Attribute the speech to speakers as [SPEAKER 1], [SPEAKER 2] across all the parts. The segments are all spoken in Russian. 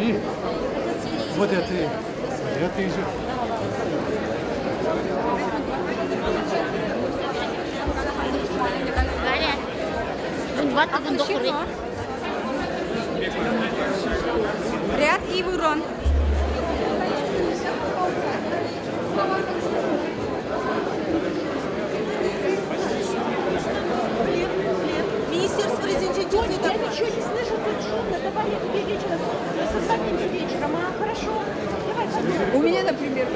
[SPEAKER 1] И вот это и же.
[SPEAKER 2] Ряд и Вурон. Министерство резидентии.
[SPEAKER 3] Я ничего не слышу, тут шумно. Давай я тебе вечером созвонимся вечером, а? Хорошо? Давай,
[SPEAKER 2] У меня, например.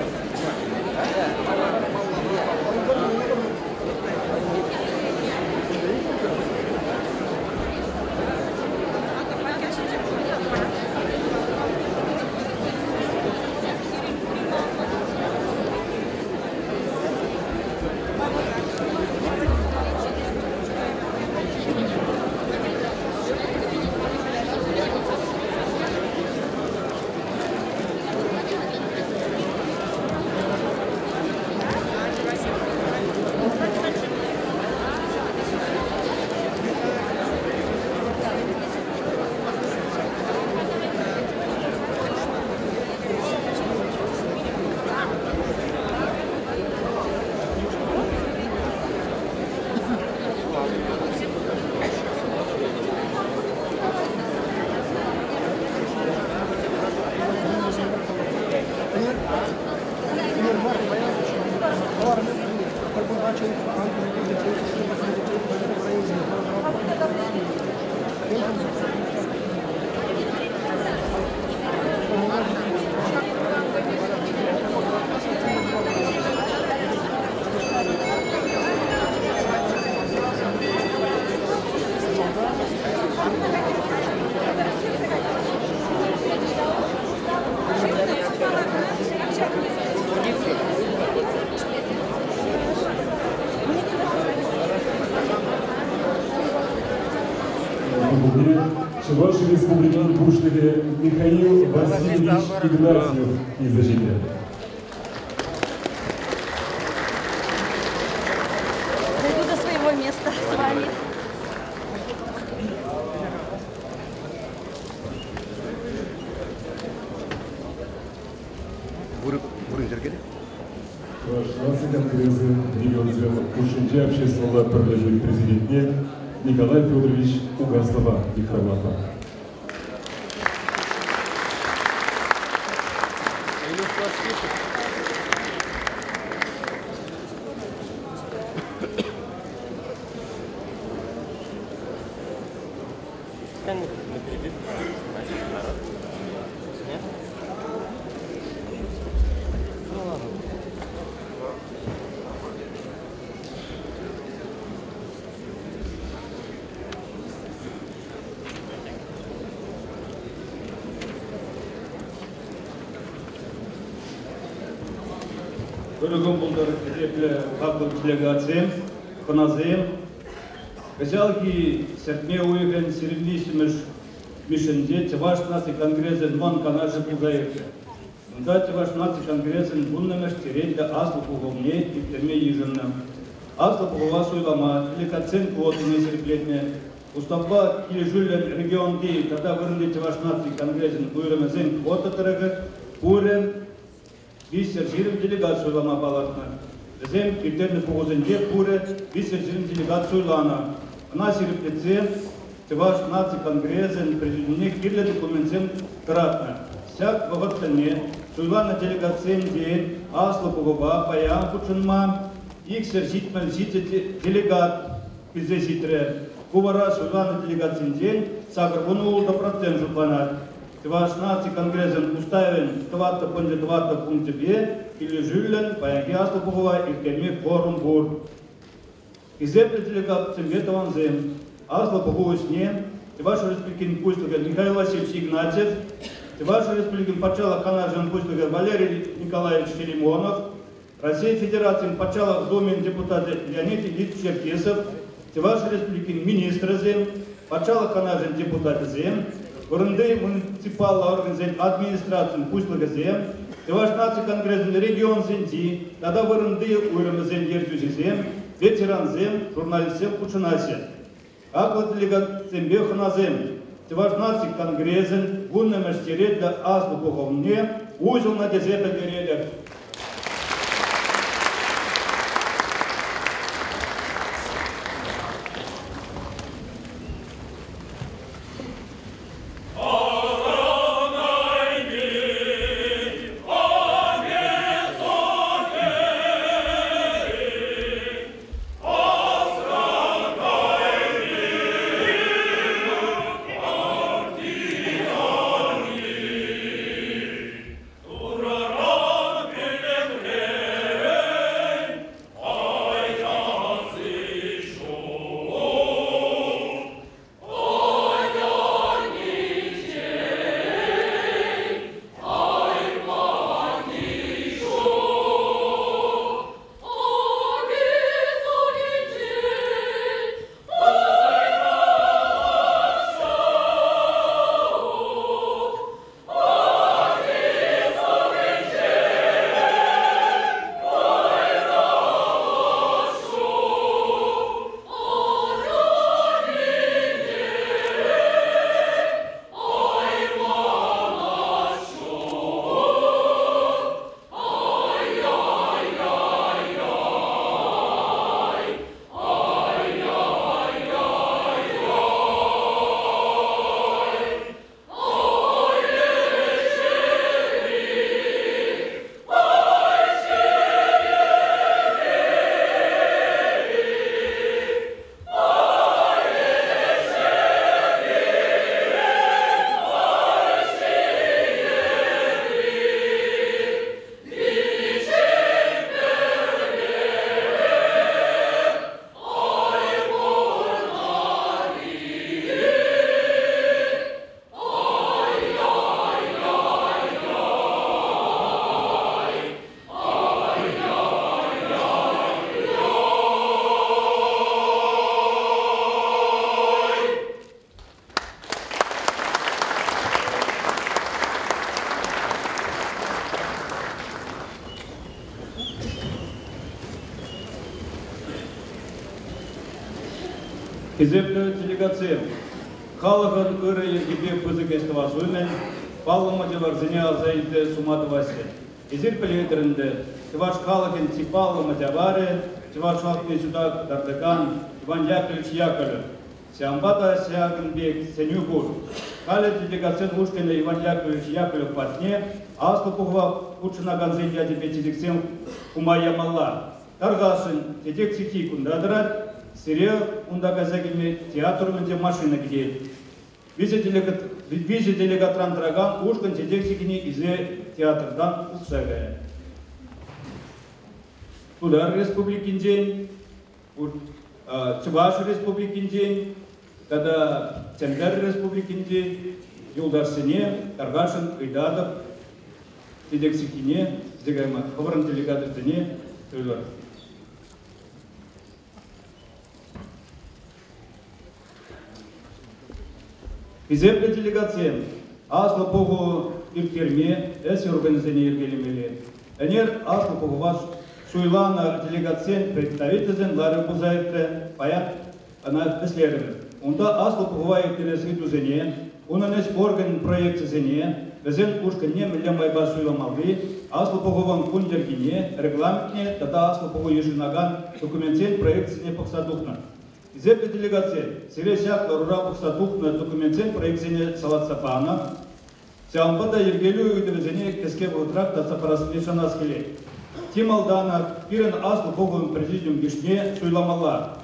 [SPEAKER 4] Вашей республики Бушлеве Михаил Васильевич Игнатьев из защиты.
[SPEAKER 3] дойду до своего места с вами.
[SPEAKER 4] Башнасы Конгрессы регион Кушинче общественного продвижения президентне Николай Федорович Угаслова Ихраматов.
[SPEAKER 5] Bölgün bunlar edeple kabul делегациям, konazım. Özellikle sertme uygun sirivlisimiz mişinde Çavaş Nasi Kongresin man kanajı bugayıktı. Bunda Çavaş Nasi Kongresin bunlamış tereyde aslı kuğumne ipteme yiyeceğine. Aslı kuğuva suylama, delegациям kuğutunu siripletme. Устава Килижулен регион Ди, тогда вырнди Çavaş Nasi Kongresin buyurumuzun kuğutu tırıgı, Пурен, Вице-президент делегацию лама палатна. Затем критерий погозенде пуре вице-президент делегацию лана. Она сирепрезент Чаваш наци конгрессен президент кирле документем кратно. Всяк воватлене суйлана делегациям день асло погоба паян пученма их серситмал сите делегат пизеситре. Кувара суйлана делегациям день сагрвону до процент жупланат. Чаваш наци конгрессен уставен 2.2 пункте Б или жюлен паяги асло погова и кеме форум бур. Изепре делегациям ветован зем асло погова сне Чаваш республикин пустыгер Михаил Васильевич Игнатьев, Чаваш республикин пачала канажен пустыгер Валерий Николаевич Филимонов, Россия Федерации пачала домен депутаты Леонид Ильич Черкесов, Чаваш республикин министр зем, пачала канажен депутаты зем, Вырынды муниципалла организация администрацию пустыгер зем, Чаваш наци конгрессен регион зенди, тогда вырынды уйрымызен ертюзи зем, ветеран зем, журналист зем пучынасе. Акла делегациям беханазем, Чаваш наци конгрессен, вунны мастерет да азбу буховне, узел на дезета береда. Кезеплі делегация халығын ұры ергебе пызы кестівасуымен палымы деварзыне азайды суматывасе. Изер пілетерінде тиваш халығын типалымы девары, тиваш халқны сюда дардыкан Иван Яковлевич Яковлев. Сямбата сягынбек сенюгур. Халі делегация ушкені Иван Яковлевич Яковлев патне, аслы пұғыва ұчына ганзын дяде бетедексен кумая мала. Тарғашын тедек сихи күндадырат, сериал унда казагиме театр менде машина гидет. Визе делегатран траган ушкан тедек сихини изе театрдан уксагая. Тудар республикин день, Чуваш республикин день, когда Центр республикин день, Юлдарсыне, Таргашин, Кайдадов, тедек сихине, зегайма, хабаран делегатор дене, Туйлар. Физепля делегация, асло погу иркерме, эси организация иргелемели. Энер асло погу ваш шуйлана делегация представителен лары бузайтре, паят она беслервер. Унда асло погу иркересги дузене, унанес орган проекте зене, безен ушкане милямай ба шуйламалды, асло погу ван кундергине, регламентне, тата асло погу ежинаган документен проект зене поксадухна. Изепля делегация, Сересяк Ларура Пухсадухна документен проекцине Салатсапана, Сямбада Евгелию и Девезене Кескева Тракта Сапарасмешана Скеле. Тималдана, Пирен Аслу Богом президиум Гишне Суйламала.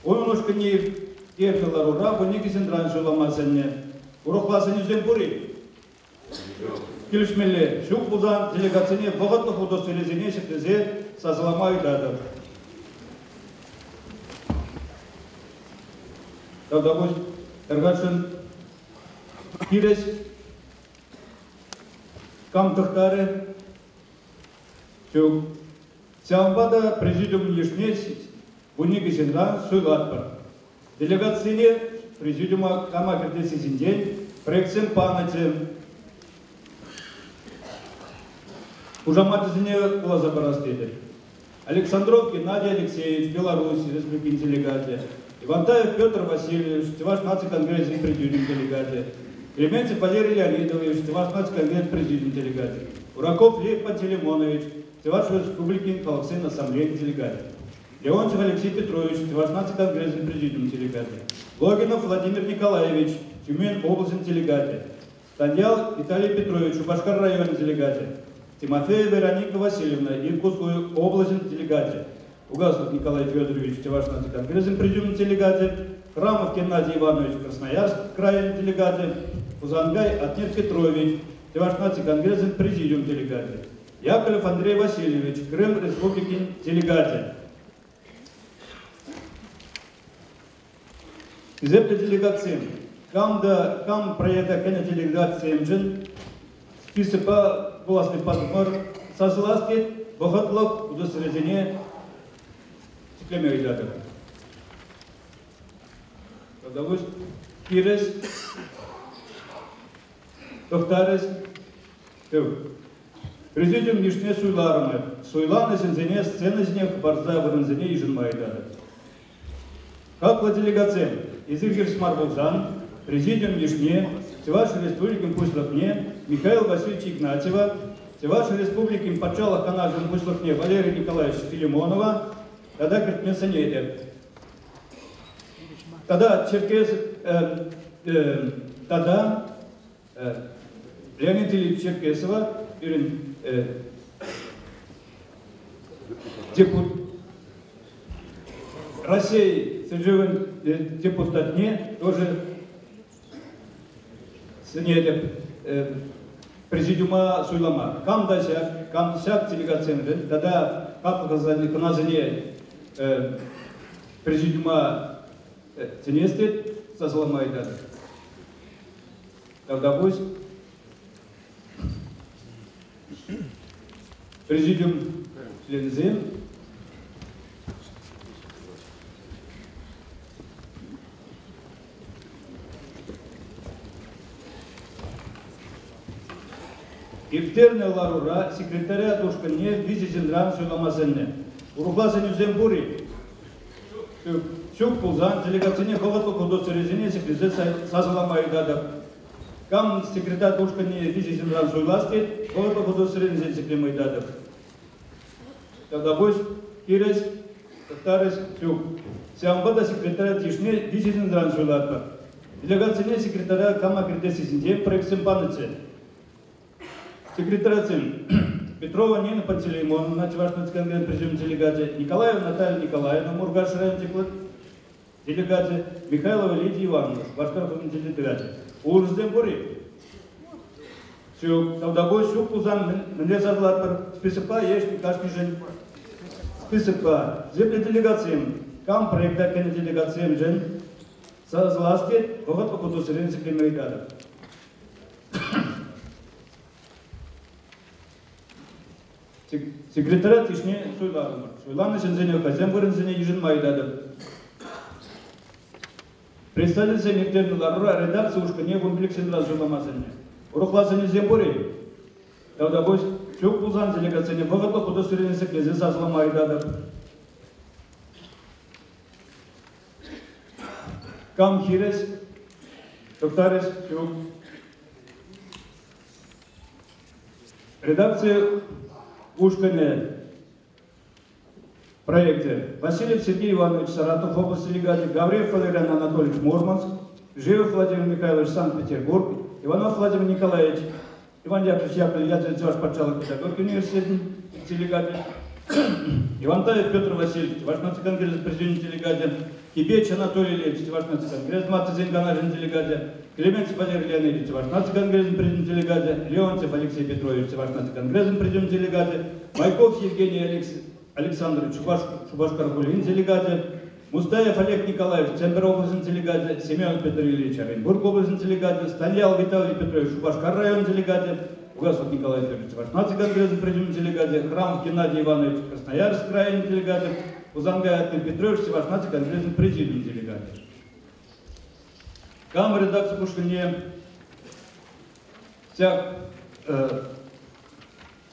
[SPEAKER 5] Он ножка не Ерка Ларура, Бонигизен Дран Суйламасене. Урохласене Земпури. Килишмеле, Шук Бузан, делегацине Богатных удостоверене Сектезе Сазлама и Дадов. Тогда будет Таргашин Кирес, Камтахтаре, Чук, Сямбада, президиум Ешнес, Буники Сендан, Суйлатпар. Делегация президиума Камакердеси Зиндень, проектсен панатем, Ужаматизине Лазабарастеде. Александров Геннадий Алексеевич, Беларусь, республикин делегация. Ивантаев Петр Васильевич, Чуваш наций конгресс президиум делегация. Клементьев Валерий Леонидович, ваш нацконгресс президент делегат. Ураков Лев Пантелеймонович, ваш республики Колоксин ассамблейный делегат. Леонтьев Алексей Петрович, ваш нацконгресс президент делегат. Логинов Владимир Николаевич, Тюмень область делегат. Таньял Виталий Петрович, Башкар район делегат. Тимофеева Вероника Васильевна, Иркутскую область делегат. Угаслов Николай Федорович, ваш нацконгресс президент делегат. Храмов Геннадий Иванович, Красноярск край делегат. Узангай Атнет Петрович, ваш нацконгресс президент делегат. Яковлев Андрей Васильевич, Крым республики делегат. Зепте делегация. Кам проекта кене делегация джин списыпа властный подмор сосласки боготлок удостоверение стеклемер идатов. Удалось Кирес, Тохтарес, Президиум Нишне Суйлармы, Суйланы Сензене, Сценезнев, Барза Варензене и Женмайдана. Как делегация из Игерсмар Булзан, Президиум Нишне, Вашей Республики Пуслахне, Михаил Васильевич Игнатьева, Вашей Республики Пачала Канажин Пуслахне, Валерия Николаевича Филимонова, тогда Киртмесанеде. Тогда Черкес, тогда Леонид Ильич Черкесова, депутат России, сержевым депутатне, тоже президиума Суйлама. Кам сяк делегация, тогда как показали каназане президиума Тенестет, Сазламайда. Тогда пусть президиум Лензин. Ифтерне Ларура, секретаря Тушкане, вице-зендран Суламазенне. Уругласа Нюзембури, Чук Пулзан, делегация Ховату Кудосерезине, секретарь Сазаламайдада. Кам секретарь Тушкане, вице-зендран Суйласки, Ховату Кудосерезине, секретарь Тогда пусть Кирес, Тахтарес, Чук. Сямбада секретаря Тишне, вице-зендран Суйлатка. Делегация секретаря Кама Кирдесизинде, проект Симпаныце. Секретарь Петрова Нина Пантелеймоновна, ваш нацконгресс президент делегате, Николаева Наталья Николаевна, Мургаш Рентиклад, делегате, Михайлова Лидия Ивановна, ваш делегате. Урждембури. Все, тогда бой щук пузан, мне задлатор, списыпа есть, каждый жен. Списыпа, земли делегациям, кам проекта кене делегациям жен, сазласти, вот по куду сиренцы климерикада. Секретарь Тишне Суйлармар. Суйланы Сензене Хазем Варензене Ежин Майдадов. Представитель Мектебни Ларура, редакция Ушкане комплексе Суламазене. Урухласане Зембури. Тогда бой Чук Пузан делегация не богатла удостоверение секлезе Сазла Майдадов. Кам Хирес, Токтарес, Чук. Редакция Ушкане проекте Васильев Сергей Иванович Саратов, область делегаты, Гавриев Валерий Анатольевич Мурманск, Живов Владимир Михайлович Санкт-Петербург, Иванов Владимир Николаевич, Иван Яковлевич Яковлевич ваш Подшалок Педагог университет делегаты, Ивантаев Петр Васильевич, ваш нацконгресс президент делегаты, Кибеч Анатолий Ильич, ваш нацконгресс Матызенганажин делегаты, Клементьев Валерий Леонидович, ваш нацконгресс президент делегаты, Леонтьев Алексей Петрович, ваш нацконгресс президент делегаты, Майков Евгений Александрович, Шубашкар-Гулин делегаты, Мустаев Олег Николаевич, Центр областный делегаты, Семен Петр Ильич, Оренбург областный делегаты, Станьял Виталий Петрович, Шубашкар район делегаты, Угасов Николай Федорович, ваш нацконгресс президент делегаты, Храмов Геннадий Иванович, Красноярск район делегаты, Узангай Атнет Петрович, ваш нацконгресс президент делегаты. Кам редакция Пушкине всяк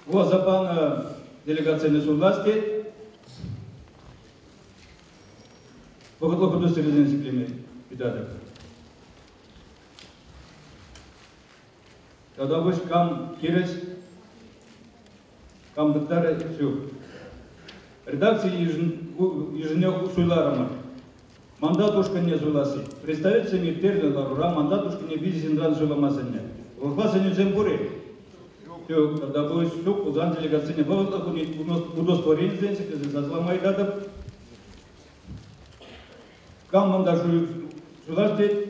[SPEAKER 5] Возапан делегация Несуласки, Боготлоку удостоверение секлемер Питадов. Тогда пусть кам кирес, кам доктары все. Редакция еженек суйларама. Мандат ушка не зуласи. Представитель миртерный ларура мандат ушка не бизнесиндан зуламасanya. Улхвасanya зембури. Все, тогда будет все, кузан делегация не было, удостоварение здесь, зазламай дадab. Кам мандат зуласти,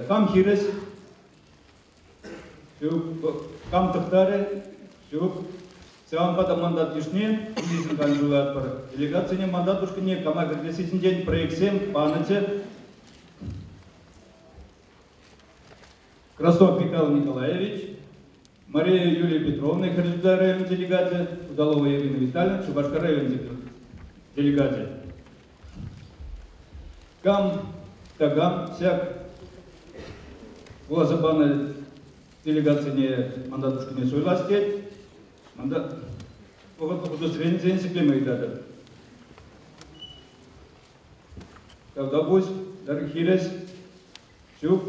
[SPEAKER 5] кам хирес, все, кам доктары, все. Севан пада мандат лишнее, бизнесин канжулат пар. Делегация не мандат ушка не, кама как десятин день проект 7, панате. Красов Михаил Николаевич, Мария Юлия Петровна, Харьковская районная делегация, Удалова Ирина Витальевна, Шубашка районная делегация. Кам, тагам, всяк, Лазабана делегация не мандат ушка не согласит. Мандат, вот удостоверение за инсеклемой дата. Тогда пусть, дархирес, все,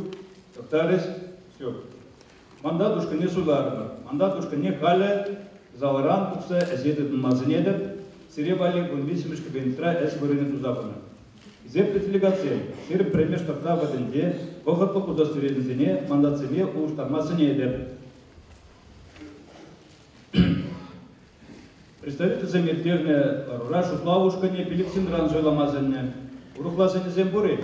[SPEAKER 5] доктарес, все. Мандатушка не сударна, мандатушка не халя, заларан кукса, эсеты мазанеда, серебали, гунвисимышка бентра, эсварины тузапана. Зепты делегация, сир премеш тогда в один день, вохот по удостоверение, мандат себе уж там мазанеда. Представитель замертерная Ларура, Шутлавушка не Пеликсин Ранжеламазанне, Урухласане Зембури.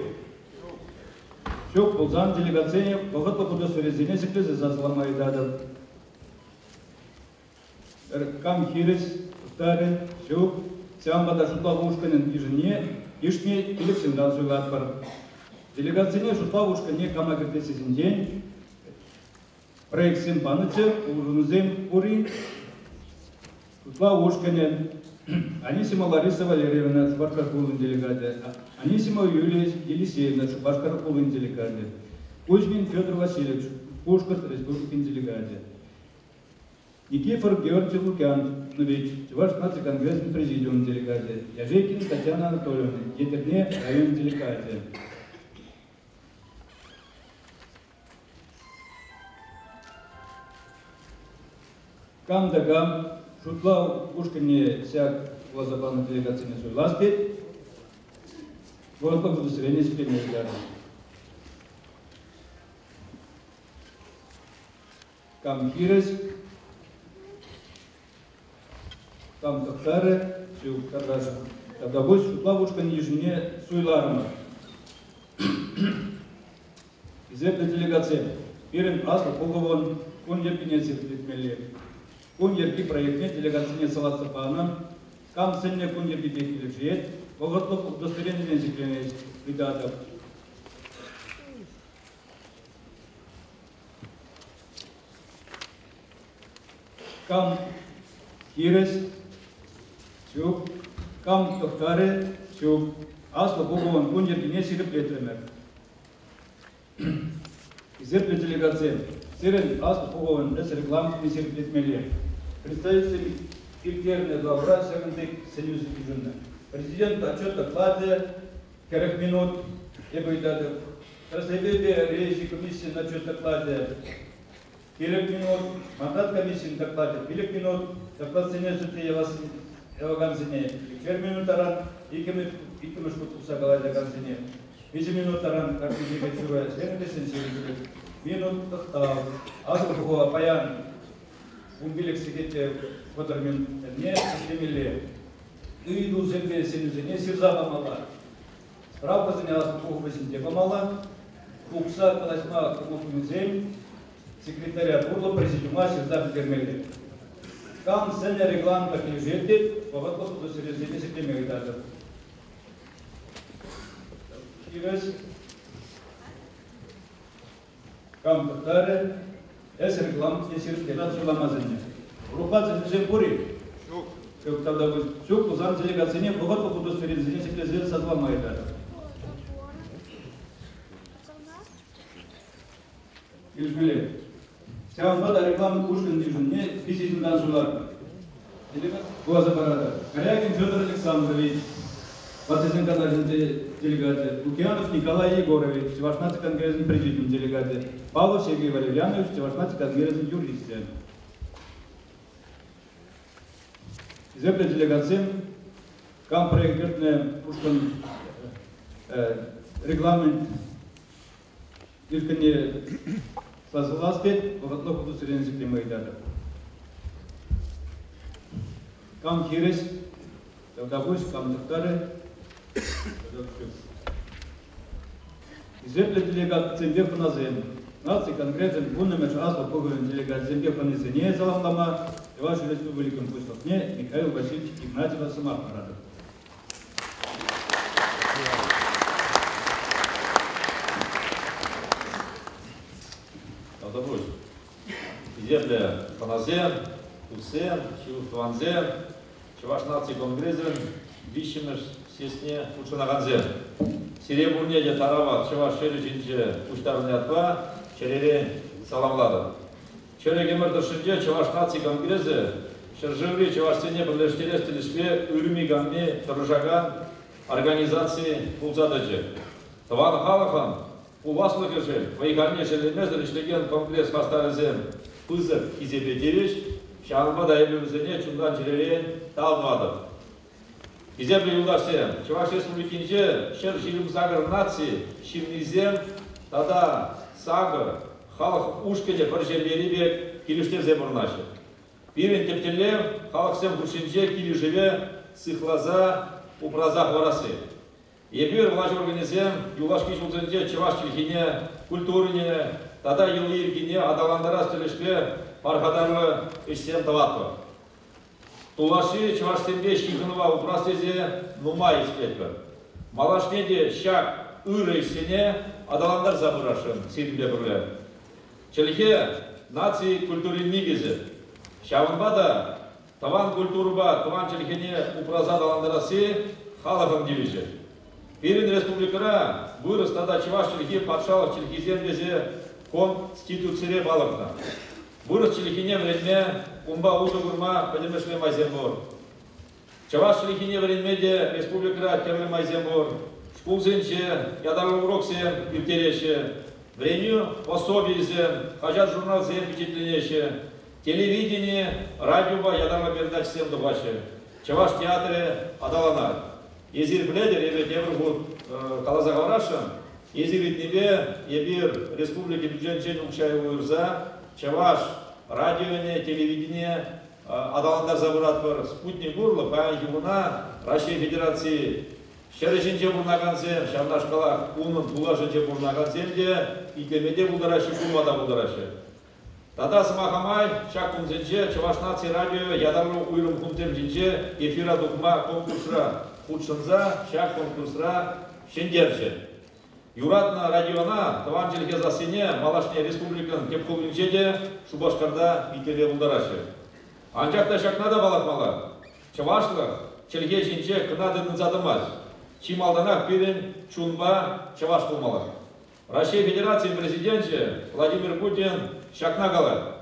[SPEAKER 5] Все, ползан делегация, поход по удостоверение секреты за зламай дадов. Кам хирес, Таре, все, Сямбада Шутлавушка не ежене, Ишне Пеликсин Ранжелапар. Делегация Шутлавушка не Камагатесин день, проект Симпаныце, Урунзем Ури. Лавушкане, Анисима Лариса Валерьевна, Шубашкар-Кулын делегация, Анисима Юлия Елисеевна, Шубашкар-Кулын делегация, Кузьмин Федор Васильевич, Пушкар, Республикин делегация, Никифор Георгий Лукьянович, Чуваш-15 Конгрессный президиум делегация, Яжейкин Татьяна Анатольевна, Етерне район делегация. Кам-дагам, Шутлав Пушкине всяк глазобанной делегации не согласит. Вот по удостоверению секретной делегации. Кам хирес, кам доктары, все кадаша. Тогда будет Шутлав Пушкин ежене суйларма. Изепта делегация. Первым асло Пуговон, Кундерпинец и Кундерки проектне делегация салат сапана, кам сенне кундерки бекилежет, воготлук удостоверение секретной видатов. Кам хирес, чук, кам доктаре, чук, асло Пуговон, Кундерки не сиреплетлемер. Изепта делегация. Сирен асло Пуговон, это реклама не сиреплетмеле. Представитель Иртерный главврач Сагандык Союза Кижуна. Президент отчет докладе, 40 минут, я бы дал. Раздавите речи комиссии на отчет докладе, 40 минут, мандат комиссии на докладе, 40 минут, доклад сенесуте я вас эваганзине, 4 минут аран, икемеш кутуса галайда ганзине, 5 минут аран, как вы говорите, сенесуте сенсируете, минут тахтав, азбухова паян, Умбилек сидите фотормен не земле. Иду земле сенюзене сирза помала. Справка занялась по восемьде помала. Кукса колосьма кому земь. Секретаря Бурла президиума сирза Гермеле. Кам сеня реглам как лежите. Поводку до середины секретаря дата. Кирес. Кам татаре. Это реклама не сертификат Суламазания. Группа Зембури. Как тогда будет все, кузан делегации не бывает по удостоверению секретаря Сазламай дата. Ильжмеле. Вся вода реклама Пушкин Дижин не физически. 10 Жулар. Глаза Барада. Корякин Федор Александрович. Пацизм канализм делегаты. Лукьянов Николай Егорович, Чувашнацкий конгрессный президент делегаты. Павлов Сергей Валерьянович, Чувашнацкий конгрессный юрист. Земля делегации, проектный регламент, не согласен, в одном году средний климат дата. Кам хирес, Давгабусь, Кам Тактары. Земля делегации Зембек Паназем. Нации конгрессен Буннамеш Асло Коговин делегат Зембек Паназене Заландама и Вашей Республикам Пустовне Михаил Васильевич Игнатьева Самархарада.
[SPEAKER 6] Давгабусь. Земля Паназем, Усен, Чувтванзем, Чуваш нации конгрессен Вишимеш Сесне Учунаганзем. Серебурне де Тарава, Чуваш Шережинче Уштарне Атва, Черере Саламлада. Черегемер Дашинче, Чуваш нации конгрессе, Шержеври, Чуваш Сене Подлештерес Телешпе, Урми Гамне, Таружаган, организации Пулзадаче. Таван Халахан, Уласлыгаже, Вайгарне Шелемезер, Шлеген Конгресс Хастарезем, Пызак Изебедевич, Шанбада Эбюзене, Чундан Черере, Талвадов. Изебли Юлдашем, Чуваш Республикинче, Шер Ширим Сагар нации, Шимнизем, Тада Сагар, Халах Ушкене, Паржеберибе, Килиштер Земурнаше. Пирин Тептелев, Халах Сем Кушинче, Килижеве, Сыхлаза, Упразах Варасы. Ебир Влажи Организем, Юлашки Шулзенче, Чуваш Чельхине, Культурине, Тада Юлиргине, Адаландарас Телешпе, Пархадарлы Ишсем Таватва. Тулаши Чуваш Сембе Шиханова Упрастезе Нумай Ишпетпер. Малашнеде Шак Иры Ишсене, Адаландар Забурашен, Сирбе Бурле. Чельхе нации культурин Нигезе. Шаванбада Таван Культурба, Таван Чельхене Упраза Адаландараси, Халахам Дивиже. Пирин Республикара вырос тогда Чуваш Чельхи Патшалов Чельхизембезе Конституцире Балакна. Вырос Чельхине время Умба Узугурма Падемешле Майзембор. Чаваш Чельхине времеде Республика Терле Майзембор. Шкулзенче, Ядарлы Уроксе, Иртереше. Время пособиезе, Хажат журнал Зем впечатленеше. Телевидение, радио, Ядарлы передач Сем Дубаше. Чаваш театре Адалана. Езир Бледер, Евергут Калазаговраша. Езир Итнебе, Ебир Республики Бюдженчен Укшаеву Ирза. Чаваш, радио, телевидение, Адаландар Забуратпар, Спутник Гурла, Паян Югуна, Россия Федерации, Шережинче Бурнаганзем, Шамнашкала, Унан, Булажинче Бурнаганземде, Итлемеде Будараши, Кумада Будараши. Тада Самахамай, Шак Кунзенче, Чаваш нации радио, Ядарлу Уйрум Кунтем Жинче, Эфира Духма, конкурсра, Худшинза, Шак конкурсра, Шендерче. Юратна радиона, Таван Чельхе Засене, Малашне Республикан, Кепхулинчеде, Шубашкарда, Ителе Булдараши. Анчакта Шакнада Балакмала, Чавашлах, Чельхе Жинче, Кнады Нзадамаз, Чималданах Пирин, Чунба, Чаваш Пумалах. Россия Федерации президенте Владимир Путин, Шакнагала.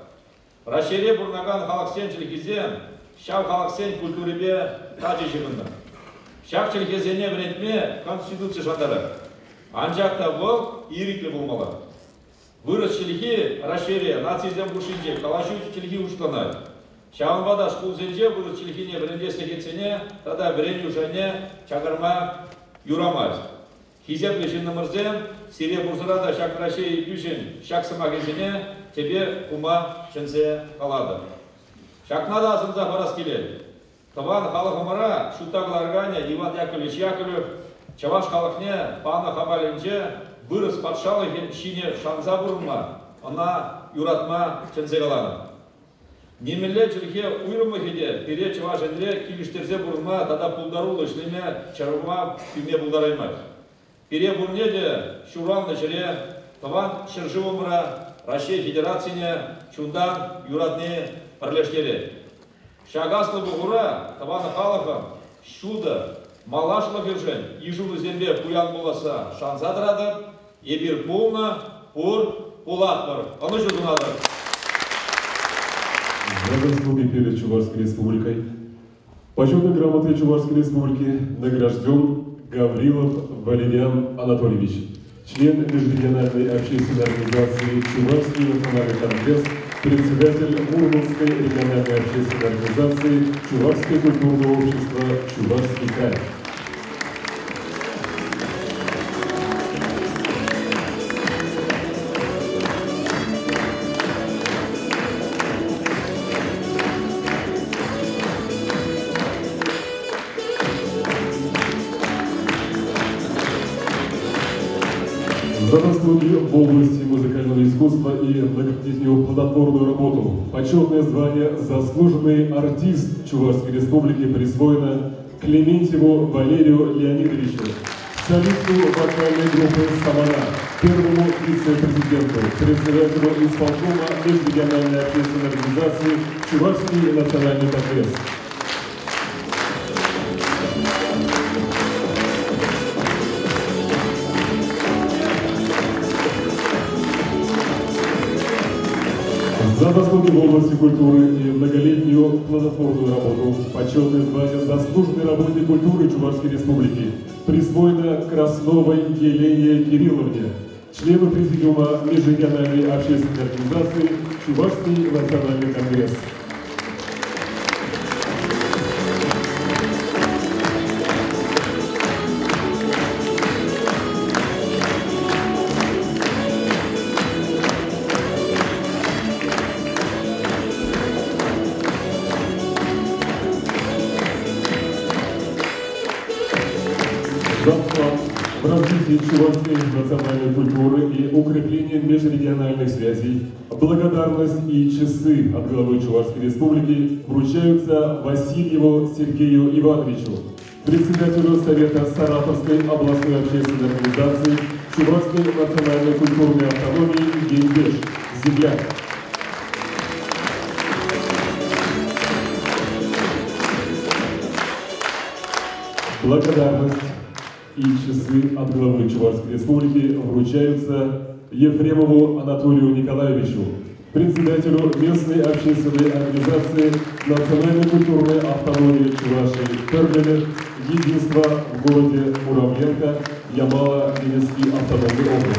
[SPEAKER 6] Россия Бурнаган Халаксен Чельхизен, Шав Халаксен Культуребе, Таджи Жигында. Шак Чельхизене Врентме, Конституция Шандара. Анжакта был Ирикли Булмала. Вырос Чельхи, Рашере, нации Зембушинче, Калашу Чельхи Уштана. Шаванбада Шкулзенче, вырос Чельхине, Вренде Сехицене, тогда Вреню Жене, Чагарма, Юрамаз. Хизеп Лишин Намырзем, Сире Бурзарада, Шак Рашей и Пюшин, Шак Самагезене, тебе Кума Шензе Калада. Шак надо Азамза Хараскиле. Таван Халахамара, Шутагларганя, Иван Яковлевич Яковлев, Чаваш Халахне, Пана Хабалинче, вырос Патшалы Шине Шанза Бурма, она Юратма Чензегалана. Немеле Чельхе Уйрумахиде, Пире Чаваш Андре, Килиштерзе Бурма, тогда Пулдару Лышлиме, Чарума, Пиме Булдараймаш. Пире Бурнеде, Шуран Начере, Таван Шерживумра, Россия Федерации, Чундан, Юратне, Парлештере. Шагаслы Бугура, Тавана Халаха, Шуда, Малашла Гержен, Ижулы Земле, Пуян Буласа, Шанзадрада, Ебир Пулна, Пур, Пулатпар. А ну что надо?
[SPEAKER 4] За заслуги перед Чувашской республикой, почетной грамотой Чувашской республики награжден Гаврилов Валериан Анатольевич, член Межрегиональной общественной организации «Чувашский национальный конгресс», председатель Мурманской региональной общественной организации Чувашское культурное общество «Чувашский край». За заслуги в области музыкального искусства и многолетнюю плодотворную работу почетное звание «Заслуженный артист Чувашской Республики» присвоено Клементьеву Валерию Леонидовичу, солисту вокальной группы «Самара», первому вице-президенту, председателю исполкома Межрегиональной общественной организации «Чувашский национальный конгресс». За заслуги в области культуры и многолетнюю плодотворную работу почетное звание «Заслуженный работник культуры Чувашской Республики» присвоено Красновой Елене Кирилловне, члену президиума Межрегиональной общественной организации «Чувашский национальный конгресс». За вклад в развитие чувашской национальной культуры и укрепление межрегиональных связей благодарность и часы от главы Чувашской Республики вручаются Васильеву Сергею Ивановичу, председателю Совета Саратовской областной общественной организации Чувашской национальной культурной автономии «Генбеш», «Земля». Благодарность и часы от главы Чувашской Республики вручаются Ефремову Анатолию Николаевичу, председателю местной общественной организации национальной культурной автономии Чувашии «Перлемер», единство в городе Муравленко, Ямало-Ненецкий автономный округ.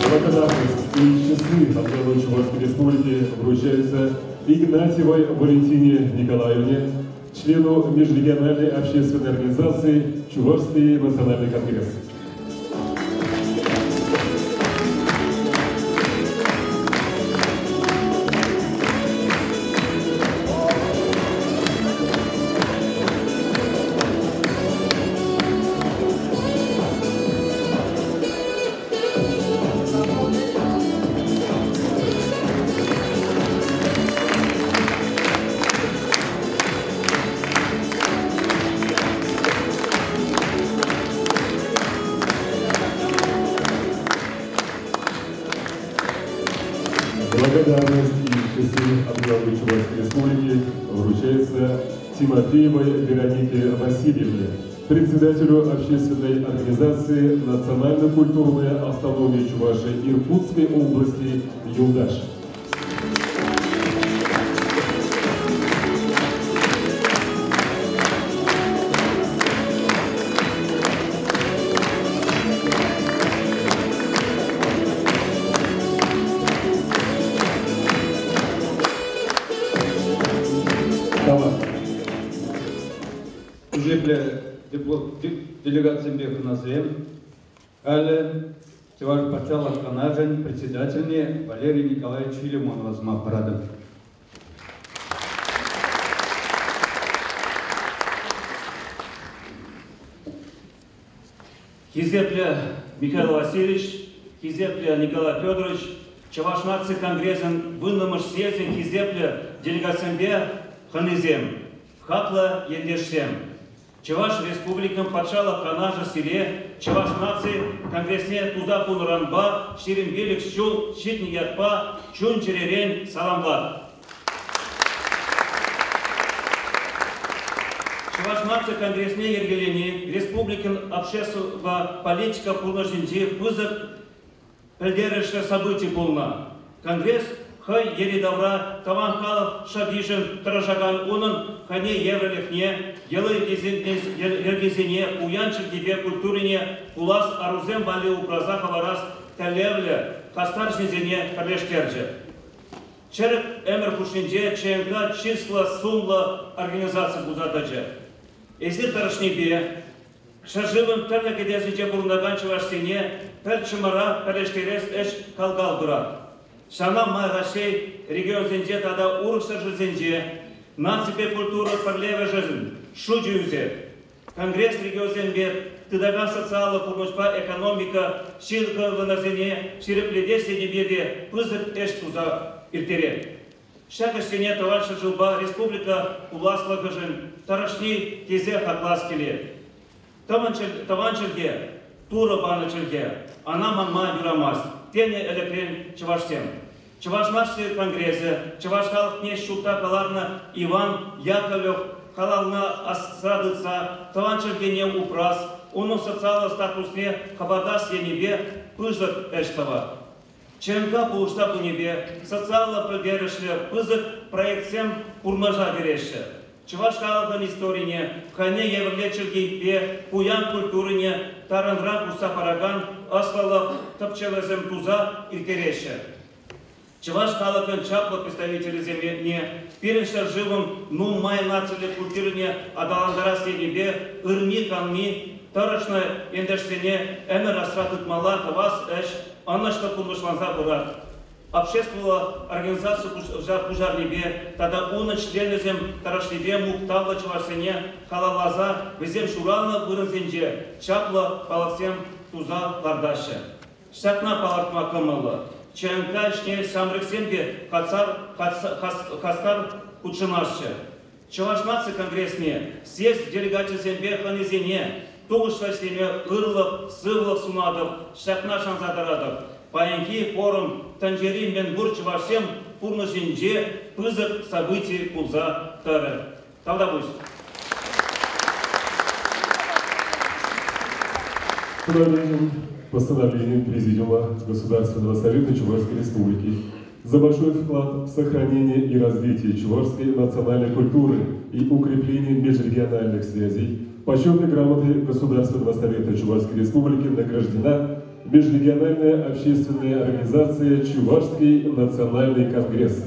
[SPEAKER 4] Благодарность и часы от главы Чувашской Республики вручаются Игнатьевой Валентине Николаевне, члену Межрегиональной общественной организации Чувашский национальный конгресс. Благодарность и часы от главы Чувашской Республики вручается Тимофеевой Веронике Васильевне, председателю общественной организации национально-культурная автономия Чувашии Иркутской области «Юлдаш».
[SPEAKER 5] Делегация Беханазем, Алле, Теваж Пачала Канажен, председательный Валерий Николаевич Филимон Возмапрадов.
[SPEAKER 7] Хизепля Михаил Васильевич, Хизепля Николай Федорович, Чуваш нации конгрессен выномыш съезден Хизепля делегациям Беханазем, Хатла Ендешсем. Чуваш республикам патшала канажа сире, Чуваш нации конгрессне туза пунуранба, ширин велик щул, щитни ятпа, чун черерен саламлат. Чуваш нации конгрессне ергелени, республикан общественного политика пурнашинчи пызык пельдерышля событий пулна. Конгресс хай еридавра, таванхалов, шабишин, таражаган унын, хане еврелихне, елы ергезине, уянчик тебе культурине, улас арузем бали упраза хаварас, тәлевле, хастар жнезине, карлештерже. Черек эмер кушнинде, ченга, числа, сумла, организация бузадача. Эзир тарашнебе, шажывым тәрлі кедезінче бұрындаган чывашсене, пәл чымара, пәлештерес эш калгал бұра. Шана Марашей регион зенде тада урыкса зенде, наципе культура парлеве жизнь, шуджуюзе. Конгресс регион зенде, тыдаган социалы пурнушпа экономика, шилка выназене, ширепледе сенебеде, пызык эш туза иртере. Шагашсене товарища жылба республика уласла гыжын, тарашни тезе хаклас келе. Таванчылге, тура банычылге, ана манма юрамас. Тене электрен Чувашсем. Чувашнашцы конгрессы, Чуваш халкне шута каларна Иван Яковлев, халална асрадыца, таванчылгене упрас, уну социалы статусне хабадас енебе пызык эштава. Ченга пулышта пунебе, социалы пылгерешле пызык проектсем урмажа береші. Чуваш халкын историне, хане еврлечілгейпе, пуян культурине, таранрак уса параган, аслалов топчевезем туза иртереше. Чуваш халкын чаплы представители земле, переншер живым, ну май нацили культурине, адаландарас енебе, ырни канни, тарашна эндешсене, эмер асратык мала тавас эш, анашта пунушланза бурат. Общественная организация пужарнебе, тогда уна членезем тарашлебе муктавла чувашсене, халалаза, везем шурална вырынзенже, чапла палаксем туза лардаше. Шакна палартма кымылы, ченка шне самрыксембе хастар кучынашчы. Чувашнасы конгрессне, съезд делегация зембе ханезене, тугышласене ырлып, сывлып сунадып, шакна шанзадарадып. Паянки форум Танжерин мен Бурчевашем пурнышинже пызык событий кулза тары. Тогда будет.
[SPEAKER 4] Постановлением Президиума Государственного Совета Чувашской Республики за большой вклад в сохранение и развитие чувашской национальной культуры и укрепление межрегиональных связей почетной грамотой Государственного Совета Чувашской Республики награждена Межрегиональная общественная организация Чувашский национальный конгресс.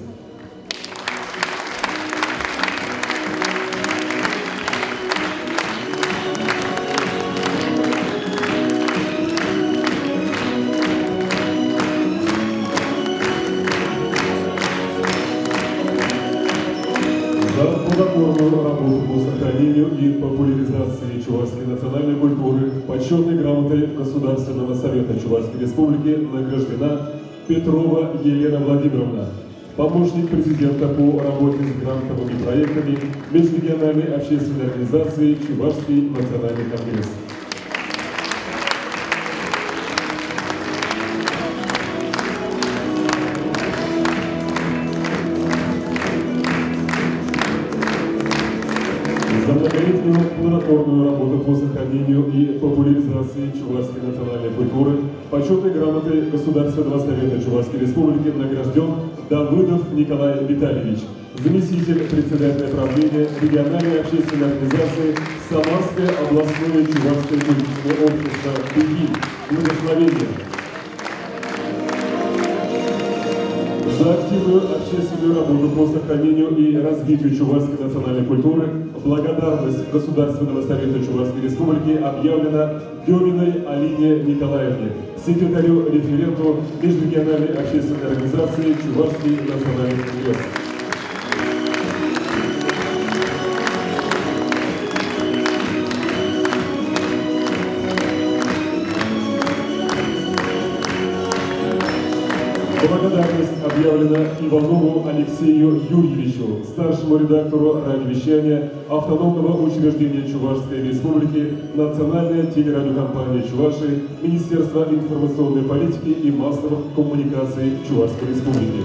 [SPEAKER 4] Плодотворную работу по сохранению и популяризации чувашской национальной культуры почетной грамотой Государственного Совета Чувашской Республики награждена Петрова Елена Владимировна, помощник президента по работе с грантовыми проектами Межрегиональной общественной организации Чувашский национальный конгресс. За многолетнюю плодотворную работу по сохранению и популяризации чувашской национальной культуры почетной грамотой Государственного Совета Чувашской Республики награжден Давыдов Николай Витальевич, заместитель председателя правления региональной общественной организации Самарское областное чувашское культурное общество «Беги». Благословение. За активную общественную работу по сохранению и развитию чувашской национальной культуры благодарность Государственного Совета Чувашской Республики объявлена Деминой Алине Николаевне, секретарю-референту Межрегиональной общественной организации Чувашский национальный конгресс. Благодарность объявлена Иванову Алексею Юрьевичу, старшему редактору радиовещания Автономного учреждения Чувашской Республики, Национальная телерадиокомпания Чувашии, Министерство информационной политики и массовых коммуникаций Чувашской Республики.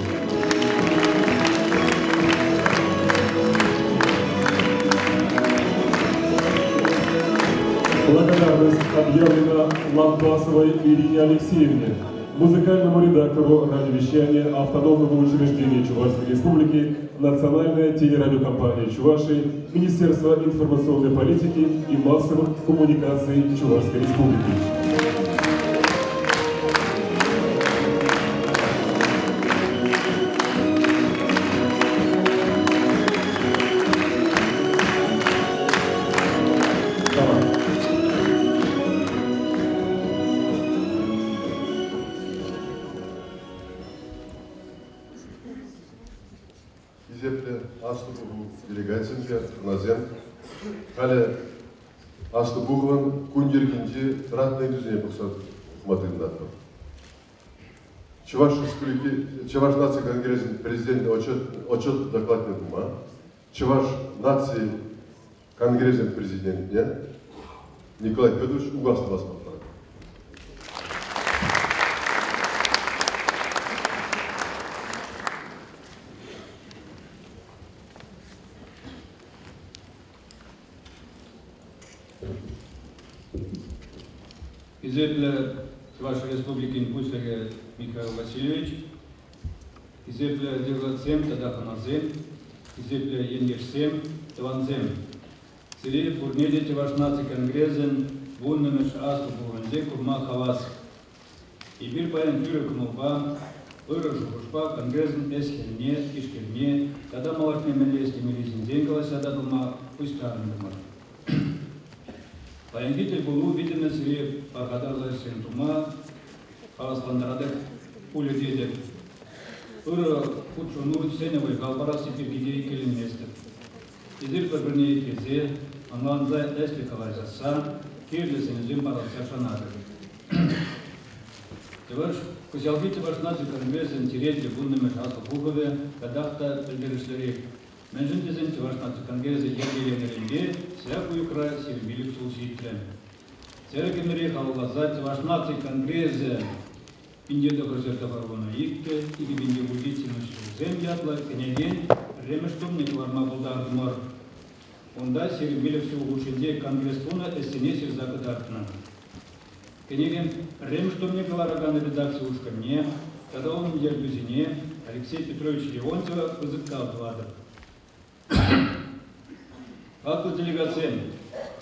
[SPEAKER 4] Благодарность объявлена Лампасовой Ирине Алексеевне, музыкальному редактору радиовещания Автономного учреждения Чувашской Республики, Национальная телерадиокомпания Чувашии, Министерство информационной политики и массовых коммуникаций Чувашской Республики.
[SPEAKER 8] Делегациямызга Назем халі асты бұғын күндергенде ратный дүзіне бұқсат матындатты. Чуваш нации конгрессын президент отчет докладный бұма. Чуваш нации конгрессын президентіне Николай Федорович угасты басмақпар.
[SPEAKER 5] Изепля Чувашской Республики Пуслеге Михаил Васильевич, Изепля Дегладзем Тадаханазем, Изепля Енерсем Таванзем. Сирия Пурнеде Чуваш нации конгрессен Вуннамеш Асу Буганзе Курма Хавас. Ибир Паян Тюрек Муба, Ира Жухушпа, конгрессен Эсхельне, Ишкельне, Тада Малашне Мелести Мелизин Зенкала Сада Дума, Пустарн Дума. Паянгитель был виден среди Пахадарла Сентума, Харасландарадек, Улюдедек. Ура Кучунур Сеневой Галбараси Пиргидей Келинместер. Изир Паберней Кезе, Анланза Эсликова Заса, Кирли Сенезим Парасашанадек. Теваш, Кузялгите ваш наций конгресс интерес трибунными Шасу Пугове, Кадахта Пельгеришлерик. Менжин дизайн Чуваш наций конгресса Ергелен всякую край сербили в слушателям. Серегемери халлаза Чуваш наций конгресса Пиндеда Хрущетоварвана Икте, и Бинде Будительность Землятла, Княгин, Ремештум Никварма Булдардмар. Онда сербили всю улучшение конгресс-туна эстенесир закадартна. Княгин Ремештум Никвараган редакции ушка мне, когда он в Ергузине, Алексей Петрович Леонтьева вызыкал Влада. Акты делегациям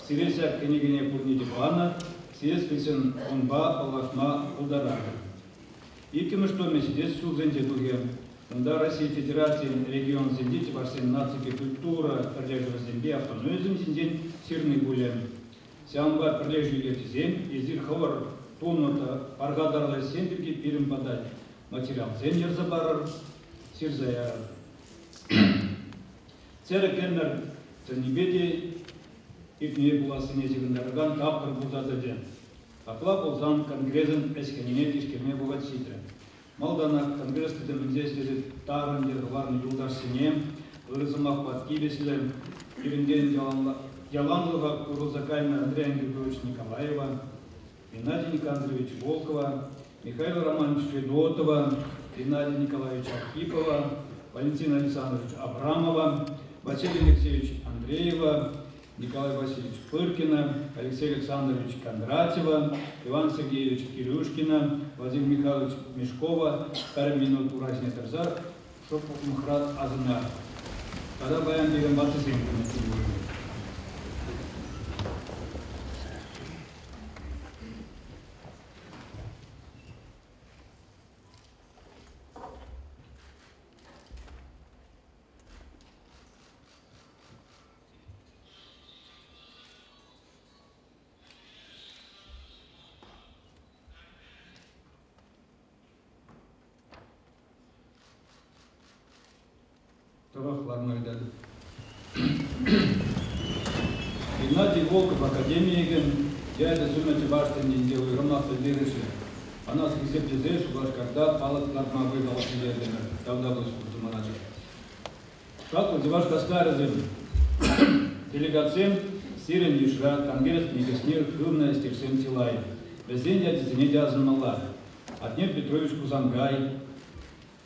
[SPEAKER 5] Сиресия княгиня Пурнити Пана, Сиресвисен Онба Аллахма Улдарага. И кем что мы здесь сузенте дуге, онда Россия Федерации регион Зендити, Варсен нации культура, прилежного земли, автономизм Зендень, Сирный Гулем. Сямба прилежили земь, Изир Хавар, Тонута, Аргадарла Сендерги, Пирим подать. Материал Зендер Забарар, Сирзая. Цера Кеннер Цернибеди, Ипне была синезивен Дараган, Капкар Бузададен. Акла Ползан Конгрессен Эсканинетиш Кеме Буватситре. Малдана Конгресс Кедемендес лежит Таран Дерварный Юлдар Сине, Вырзамах Паткибеслем, Иренден Яланлова, Урузакайна Андрея Григорьевич Николаева, Геннадий Никандрович Волкова, Михаил Романович Федотова, Геннадий Николаевич Архипова, Валентин Александрович Абрамова, Василий Алексеевич Андреева, Николай Васильевич Пыркина, Алексей Александрович Кондратьева, Иван Сергеевич Кирюшкина, Владимир Михайлович Мешкова, Караминут Урасня Терзар, Шопов Мухрат Азанар. Когда баян берем батысым на Геннадий Волков, академиеген, дядя Зумати Баштин, делаю ромах Пельдерыши. А нас где плезешь, ваш когда палат норма выдала Пельдерыши, тогда был спортсменаджер. Как вот ваш Каскарзем, делегациям Сирен Юшра, Конгресс, Негеснир, Хюрна, Стирсен Тилай. Везде дядя Зенедя Азамала, Отнет Петрович Кузангай,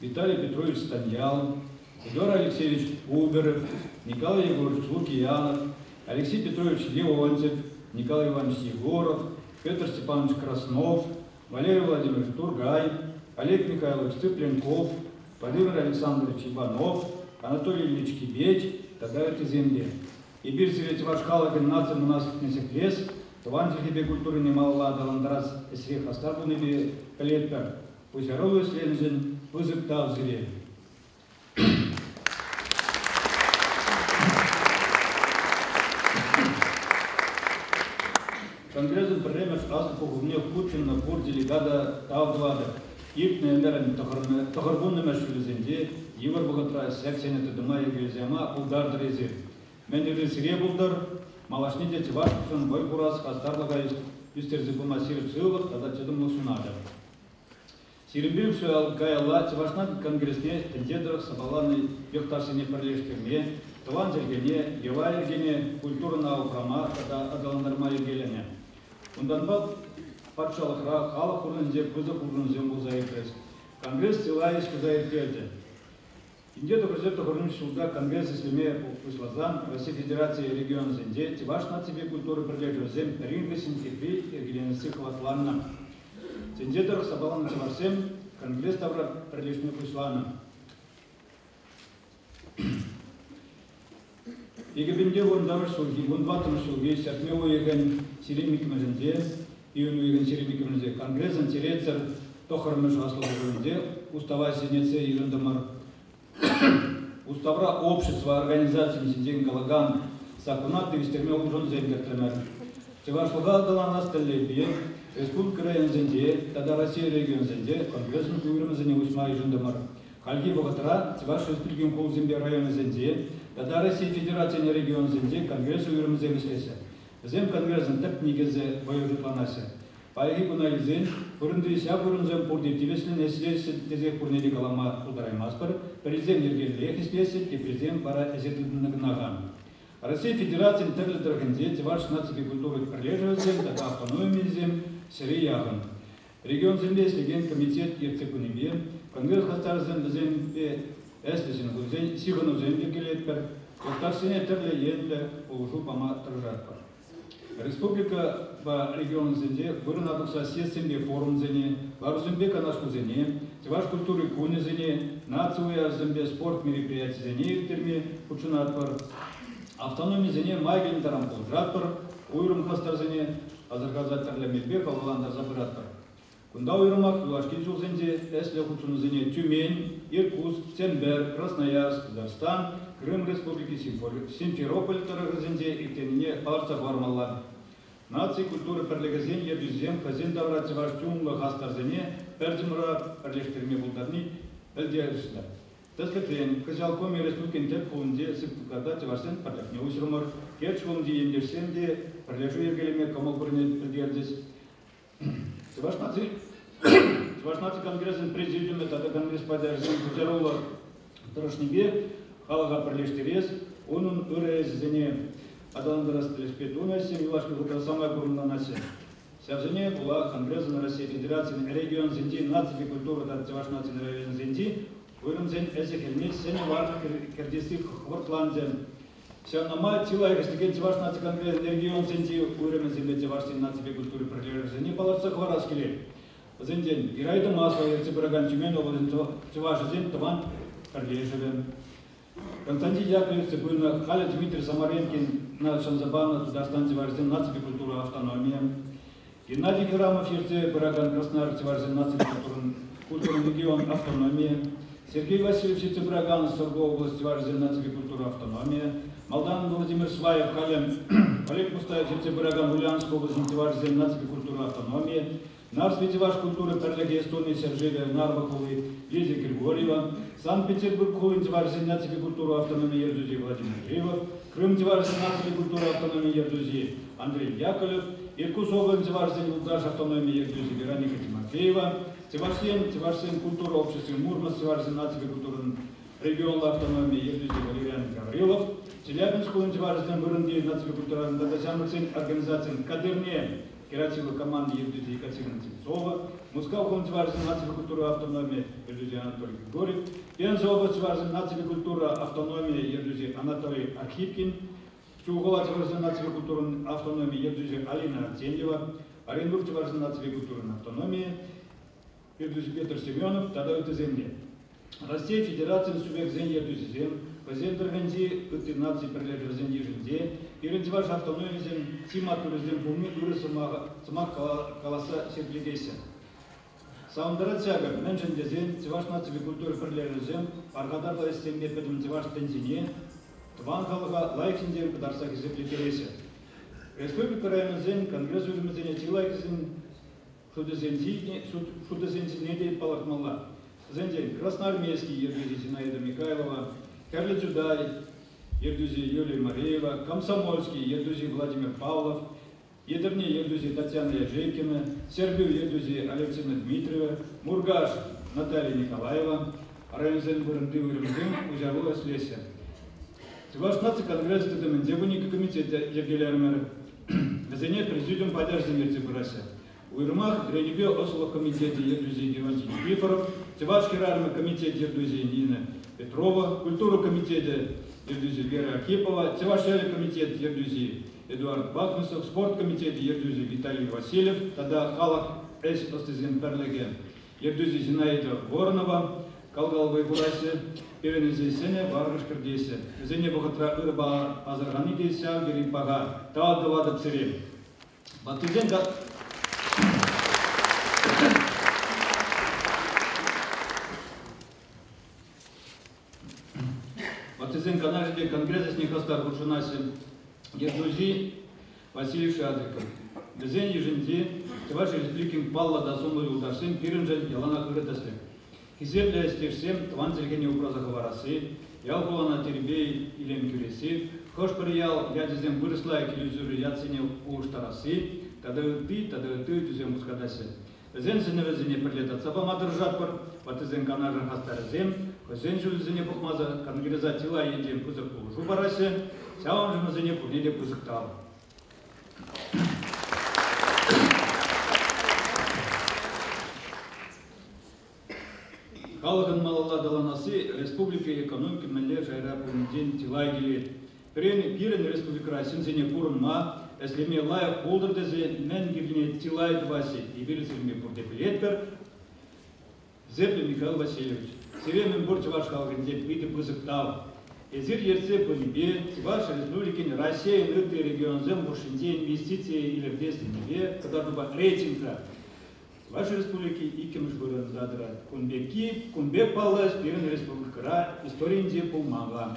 [SPEAKER 5] Виталий Петрович Станьял, Федор Алексеевич Уберов, Николай Егорович Лукиянов, Алексей Петрович Леонтьев, Николай Иванович Егоров, Петр Степанович Краснов, Валерий Владимирович Тургай, Олег Михайлович Цыпленков, Владимир Александрович Иванов, Анатолий Ильич Кибеть, Тадарит и земле. И бирсевец ваш халаген наци мунасов несек лес, Туван тебе культуры немало даландрас эсрех астарбу небе калетпер, пусть оролу слензен, вызыптав зеле. Конгрессен премьер асыл погубне Путин на пор делегата Тавдвада. Иртне мерен тахарбунны мәшгүлізенде, евр бұғытра сәксені тұдыма егелзема ұлдар дірезі. Мәндері сіре бұлдар, малашны де тивашқын бой құрас қастарлыға үстерзі бұма сиріп сүйілік, тада чыдым ұсынады. Сирімбек сөйал кайалла тивашнан конгрессне тендедір сабаланы пектарсыне пірлештерме, тыван зергене, ева ергене, культурына ауқрама, тада адаландарма ергелене. Ондан ба патшалықра халық құрынзе, күзі құрынзе мұзайыртыз. Конгресс села ешкі зайыртелді. Инде доброзет охранусь суда Конгресс исламе услазан Российской Федерации регион Зенде, тиваш на тебе культуры прилежу зем, ринга синтепри и геленцы хватланна. Зенде дорог сабалан тиварсем, Конгресс тавра прилежную услана. Егебенде вон давар сулги, вон батам сулги, сятмеу еген сиремик мазенде, и он еген сиремик мазенде. Конгресс антирецер тохармеш асловенде, устава синеце и рандомар. Уставра общества организации Синдин Галаган Сакунат и Вистерме Ужон Зенгертемер. Тиваш Лугал Далана Стелебия, Республика Район Зенде, Тада Россия регион Зенде, Конгрессом Уйрам Заневусма и Жандамар. Хальги Богатра, Тиваш Республикин Кол Зембе района Зенде, Тада Россия Федерация регион Зенде, Конгресс Уйрам Земеслесе. Зем Конгрессом так нигезе воюжи планасе. Пайги Кунаильзен, Пурынды ся Пурынзем Пурдитивеслен, Эслесе Тезе Пурнели Галама Удараймаспар, Президент Ергелех Эслесе, и президент Бара Эзетнаган. Россия Федерация Интерлитрахензе, Тиваш нации культуры прилеживается, это автономия зем, Сирия. Регион земли, Слеген, комитет Ерцекунебе, Конгресс Хастарзен, Зембе, Эслесен, Сиганов Зембе Гелетпер, Костарсене Терле Енле, Полужу Пама Торжатпар. Республика по региону Зенде, Вырнадуса Сесембе форум Зене, Ларузембе Канашку Зене, Тиваш культуры Куни Зене, Нацуя Зембе спорт мероприятий Зене, Терме, Кучунатпар, автономия Зене, Майген Тарампол Дратпар, Уйрум Хастар Зене, Азарказат Тарлемельбе, Калаландар Забратпар. Кунда Уйрумак, Юашки Зенде, Эсле Кучуну Зене, Тюмень, Иркутск, Ценбер, Красноярск, Казахстан, Крым Республики Симферополь, Тарагазенде и Тенне, Парцах Вармалла. Нации культуры Перлегазен, Ядюзем, Казен Давра, Тиваштюмла, Хастарзене, Пердимура, Перлештерме Булдарни, Элдиарисна. Таскатен, Казалкоми Республикин Тепхунде, Сыптукада, Тиварсен, Патахне Усрумар, Керчхунде, Ендерсенде, Перлешу Ергелеме, Камалбурне, Элдиардис. Тиваш наций конгрессен президиуме, Тада конгресс подержен, Кузерола, Трошнебе, Халага Перлештерес, Унун Урезене, Адаландрас Телеспетуна, Семилашка, это самая крупная нация. Сявзене была Конгресс на России Федерации, регион Зенди, нации культуры, Тиваш нации район Зенди, Уйрам Зен, Эсихельми, Сеневар, Киргизстик, Хвортланден. Сявнама, Тила, Республика Тиваш нации Конгресс, регион Зенди, Уйрам Зен, Тиваш нации культуры, Зенди, Палаца Хвараскили. Зенден, Гирайда Масла, Ерцебраган, Тюмень, Тиваш Зен, Таван, Карлежевен. Константин Яковлевич Цыбына, Халя Дмитрий Самаренкин, Шанзабана, Татарстан, Тиварзен, нация культура, автономия. Геннадий Хирамов, Ерце, Бараган, Краснодар, Тиварзен, нация культурный регион, автономия. Сергей Васильевич Цыбраган, Соргова область, Тиварзен, нация культура, автономия. Молдан Владимир Сваев, Халем, Олег Пустаев, Ерце, Бараган, Ульяновская область, Тиварзен, нация культура, автономия. Нарс Витиваш культуры, Перлеги, Эстонии, Сержевия, Нарбаковой, Лизия Григорьева, Санкт-Петербург, Хулин, Тиварзен, нация культура, автономия, Ердузи, Владимир Кривов, Крым, Тиварзен, нация культура, автономия, Ердузи, Андрей Яковлев, Иркутск, область, Тиварзен, Лугаш, автономия, Ердузи, Вероника Тимофеева, Тиварсен, культура, общество Мурманск, Тиварзен, нация культура, регион автономии, Ердузи, Валериан Гаврилов, Челябинск, Тиварзен, Бурунди, нация культура, Датасян, организация Кадырне, Кирачева команда Евдузии Екатерина Тимцова, Мускал Тиварзен, нация культура, автономия, Евдузии Анатолий Григорьев, Пенза область, Тиварзен, нация культура, автономия, Евдузии Анатолий Архипкин, Чугула Тиварзен, нация культура, автономия, Евдузии Алина Артеньева, Оренбург Чувашской нации культурной автономии, Петр Семенов, тогда это земли. Россия Федерация субъект земли эту землю, президент Организации, это нации прилежит земли женде, и Чуваш автономия земли, тима туризм помни, уры сама колоса сердегейся. Саундара тяга, меньшин дезен, Чуваш нации культуры прилежит земли, аркадар из земли пойдем Чуваш тензине, тван халга лайксиндер подарсах из земли кереся. Республика район земли, конгресс улемезения тилайксин, Шудозентинеде Палахмала. Зендень Красноармейский, Евгений Зинаида Михайлова, Карли Чудай, Евдузий Юлия Мареева, Комсомольский, Евдузий Владимир Павлов, Едерни Евдузий Татьяна Яжейкина, Сербию Евдузий Алевтина Дмитриева, Мургаш Наталья Николаева, Районзен Буренды Уремдын, Узярлова Слеся. Ваш наций конгресс Тедемендебуника комитета Евгелярмер, Везене президиум поддержки Мирцебурася. Уйрмах, Гренебе, Ослов комитете Евдузии Геронтий Никифоров, Тевашский рарный комитет Евдузии Нина Петрова, культуру комитета Евдузии Вера Архипова, Тевашный комитет Евдузии Эдуард Бахмисов, спорт комитет Евдузии Виталий Васильев, тогда Халах Эс Остезин Перлеге, Евдузии Зинаида Воронова, Калгалвай Бурасе, Перенези Сене, Варгаш Кардесе, Зене Бухатра Ирба Азарганидеся, Герипага, Таадавада Церем. Батузен Батызен канале конгресса с них остар Бушунаси Евдузий Василий Шадриков. Безен еженде Теваши республикин Палла Дасумлы Ударсен Пиренжен Ялана Кырытасли. Хизерля стирсем Тванзельгене Упразаха Варасы, Ялгулана Теребей Илем Кюреси, Хошпариял Ядизем выросла и Килюзюры Яцине Уштарасы, тогда ты Тузем Ускадаси. Зен сеневезене прилетат сабама держатпар, ватызен канажен хастарзем, хозен жулзене пухмаза, конгреза тила едем пузырку жубарасе, сяон жемазене пурнеде пузырктал. Халган малала даланасы, республика экономики мэлле жайра пурнеден тила гилет. Пирен республика Россия Курма, если мне лайк холдер дезе, мен гивне тилай дваси, и берется мне пурдепилетпер, Зепли Михаил Васильевич. Сиремен борч ваш халгенде пиды пызыктал. Эзир ерце по небе, ваш республики Россия, нырты регион зем, бушинде инвестиции или в детстве небе, когда дуба рейтинга. Ваши республики икемш бурен задра. Кунбек палас, пирен республика, история инде полмага.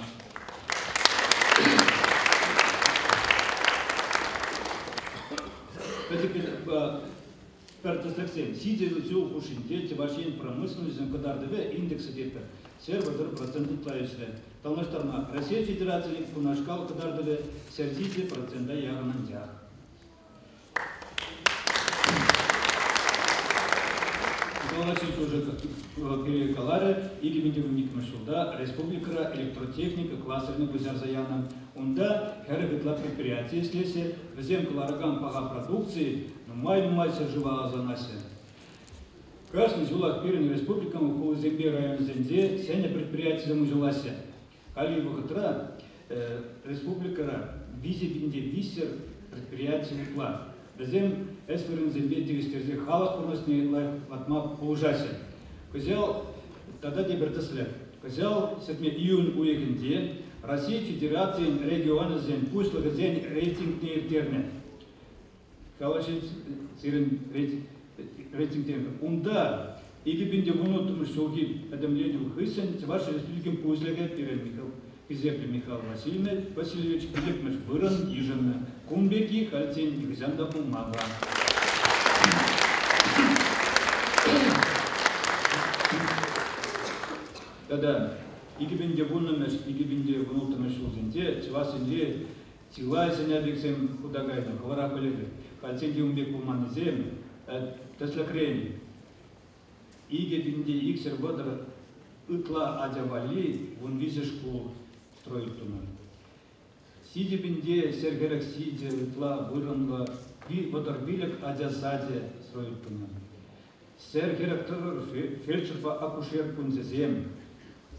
[SPEAKER 5] Картостексем, сидя лицо ушинде, вашин промышленность, кадардове, индекс детка, сервер проценты тлающие. Талмаштарма, Россия Федерация, кунашкал кадардове, сердите процента ягнандях. Николаевич уже перекаларе, и гимнидивник Машулда, Республика электротехника, классерный бузяр заяном. Унда, херегетла предприятие, если взем каларагам пага продукции, но май-май жива за насе. Красный жулак перен республикам, у земли район земде, сеня предприятие замузуласе. Кали Бухатра, республика, визе бинде висер предприятие упла. Безем эсперен земле тигистерзе халах проносни латма поужасе. Козел тогда дебертеслев. Козел сетме июнь уегенде Россия Федерация региона зем пусть лагазен рейтинг неиртерне. Калашин сирен рейтинг терне. Унда иги бинде вунут мшоги адамлению хысен ваши республики пусть лагазен перед Михаил. Кизепли Михаил Васильевич, Пилипмеш выран ежемно. Кумбеки, Хальцин, Игзянда Мумага. Тогда, Игибинде Вуннамеш, Игибинде Вунутамеш Узинте, Чевасинде, Тилай Сенябиксем Худагайна, Хвара Полеги, Хальцин Юмбек Уманизем, Теслакрени, Игибинде Иксер Бодр, Итла Адявали, Вунвизешку строит туннель. Сиди бинде, сергерек сиди, итла, выранла, водорбилек адязаде строит туннель. Сергерек террор, фельдшерва акушер пунзе зем.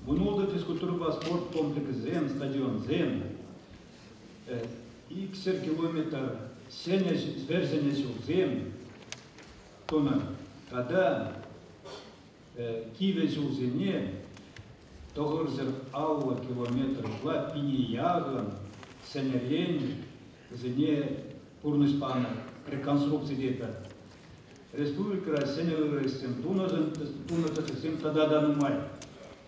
[SPEAKER 5] Бунулда физкультурва спорт комплекс зем, стадион зем. Иксер километр, сеня зверзеня сил зем. тона, когда Киеве Жулзине, Тогорзер Аула километр, Ла Пиньяган, Сенерень, Зене Пурныспана, реконструкции где-то. Республика Сенерейстем, Тунатасем тогда данумай.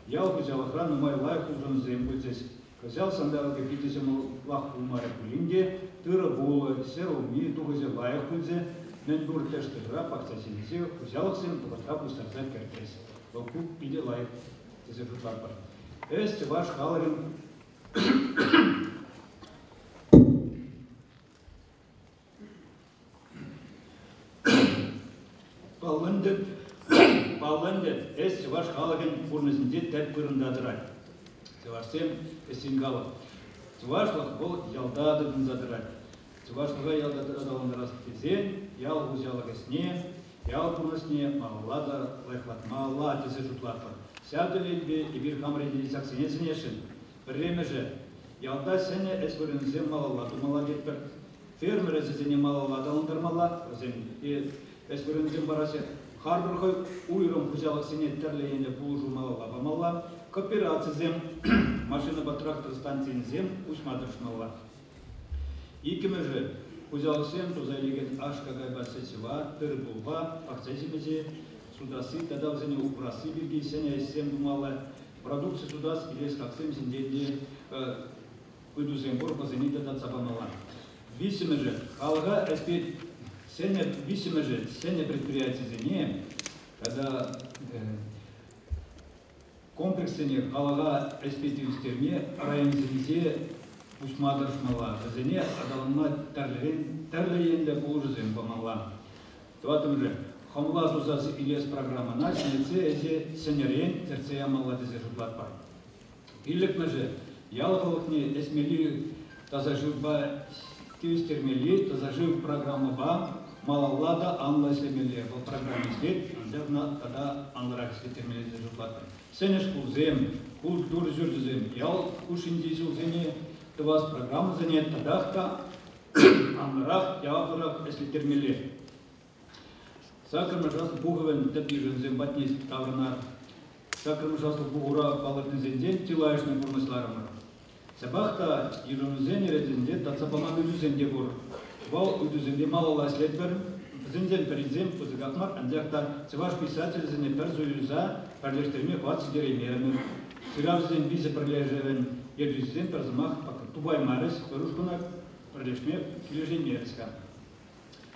[SPEAKER 5] Я взял охрану мой лайк уже здесь. Взял сандал капитизм лаху маре кулинге, тыра була, серу ми, туго взял лайк уже, ненбур теж тыра, пакта синизил, взял всем, поготапу стартать картес. Локу пиде лайк, это же папа. Эст ваш халарин. Палендет, эст ваш халарин фурнезендет тет пырындадырай. Севарсем эсингалов. Севашлах бол ялдадыдын задырай. Севашлага ялдадыдын растезен, ял узялага сне, ял пурнесне, маллада лехлат, малла тезе жутлатпа. Сядылельбе и бирхамредили саксенесенешин. Время же, ялда сене эсварензем малалладу маладетпер. Фермер эсене малаллада ландармалла, и эсварензем барасе. Харбурхой уйром узялак сене терлеенде пулужу малалла малла. Кооперация зем, машина по трактор станции зем, усматрившмала. Икиме же, узял всем, то залеген аж какая басесива, перебулва, акцезимезе, судасы, тогда в зене упрасы беги, сеня из сем думала, продукция судас или с каксем синденде, выйду зембор, позени тогда цабамала. Висиме же, алга, эспет, сеня, висиме же, сеня предприятие зене, когда комплексене халага эспетивистерне район зене усмадршмала, зене адалма терлеенде булжезем помала. Туатым же хамла тузасы илес программа начнется эти сенерен терцея мала дезе жуплатпа. Илек меже ялгалыкне эсмели тазаживба тивистермели тазажив программа ба малаллада анла эслемели в программе след андерна тогда анларак эслемели дезе жуплатпа. Сенеш кулзем, культур зюрзем, ял кушинди зюрзене, то вас программа занят тадахта, анрах, яврах, если термиле. Сакрам жас буговен тапижен зембатнис таврнар. Сакрам жас бугура палатный зенден тилаешный бурмысларам. Сабахта ирунзене резенден тацапамагу зенде бур. Вал удузенде малала следбер. Зенден передзем позагатмар андерта цеваш писатель зене перзу юза парлештерме хватс деремерами. Цигав зен визе парлежевен едвизен перзамах тубай марес перушкунак парлешме килеженерска.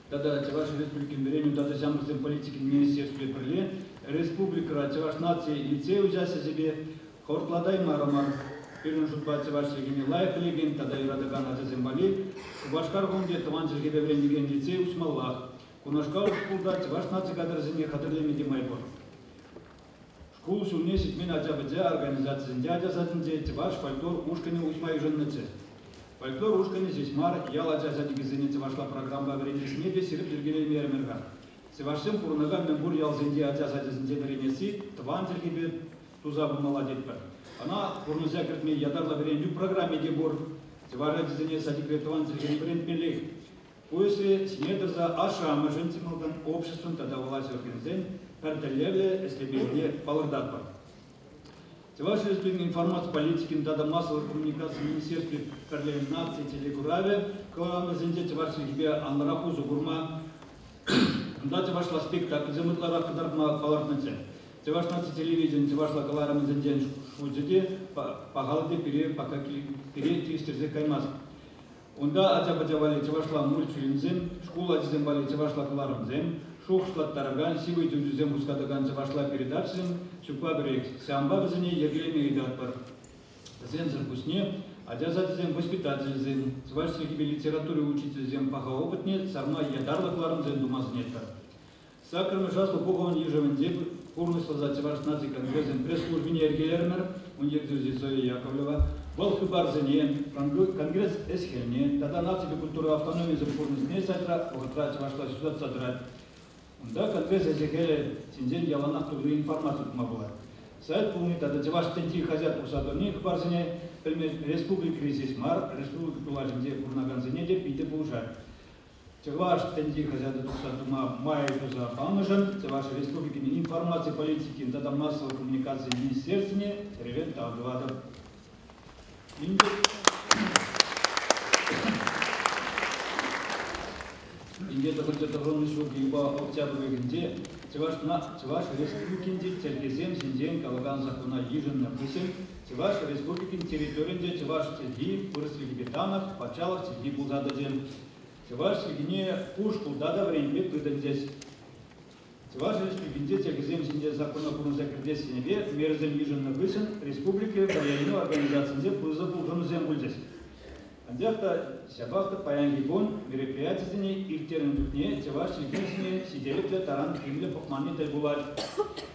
[SPEAKER 5] Тогда цеваш республики мерению тогда замыслен политики министерстве прле республика цеваш нации лицей узяся себе хортладай марамар. Первым шутба цеваш сегени лайф леген тогда и радагана зембали. Башкар гонде таванчерге беврендеген лицей усмаллах. Кунашкал шкулда цеваш нации кадрзене хатерлеми димайбор. Школу сунесит мен аджабадзя организация дядя затенде цеваш фольклор ушкани усмай женнеце. Фольклор ушкани здесь мар ял аджазади гизене цевашла программа вреде снеде сирип дергелей мермерга. Цевашсем пурнага мембур ял зенде аджазади зенде вренеси тванчергебе тузабу маладетпер. Она пурнузя кретме ядарла вреню программе дебор. Цеважа дизене садикрет тванчергебе врен пелех. После снедерза ашама женцемалдан обществом тогда власть организен перделевле, если бедне палардатпа. Цеваш республики информация политики тогда массовой коммуникации министерстве карлевин нации телегураве, кроме зенде цеваш себе анраху зугурма, да цеваш ла спектакль замытлара кадарма паларднеце. Цеваш нации телевидение цеваш ла каларам зенден шудзеде пагалде пере пока пере тистерзе каймаз. Унда аджабаджавали цевашла мультфильмзем, школа дизембали цевашла каларамзем, шухшла тараган, сивый тюдюзем ускадаган цевашла передачзем, чуква брек, сямба взене ергелеми идатпар. Зензер вкусне, аджазадзем воспитательзем, цевашли тебе литературе учительзем паха опытне, сарма ядарла каларамзем думазнетпар. Сакрам жаслу богован ежевенде, курмысла за цеваш наци конгрессен пресс-службине ергелермер, уньекзюзи Зоя Яковлева, Волхы Барзене, конгресс Эсхельне, тогда нации культуры автономии запорнесне сатра, уготрать вошла сюда содрать. Да, конгресс Эсхельне, синден яланах тугры информацию помогла. Сайт полный, тогда ваш тенти хозяйт усадорник Барзене, пример республики здесь мар, республика Тулажинде, Курнаганзене, де пите поужать. Чеваш тенди хозяйда Тусатума Майя Туза Панажан, Чеваш Республики информации, политики, тогда массовой коммуникации министерстве, Ревен Тавдвадов. Инде хотят огромный шок ибо октябрь где Чеваш Республики Тергезем Синден Калаган Закона Ижен написан Чеваш Республики территории Чеваш Теги Пырсли Гибетанах Пачалах Теги Бузададен Чеваш Сигне Пушку Дада время выдан здесь Чеваш Республики Тергезем Синден Закона Пурнза Кирдесиневе Мерзем Ижен написан Республики военную организацию Пузабу Гамзем здесь Андяхта Сябахта Паянгибон мероприятия и терминухне Чеваш Сигне сидели для Таран Кремля Пахмани Тайбулат.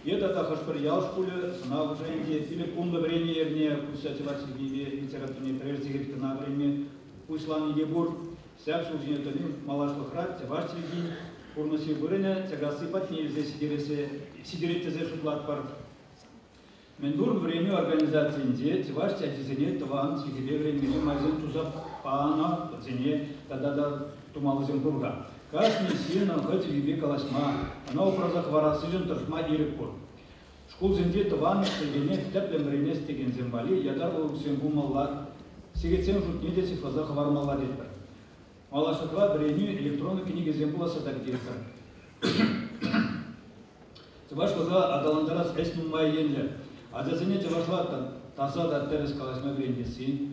[SPEAKER 5] И это Тахашпарьял школе Сунав Женди или Кунга Времени Ерне Пуся Чеваш Сигне литературные прежде на время Пуслан Ебур Сябшу Жнеталин Малашлахрат Чеваш Сигне Пурнаси Буреня Тягасы Патни здесь сидели за Шутлатпар. Мендур время организации Индии, Чеваш Тягизене Таван Сигебе времени Майзен Туза Пана Цене Тадада Тумалзен Бурга. Каждый сильно хоть Гибе Каласма, она образах Варасижен Таршма Ирекур. Школ Зенди Таван Сигене Теплем времени Стеген Зембали, Ядар Луксен Гумаллат, Сигецен Жутниде Сифазах Вармаладетпер. Малашаква времени электронной книги Зембула Садагдетпер. Чеваш Лага Адаландарас Эснум Майенле. А за занятие вошла тазада терес каласма грендеси.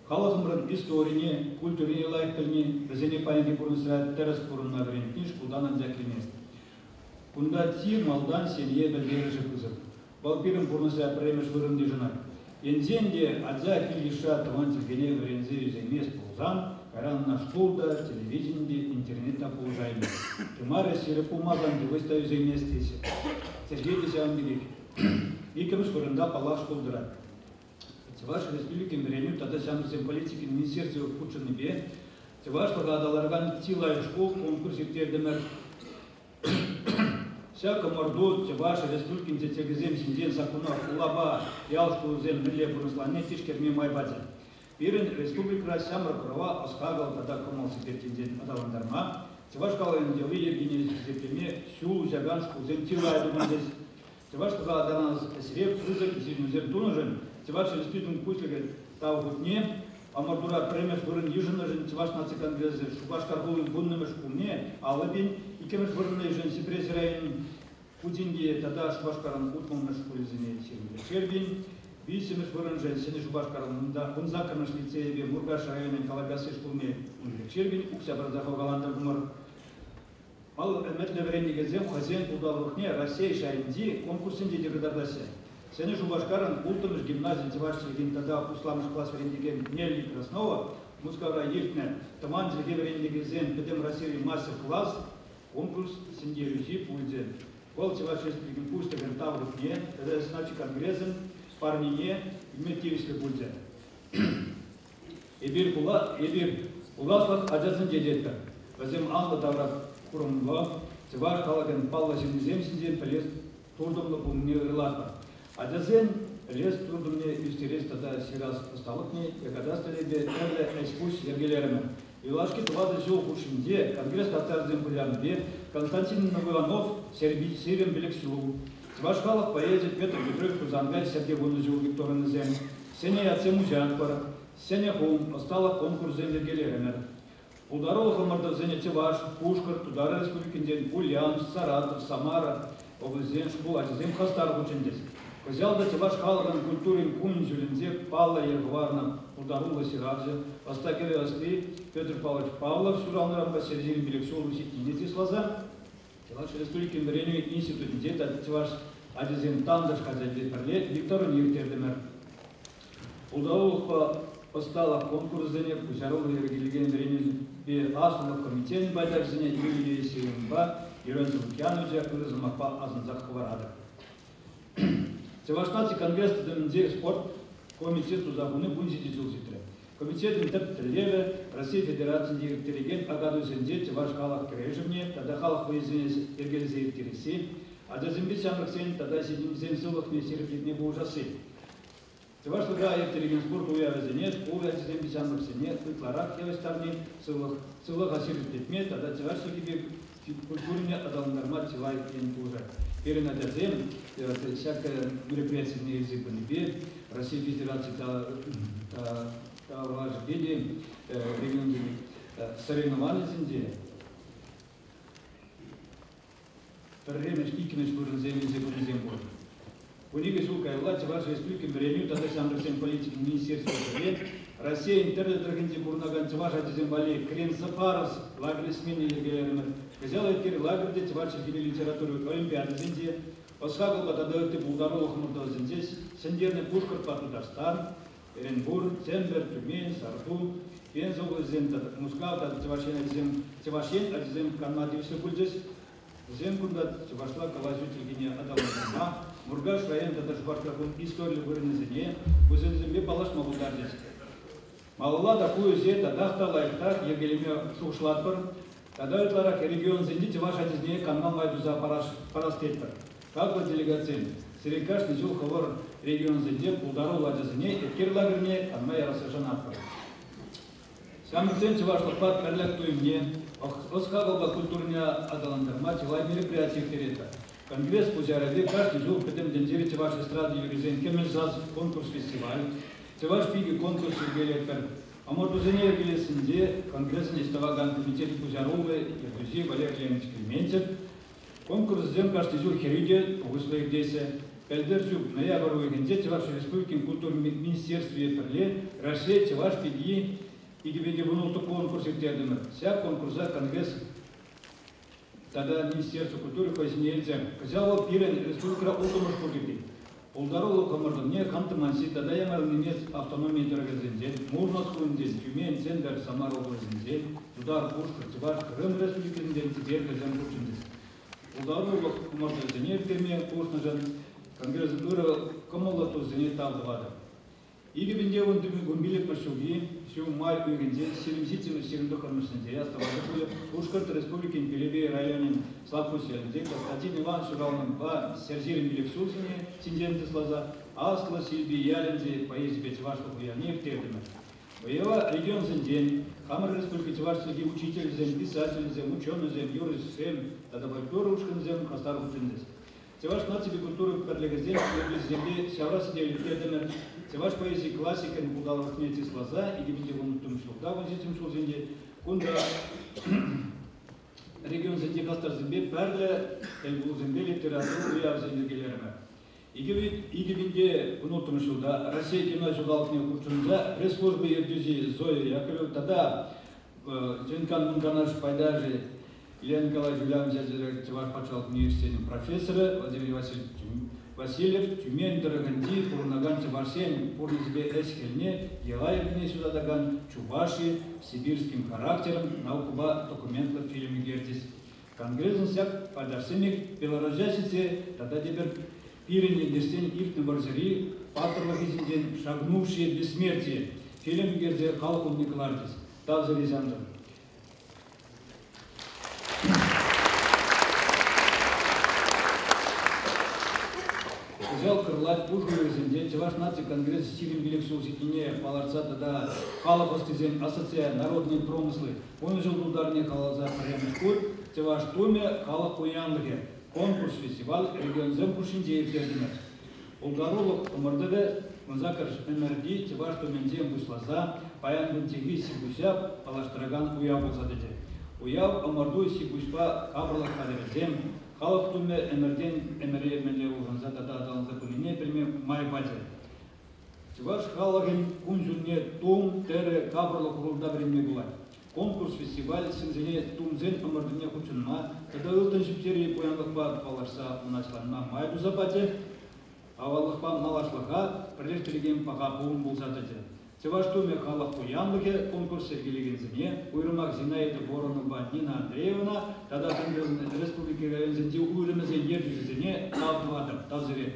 [SPEAKER 5] Халахмран истории, культуре лайкальни, безене паянги пурнсрат терес пурна грендиш, куда нам закинест. Кунда тир малдан семье бельгережи кузов. Балпиром пурнсрат премеш вырунди жена. Янзенде адза килиша таванти гене врензе земес пулзан, каран на школда, телевидение, интернета положаем. Тумары сирепу мазан дивыстаю земестиси. Сергей Десянгелик. Икамш вырында палаш колдыра. Чеваш Республики Миреню, тогда сямрсем политики министерства Кучаны бе. Чеваш лагадаларган тилай школ конкурс иктердемер. Всяко морду Чеваш Республики Тетегзем Синден Сакуна Улаба Ялшку Зем Миле Буруслане Тишкерми Майбадзе. Пирен Республика Сямр права Оскагал тогда комал Сипертинден Адаландарма. Чеваш калын делы Евгений Сипертиме Сю Зяганшку Зем Тилай Думандес. Чеваш сказал, да нас среб, вызов, зем тунажен, Чеваш республикин пуслига тавгутне, а мордура премеш вырын ежинажен, Чеваш наци конгрессе, Шубаш каргулын буннымеш кумне, а лабин, и кемеш вырынный жен сипресс район Путинге, тогда Шубаш каран утмомеш кулизине Шербин, висемеш вырын жен, сене Шубаш каран, унзакамеш лицееве, Мургаш районен Калагасеш кумне, Шербин, укся бразахал галанда гумар. Ал эметле времени зем хозяин удалухне Россия шайнди конкурсинде деградасе. Сене Шубашкаран ултымыш гимназия Чеваш Сергин тогда усламыш класс времени Нелли Краснова, Мускара Ертне, Таман времени зем педем России мастер-класс, конкурс синде Руси пульзе. Вол Чеваш Сергин пусте гантаврухне, тогда значит конгрессен, парнине, имитивиске пульзе. Эбир уласлах аджасын дедетка. Возем анла даврак Курумла, Чеваш Халаган Палла Синзем Синден полез турдумно помне релата. А дезен лес турдумне юстирес тогда сирас посталыкне, и когда стали бе эрле эспусь ергелерме. И лашки тувады жил хушинде, конгресс татар земпулярнбе, Константин Новоиванов, Сирен Белексю. Чеваш Халак поедет Петр Петрович Кузангай, Сергей Вонузил Виктор Незем, Сеня Яце Музянквара, Сеня Хум, остала конкурс ергелерме. Ударов Хамардовзене Чеваш, Пушкар, Тудара Республикинден, Ульяновск, Саратов, Самара, Облазен, Шкул, Азизем Хастар Бучендес. Козял до Чеваш Халаган культурин Кунзюлинзе, Павла Ергварна, Удару Ласирадзе, Остакеле Асли, Петр Павлович Павлов, Сюранрамба, Сергей Белексел, Луситинец Слаза, Чеваш Республики Мирению Институт Дета, Чеваш Азизем Тандаш, Хазяйдет Парлет, Виктор Ниртердемер. Удару Остала конкурс зене, Кузярова Ергелеген Дренин, Асунов комитет Байдар зене, Юлия Сиримба, Ирон Зубкяновича, Курзамапа Азанзак Хварада. Чевашнаци конгресс Демнзе спорт комитету загуны Бунзиди Зулзитре. Комитет Интерлеве, Россия Федерация Директиригент, Агаду Зенде, Чеваш Халах Крежевне, тогда Халах Поезине Ергельзе Тереси, а до Земби Сямраксен, тогда Сидим Земсулах Мессирпит не был ужасы. Теваш лага евтереген спорт уявезене, школы атизем бисянлык сене, ытларак явестарни, сылы гасирит детме, тогда теваш лиги культурне адалнарма тилай ен уже. Перен атизем, всякое мероприятие не язык не Россия Федерации важбели регионы соревнования зинде. Время шкикинеш бурен земли зембур. У них есть лука и власть, ваши республики беренют, тогда сам всем политики Министерства Совет. Россия интернет рагенти бурнаган, ваша зембали, крен запарас, лагерь сменили гелермер. Казала кир лагерь, дети ваши литературу олимпиады зинде. Осхагал батадают и булдаролох мурдал зинде, сендерный пушкар Татарстан, Оренбург, Центр, Тюмень, Сарту, Пензовый зем, Мускал, Тевашен, Азем, Канаде, все будет здесь. Зем куда вошла коллажитель Адалма, Мургаш район, это Шваркакун, история вырнезене, после земли палаш могут дать. Малла такую зета, дахта, лайфтак, егелеме шушлатпар, тогда это ларак регион зендите, ваша дизне, канал майду за парастеттер. Как вот делегация? Сирикаш низул хавар регион зенде, пулдару ладязене, и кирлагерне, канмая рассажанатпар. Сам центр ваш лопат перляктуй мне, осхагал культурная адаландарма, тела мероприятий терета. Конгресс Пузярави, каждый жил потом дензерите ваши эстрады юризен, кемельзаз, конкурс фестиваль, ваш пиги конкурс юргелектор. А может узене юргелесенде, конгресс нестоваган комитет Пузяровы, и друзей Валерий Леонидович Клементьев. Конкурс зем каждый жил хериде, по своих действиях. Кальдерзюк, ноябрь уйгенде, ваши республики, культурном министерстве Перле, Россия, ваш пиги, и где внутри конкурсы терминов. Вся конкурса конгресс тогда Министерство культуры пояснили, казалось, пирен республика утомуш культуры. Полдорогу командование Ханты-Манси, тогда я мэр немец автономии дорогозендель, Мурманскую неделю, Тюмень, Центр, Самару неделю, Удар, Пушкар, Тиваш, Крым республики неделю, теперь Казан Пушкин. Полдорогу командование Перми, Пушнажан, конгресс Дура, Комолату, Зенит, Тавдвада. И где он гумбилит маршруги, все май уйгенде, селимсительно серендо хармашнде, оставался Пушкар республики Пелеве районе Славкусе, где Константин Иванович Равным по Серзирим Белексусине, Синденте Слаза, Асла, Сильби, Яленде, поездить Бетвашку, Хуяне, в Тердеме. Воева регион Зендень, Хамар республики Тивашки, учитель зем, писатель зем, ученый зем, юрист зем, тогда Вальпер Ушкин зем, Хастар Ушкиндес. Тиваш нации культуры Перлегазель, земли, Сявра сидели в Тердеме, Тиваш поэзии классика, не удалось найти слоза, и где он том шел. Да, вот этим шел Зенде, кунда регион Зенде Хастар Зембе, Перле, Эльбу Зембе, литературу, я в Зенде Гелерме. И где он том шел, да, Россия кино ждал к нему культурнда, пресс-службы Ердюзи Зоя Яковлев, тогда Джинкан Мунканаш Пайдажи, Илья Николаевич Юлиан Зязер, Тиваш Пачалк университета профессора, Владимир Васильев, Тюмень, Дороганди, Пурнаганцы Барсен, Пурнизбе Эсхельне, Елаевне сюда Даган, Чуваши, сибирским характером, наукуба документов фильме Гертис. Конгресс всяк подарсеник, белорожасице, тогда теперь пирени дестень их на барзери, патрлах изинден, шагнувшие бессмертие, фильм Герти Халкун Николаевич, Тавза Лизандр. Взял крылать пушку резиденте, ваш наций конгресс Сирин Белексусикине, Паларца, тогда Халафостизен, ассоциация народные промыслы, он жил ударные халаза Паремешкут, Теваш Туме, Халахуянлыге, конкурс фестиваль, регион Земпушиндеев Тердинет. Улгарулов, Мордеве, Мазакарш МРД, Теваш Тумензем Буслаза, Паян Бентиги, Сибуся, Палаштраган Уябл Задеде. Уяб, Амарду, Сибуспа, Кабрала Хадерзем, Халах Туме, МРД, МРЕ, Менлеужанза, тогда Даланзапулине, Пельме, Майбазе. Теваш Халаген, Кунзуне, Тум, Тере, Кабрала Хурдабрине Гулай. Конкурс, фестиваль, Сензене, Тумзен, Амардуне Кучунма, тогда Илтан Шиптерии, Пуянлахпа, Паларса, Уначланма, Майду Запате, Аваллахпа, Малашлаха, Прелештелегем, Пахапун, Булзатате. Теваш Туме, Халах Пуянлахе, конкурс Сергей Зене, Уйрмак Зинаида Воронова, Нина Андреевна, тогда Республики Районзенди, Уйрмазен, Ержизене, Тавдвадам, Тавзере.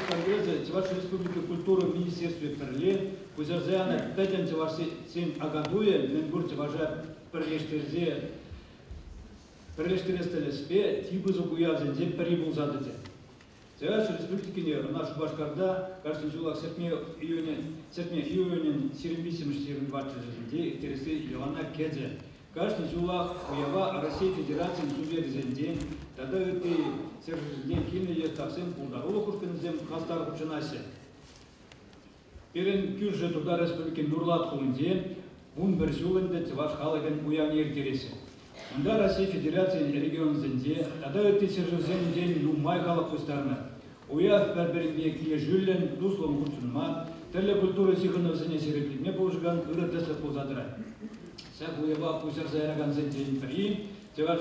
[SPEAKER 5] Конгресса, Теваш Республики культуры в Министерстве Перле, Кузерзеяна, Петен Теваш Син Агадуе, Менгур Теважа Перлештерзе, Перлештерестелеспе, Тибу Закуявзенде, Прибул Задате. Сейчас республикине наш Башкарда, каждый жулак сетме июнин 27-20 интересы Илана Кедзе. Каждый жулак уява Россия Федерации субъектен тогда это сержден кине есть совсем пулдару кушканзем хастар ученасе. Перен кюрже туда республики Нурлат хунде бун берзуленде ваш халаген уявне интересе. Онда Россия Федерации регион зенде тогда это сержден день нумай халак пустарна. Уяв берберинге кие жюллен дуслом учунма теле культура сиханов зене сереплиме поужган ыры тесле пузадра. Сак уява пусер заяраган зенде при Чуваш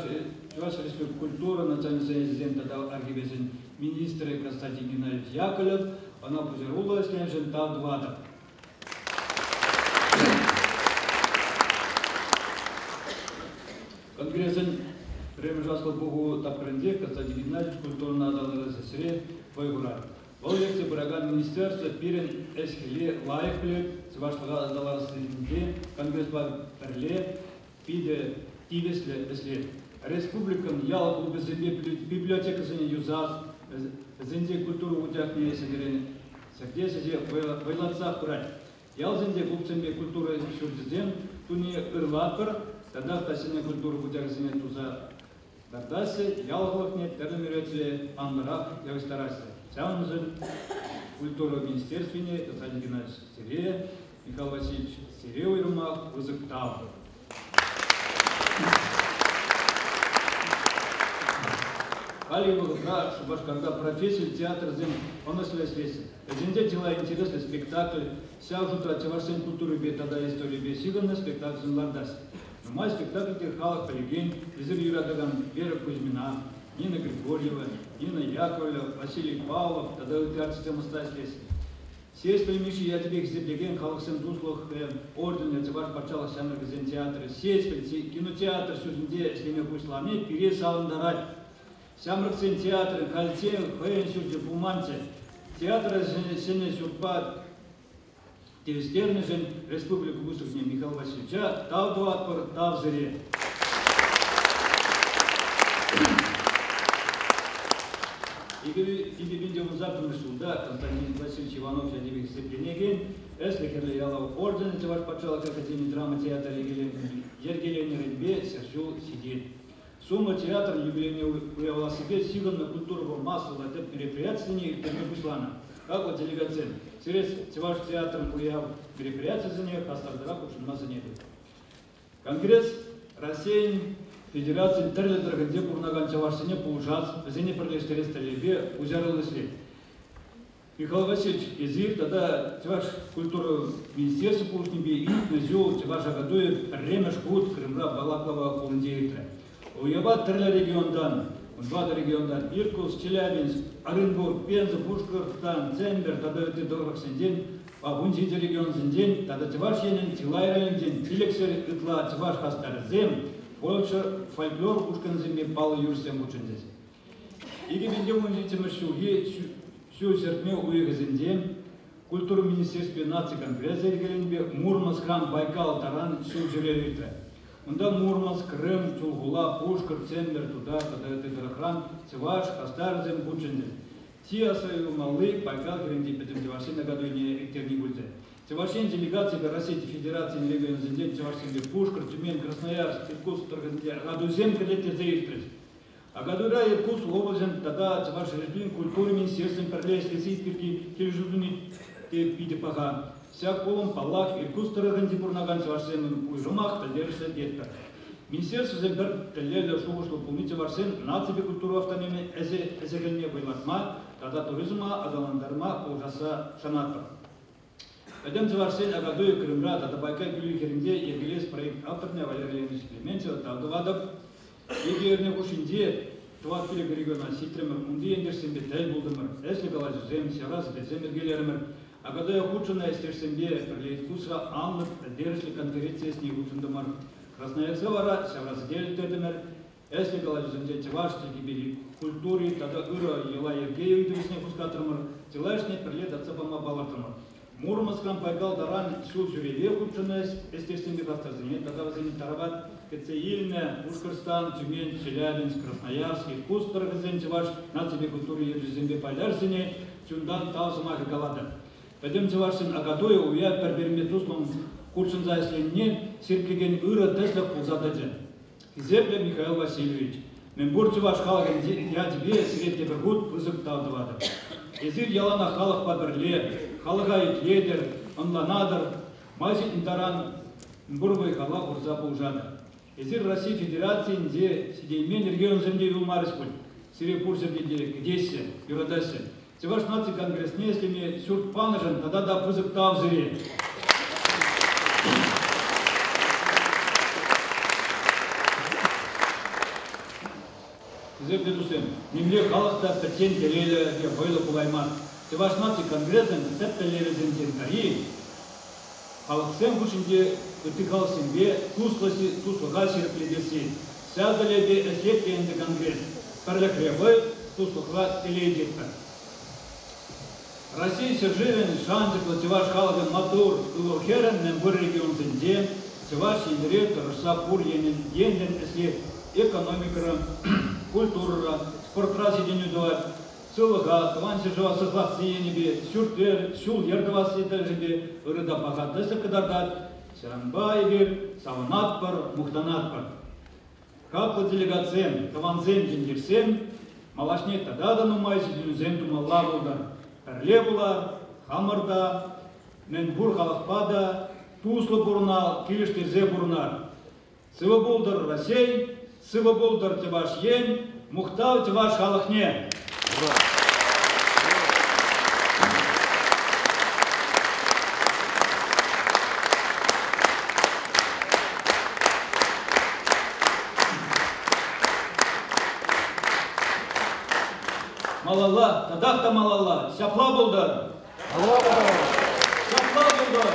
[SPEAKER 5] республика культура, национальный союз тогда архивезен министр Константин Геннадьевич Яковлев, она позировала, если не та двада. Конгрессен премежаскал Богу Тапренде, Константин Геннадьевич культурно отдал СССР поиграть. В лекции Бураган министерства Пирен Эскеле Лайфле, Чувашлага отдала Срединде, Конгресс Перле, Пиде Тивесле, Республикан Яла клубы библиотека за юзас, зенде культуру утяхне сидерен, сердце вайлацах брать. Ял зенде клубцембе культура сюрдзен, туни ырлатпар, тогда тасине культуру утяхне туза дардасе, ял главне термирece андрах явстарасе. Сямзен культура министерственне, Константин Геннадьевич Сирея, Михаил Васильевич Сирея Ирмах, Вызыктав. Алиева, что Башкарда профессия, театр, он слесвесе. Зенде тела интересный спектакль, вся уже тративарсен культуры бе тогда истории бе сиганна спектакль зенлардас. Но мой спектакль терхалах полигень, Изыр Юрадаган, Вера Кузьмина, Нина Григорьева, Нина Яковлева, Василий Павлов, тогда театр система слесвесе. Все стремиши я тебе землеген, халахсен дуслах, орден, это ваш почалах сямер газен театры, сесть, кинотеатр, сюрденде, слеме пуслами, пересаландарать. Сямраксен театры, кальте, хэйн сюрде буманте, театры сене сюрпад, тевестерны жен республику Гусухне Михаил Васильевича, тав дуатпор, тав зыре. И видео завтра суда Константин Васильевич Иванов Жадивик Сепленеген, Эсликерли Ялов орден, это ваш почалок Академии драмы театра Ергелени Ренбе, Сержу сидит. Сумма театра юбилейного уявила себе силу на культуру массового мероприятия и Термипуслана. Как вот делегация. Через ваш театр уяв мероприятия за них, а стартера кушина за них. Конгресс России Федерации Терлитра, где Курнаган Чавашине поужас, за не пролезть столебе, узярил след. Михаил Васильевич Изир, тогда ваш культуру министерства Пушнибе и Назю, ваш агадует Ремеш Кут, Крымра, Балаклава, Кулндейтра. Уява Терля региондан, два региондан, Иркутск, Челябинск, Оренбург, Пенза, Пушкартан, Цембер, тогда это дорог сенден, Павунзите регион сенден, тогда тиваш енен, Тилай район ден, Тилексер, Итла, тиваш хастар зем, фольклор Пушканземе, Пал Юрсем учендес. Иги видео мунзитимышу, сю сертме уега зенден, культуру министерства нации Конгресса Регеленбе, Мурманск, Храм, Байкал, Таран, сю жиревитра. Онда Мурманск, Крым, Тулгула, Пушкар, Цембер, туда, когда это Дарахран, Цеваш, Хастарзем, Бученден. Тиасаю Малы, Байкал, Гренди, Петр на году не Эктерни Гульзе. Цевашен делегации Российской Федерации региона Зенден, Цевашен, Пушкар, Тюмень, Красноярск, Иркутск, Гадузем, Калете, Заиртрес. А Гадура, Иркутск, Облазен, тогда Цеваш, Республик, культуры, министерством, Перлес, Лисийский, Тележудуни, Пидепага. Вся колом Палах, Иркутск, Тарагантипурнаган, Цевашен, Уйжумах, Тадершля, Детка. Министерство Зембер, Телеля, Шугушло, Пулнице, Варсен, нации культуру автономии, Эзегельне, Байлатма, тогда туризма, Адаландарма, Ужаса, Шанатпа. Пойдем Цеварсен, Агадуя, Крымра, тогда Байкай, Гюли, Херенде, Ергелес, проект авторня, Валерий Леонидович Клементьева, Тавдовадов, Егерне, Ушинде, Туат Пилег региона, Ситремер, Мунди, Эндерсен, Бетель, Булдемер, Эсли, Галазюзем, Сярас, Бетземер, Гелеремер, а когда я худшая Эстерсембе, Перлейт Кусра, Анна, Дершли, конференция с ней Гучендомар, Красная Севара, Севраздель, Тедемер, Эсли, Галазюзем, Теваш, Тегибели, культуре, тогда Ура, Ела, Евгеев, Дерсне, Кускатрамар, Телашни, Перлейт, Ацапама, Балатрамар. Мурманском, Байкал, Даран, Сюреве, худшая Эстерсембе, Кастазине, тогда возьмем Тарават, специальная Ушкарстан, Тюмень, Челябинск, Красноярск, Иркутск, Таргазен, Чуваш, нации культуры Ержизембе Полярсине, Тюндан, Талсамаха, Калада. Пойдем Чувашин Агатуя, уят перберметуслом Курчин Зайсленне, Сиркеген Ура Тесла Пулзададжен. Кизепля Михаил Васильевич. Мембур Чуваш Халген, я тебе средний вергут вызов Талдавада. Изир Ялана Халах Падерле, Халага Итледер, Анланадр, Мазит Нтаран, Мбурбай Халах Урза Пулжада. Изир России Федерации, где Сидеймен регион земли Вилмариспуль, Сирепур земли Гдессе, Юрадессе. Чуваш нации конгресс не, если мне сюрт панажен, тогда да вызов Тавзире. Зебдедусем, немле халахта патен телеля я бойла кулайман. Чуваш нации конгрессен теттелере зентенкари. Халахсем вушинде вытыкал себе туслагаси репледеси. Сядалебе эслепкенде конгресс. Парлякревы туслахва телеедетка. Россия серживен шансы платеваш халген матур улохерен нембур регион зенде. Чуваш индирет рсапур енен эслеп экономика, культура, спортра сиденью давать, сылыга, таванси жива согласия небе, сюртер, сюл ердавасы даже рыда пахат, если кадардат, сарамбайбир, саванатпар, мухтанатпар. Как делегациям, таванзем, дендерсем, малашне тадада нумай сиденюзем тумалла булдар, перлебула, хамарда, менбур халахпада, туслы бурна, килиштерзе бурнар. Сыва булдар Россия, сыва булдар Чуваш ен, мухтау Чуваш халахне. Малала, тадахта малала, сяпла булдар. Сяпла булдар.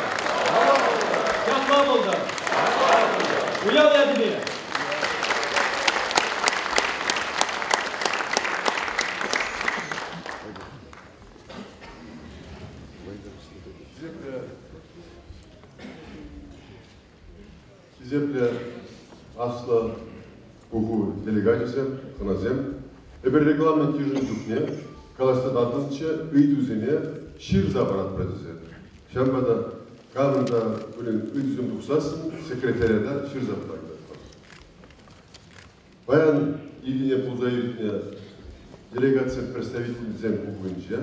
[SPEAKER 5] Сяпла булдар. Уял я тебе.
[SPEAKER 8] Кизепля асла куху делегатисем, ханазем. Эбер регламент тижин духне, каластадатынча ыйдузене шир забарат президент. Шамбада канында үлен ыйдузен духсасын, секретаряда шир забарат. Баян Игине Пулзаевне делегация представителей зем кухунча.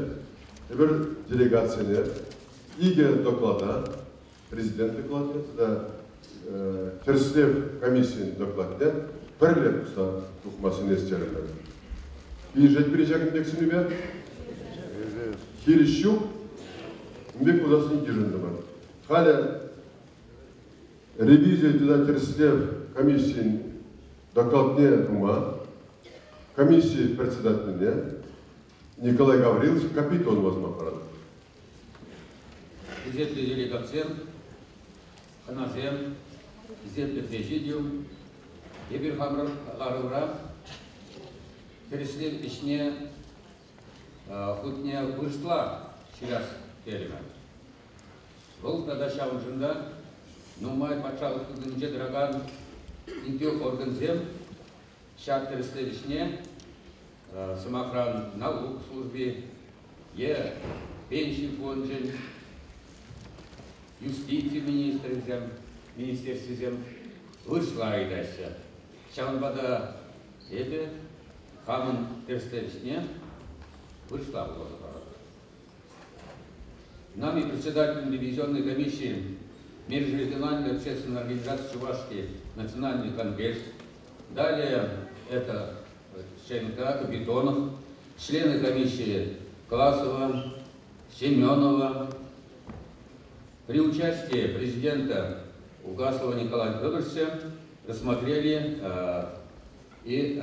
[SPEAKER 8] Эбер делегацияне иге доклада, президент докладе, да Терслев комиссияның докладе, бірлеп құста тұқмасын естерілді. Бейжет бережегін дексіні бе? Хеліщук, үмбек ұдасын кежінді бар. Халя ревизия туда Терслев комиссияның докладне тума, комиссия председателіне Николай Гаврилович Капитон возмахарады.
[SPEAKER 9] Президентный делегация, Ханазем, президентный президиум, Ебир Хамрара, Терслев ишне хутне вышла сейчас терема. Бұл тогда шаунжында, нумай патшалық күгінже драган интех органзем, шак Терслев ишне, самохран налог службе, е пенсий фонджен, юстиции министерстве зем вышла и дальше. Шаунбада эбе хамын Терслевичне вышла в глаза. Нами председателем дивизионной комиссии Межрегиональной общественной организации Чувашский национальный конгресс. Далее это член Капитонов, члены комиссии Классова, Семенова. При участии президента Угасова Николая Федоровича рассмотрели и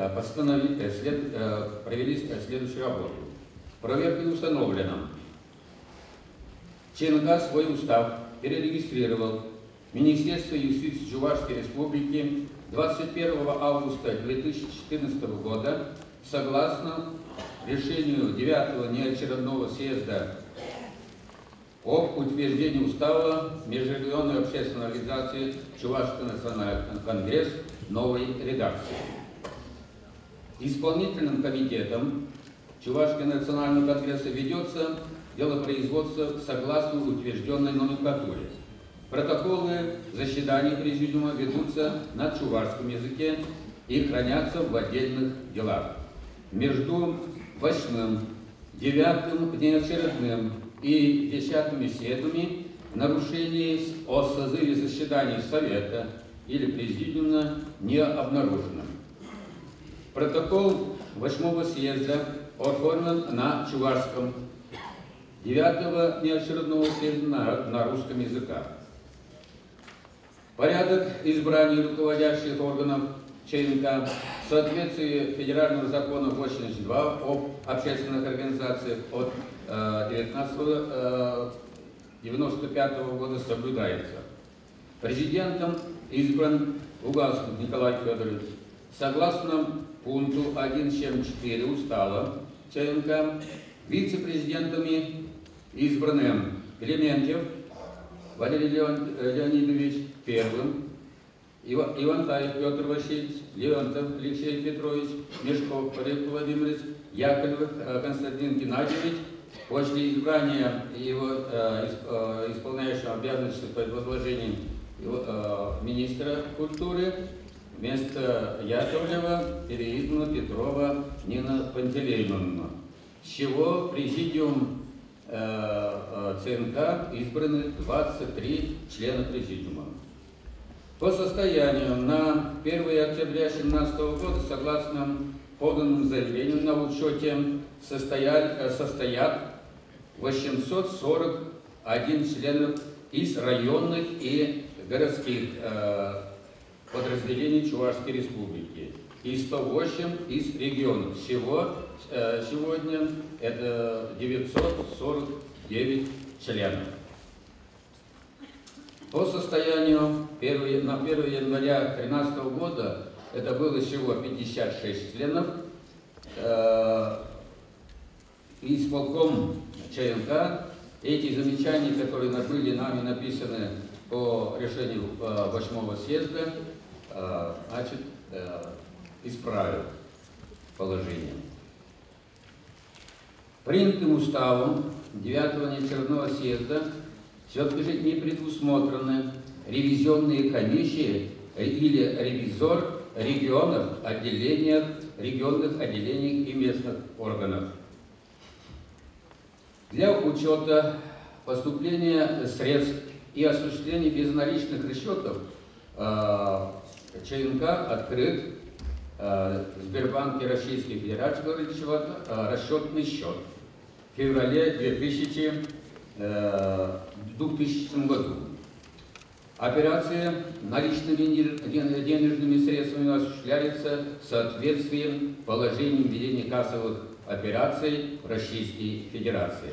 [SPEAKER 9] провели следующую работу. Проверкой установлено. ЧНК свой устав перерегистрировал Министерство юстиции Чувашской Республики 21 августа 2014 года согласно решению 9-го неочередного съезда об утверждении устава Межрегиональной общественной организации Чувашский национальный конгресс новой редакции. Исполнительным комитетом Чувашского национального конгресса ведется дело производства согласно утвержденной номенклатуре. Протоколы заседаний президиума ведутся на чувашском языке и хранятся в отдельных делах. Между 8-м, 9-м внеочередным и 10-ми съездами нарушений о созыве заседаний Совета или Президиума не обнаружено. Протокол 8-го съезда оформлен на чувашском, 9-го неочередного съезда на русском языках. Порядок избрания руководящих органов ЧНК в соответствии федерального закона 82 об общественных организациях от 1995 года соблюдается. Президентом избран Угалских Николай Федорович. Согласно пункту 1.4 устава ЧНК, вице-президентами избраны Клементьев Валерий Леонидович первым, Ивантаев Петр Васильевич, Леонтов Алексей Петрович, Мешков Олег Владимирович, Яковлев Константин Геннадьевич. После избрания его исполняющего обязанности под возложением министра культуры вместо Яковлева переизбрана Петрова Нина Пантелеймовна, с чего президиум ЦНК избраны 23 члена президиума. По состоянию на 1 октября 2017 года, согласно поданному заявлению, на учете состоят 841 членов из районных и городских подразделений Чувашской Республики и 108 из регионов. Всего сегодня это 949 членов. По состоянию на 1 января 2013 года это было всего 56 членов. Исполком ЧНК эти замечания, которые были нами написаны по решению 8-го съезда, значит, исправил положение. Принятым уставом 9-го неочередного съезда все-таки же не предусмотрены ревизионные комиссии или ревизор регионов, регионных отделений и местных органов. Для учета поступления средств и осуществления безналичных расчетов ЧНК открыт в Сбербанке Российской Федерации расчетный счет в феврале 2000 году. Операция наличными денежными средствами осуществляется в соответствии с положением ведения кассовых операций в Российской Федерации.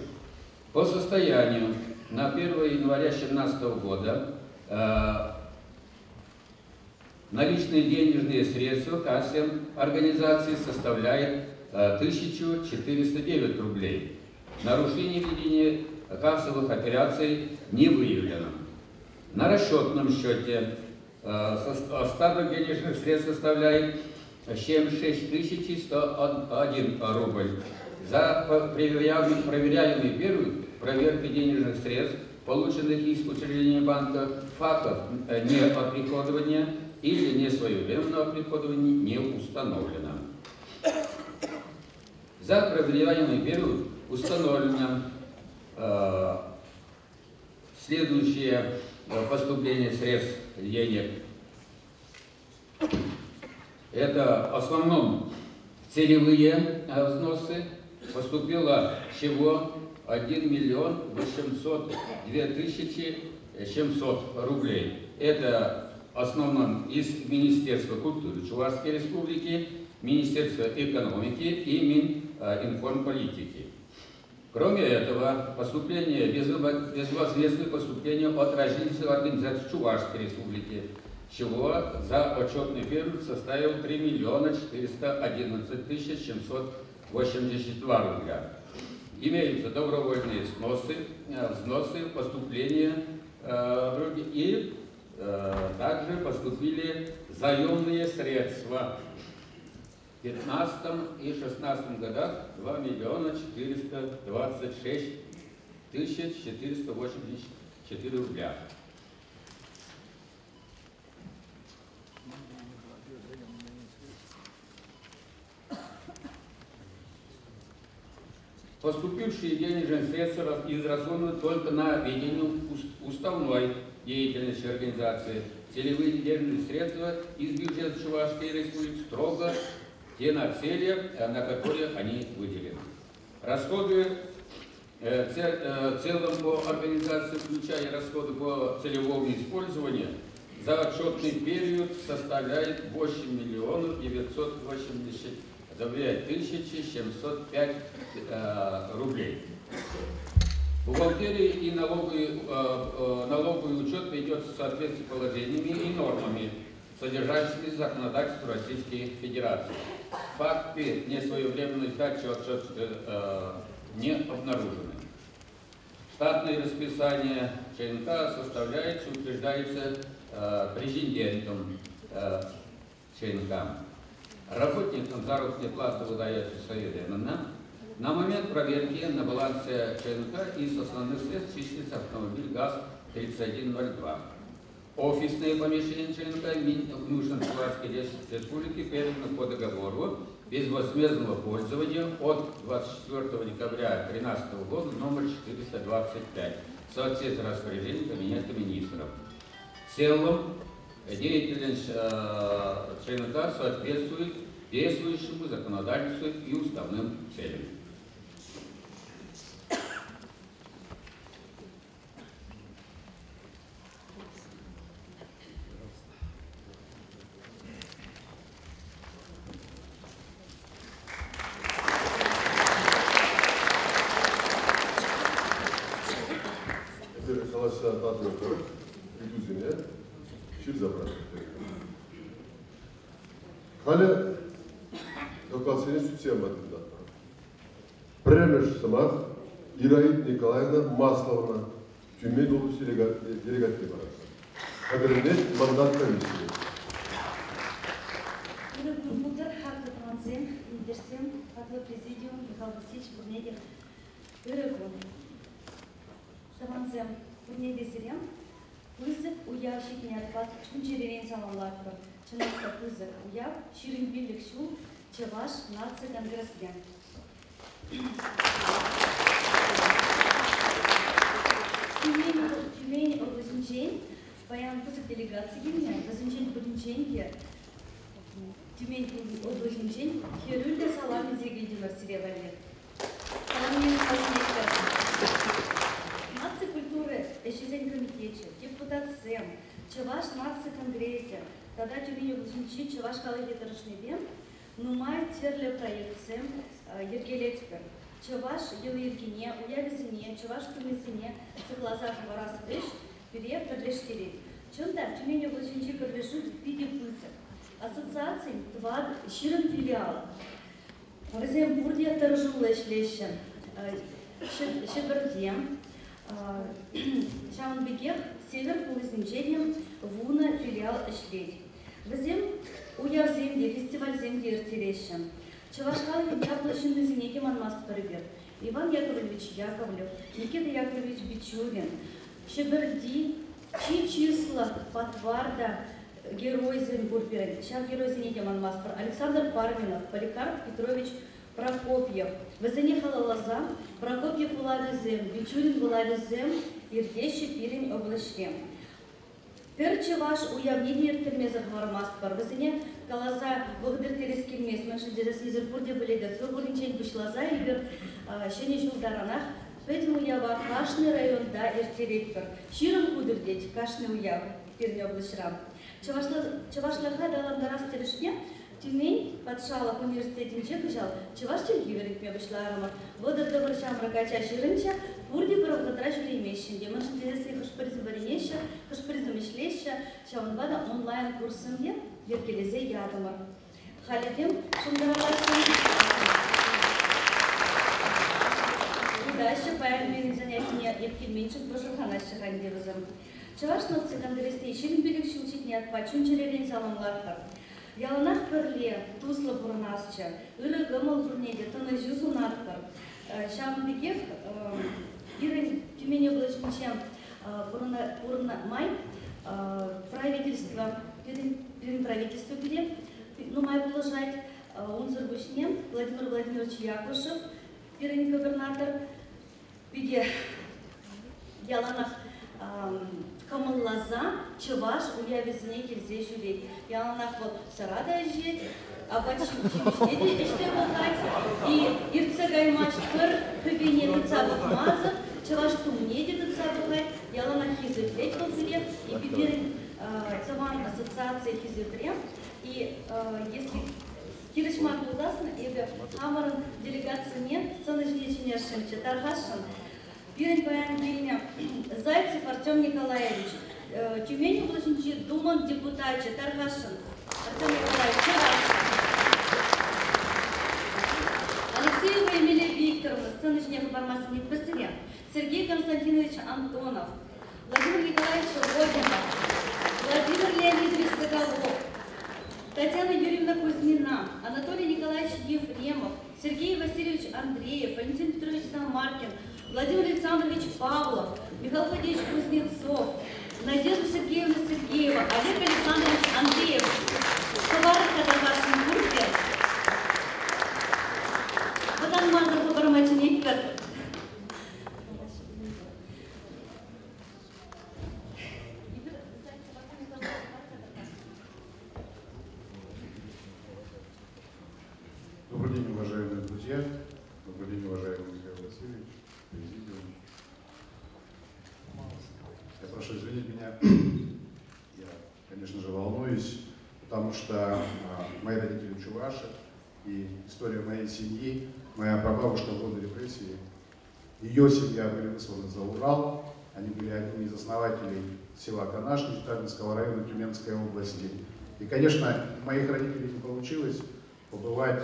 [SPEAKER 9] По состоянию на 1 января 2017 года наличные денежные средства кассе организации составляет 1409 рублей. Нарушение ведения кассовых операций не выявлено. На расчетном счете остаток денежных средств составляет 76 101 рубль. За проверяемый период проверки денежных средств, полученных из учреждения банка, фактов неоприходования или несвоевременного оприходования не установлено. За проверяемый период установлено следующее поступление средств денег. Это в основном целевые взносы. Поступило всего 1 миллион 802 тысячи 700 рублей. Это в основном из Министерства культуры Чувашской Республики, Министерства экономики и Мининформполитики. Кроме этого, поступление, безвозмездные поступления от различных организаций Чувашской Республики, чего за отчетный период составил 3 миллиона 411 тысяч 782 рубля. Имеются добровольные взносы, поступления и также поступили заемные средства. В 2015 и 2016 годах 2 миллиона 426 тысяч 484 рубля. Поступившие денежные средства израсходованы только на ведение уставной деятельности организации. Целевые денежные средства из бюджета Чувашской Республики строго те на цели, на которые они выделены. Расходы в целом по организации, включая расходы по целевому использованию, за отчетный период составляет 8 миллионов 989 тысяч 705 рублей. Бухгалтерия и налоговый учет ведется в соответствии с положениями и нормами, содержащими законодательство Российской Федерации. Факты несвоевременной сдачи отчета не обнаружены. Штатное расписание ЧНК составляется и утверждается президентом ЧНК. Работникам заработная плата выдается своевременно. На момент проверки на балансе ЧНК из основных средств числится автомобиль ГАЗ-3102. Офисные помещения ЧНК Минюшин Чувашской Республики переданы по договору безвозмездного пользования от 24 декабря 2013 года номер 425 в соответствии с распоряжением Кабинета министров. В целом деятельность ЧНК соответствует действующему законодательству и уставным целям.
[SPEAKER 8] Халя докладцияны сүтсем адында. Премеш Самат, Ираид Николаевна Масловна, Тюмень области делегатки барасы. Кадрлет мандат комиссии.
[SPEAKER 3] Мудар Харта Францен, Лидерсен, Хатлы Президиум, Михаил Васильевич, Бурнедер, Ирекон. Францен, Бурнедер Сирен, Вызов уявщик не отказ, Чунчеревен Саламлатва. Чынакта пызык уяв, ширин бирлик шул, Чуваш нация конгрессген. Тюмень облачничень, баян пызык делегации гимня, возникчень подниченье, Тюмень облачничень, хирюльда салами зегидимар сиревали. Саламин посмешка. Нация культуры, эшизень комитете, депутат СЭМ, Чуваш нация конгрессе, тогда Тюмень облачничень, Чуваш халыги тарышнебен, Нумай терле проекция Ергелецкер. Чуваш Елиргине, Уявизине, Чуваш Тумизине, Соглазах Варас Вреш, Переев Кадлешкири. Чунда Тюмень облачничий Кадлешу в виде пыльца. Ассоциаций два Ширин филиал. Разем Бурдия Таржула Шлеща, Шебердем, Шамбекех, Север Пулизничением, Вуна филиал Шледь. Разем Уяв земли, фестиваль земли Иртереща. Чувашхал яблочный зенеки манмаст парыбер. Иван Яковлевич Яковлев, Никита Яковлевич Бичурин, Шеберди, Числа, Патварда, герой Зенбурбера, сейчас герой зенеки манмаст, Александр Парминов, Поликарп Петрович Прокопьев. Возенехала лоза, Прокопьев Владизем, Бичурин Владизем, Иртещи Пирень облачнем. Перче ваш уявление термеза хвармаспар. Вызыне калаза благодаря терескильмес. Наши деревни Зербурде были готовы. Бурничень бушлаза и бер щени жулдаранах. Поэтому уява Кашный район да иртерекпер. Широм кудердеть Кашный уяв Пирне облачрам. Чавашлаха дала на раз терешне. Тюмень подшалах университете Чекажал. Чаваштин гиверит мне вышла аромат. Вот это врачам ракача ширынча. Бурди правотрачу ремещен. Демонши интересы хашпаризм хашпаризм мишлеща. Шаванбада онлайн курсом е. Ергелезе ядамар. Халидем шундаравашин. Удача поэтому занятия епки меньше тоже ханаща хандевазам. Чавашновцы конгресте шилин билик шилчитнят пачунчерерин саламлаттар. Яланах перле тусла бурнасча, ыры гымыл бурнеде тыны жусунаттар. Шамбекев ирен Тюмени облачничем бурна май правительство перед правительством где ну май положать он зарбушнем Владимир Владимирович Якушев перед губернатор где яланах Камаллаза, Чуваш, уявизне кельзе жюлей. Яланах вот сарада жить, а почему жить еще бухать и ирцегаймач пер пебине лица бухмаза, Чуваш тумне лица бухать, яланах хизеплеть волзеле и пибирин таван ассоциации хизепле и если Киришмак ужасно, и хамаран делегация нет, сценочничение шимче, тархашин. Пирень Паян Гильня, Зайцев Артем Николаевич, Тюмень облачничий Думан депутатче, Тархашин, Артем Николаевич, Алексеева Эмилия Викторовна, сценочник информации не постеря, Сергей Константинович Антонов, Владимир Николаевич Родинов, Владимир Леонидович Соколов, Татьяна Юрьевна Кузьмина, Анатолий Николаевич Ефремов, Сергей Васильевич Андреев, Валентин Петрович Самаркин, Владимир Александрович Павлов, Михаил Фадеевич Кузнецов, Надежда Сергеевна Сергеева, Олег Александрович Андреев, Товары Кадавашин Курсе, Батан Мазар Хабармачин Иппер.
[SPEAKER 1] Добрый день, уважаемые друзья. Добрый день, уважаемый Михаил Васильевич, президент. Я прошу извинить меня, я, конечно же, волнуюсь, потому что мои родители чуваши, и история моей семьи, моя прабабушка в годы репрессии, ее семья были высланы за Урал, они были одними из основателей села Канашни Житомирского района Тюменской области. И, конечно, у моих родителей не получилось побывать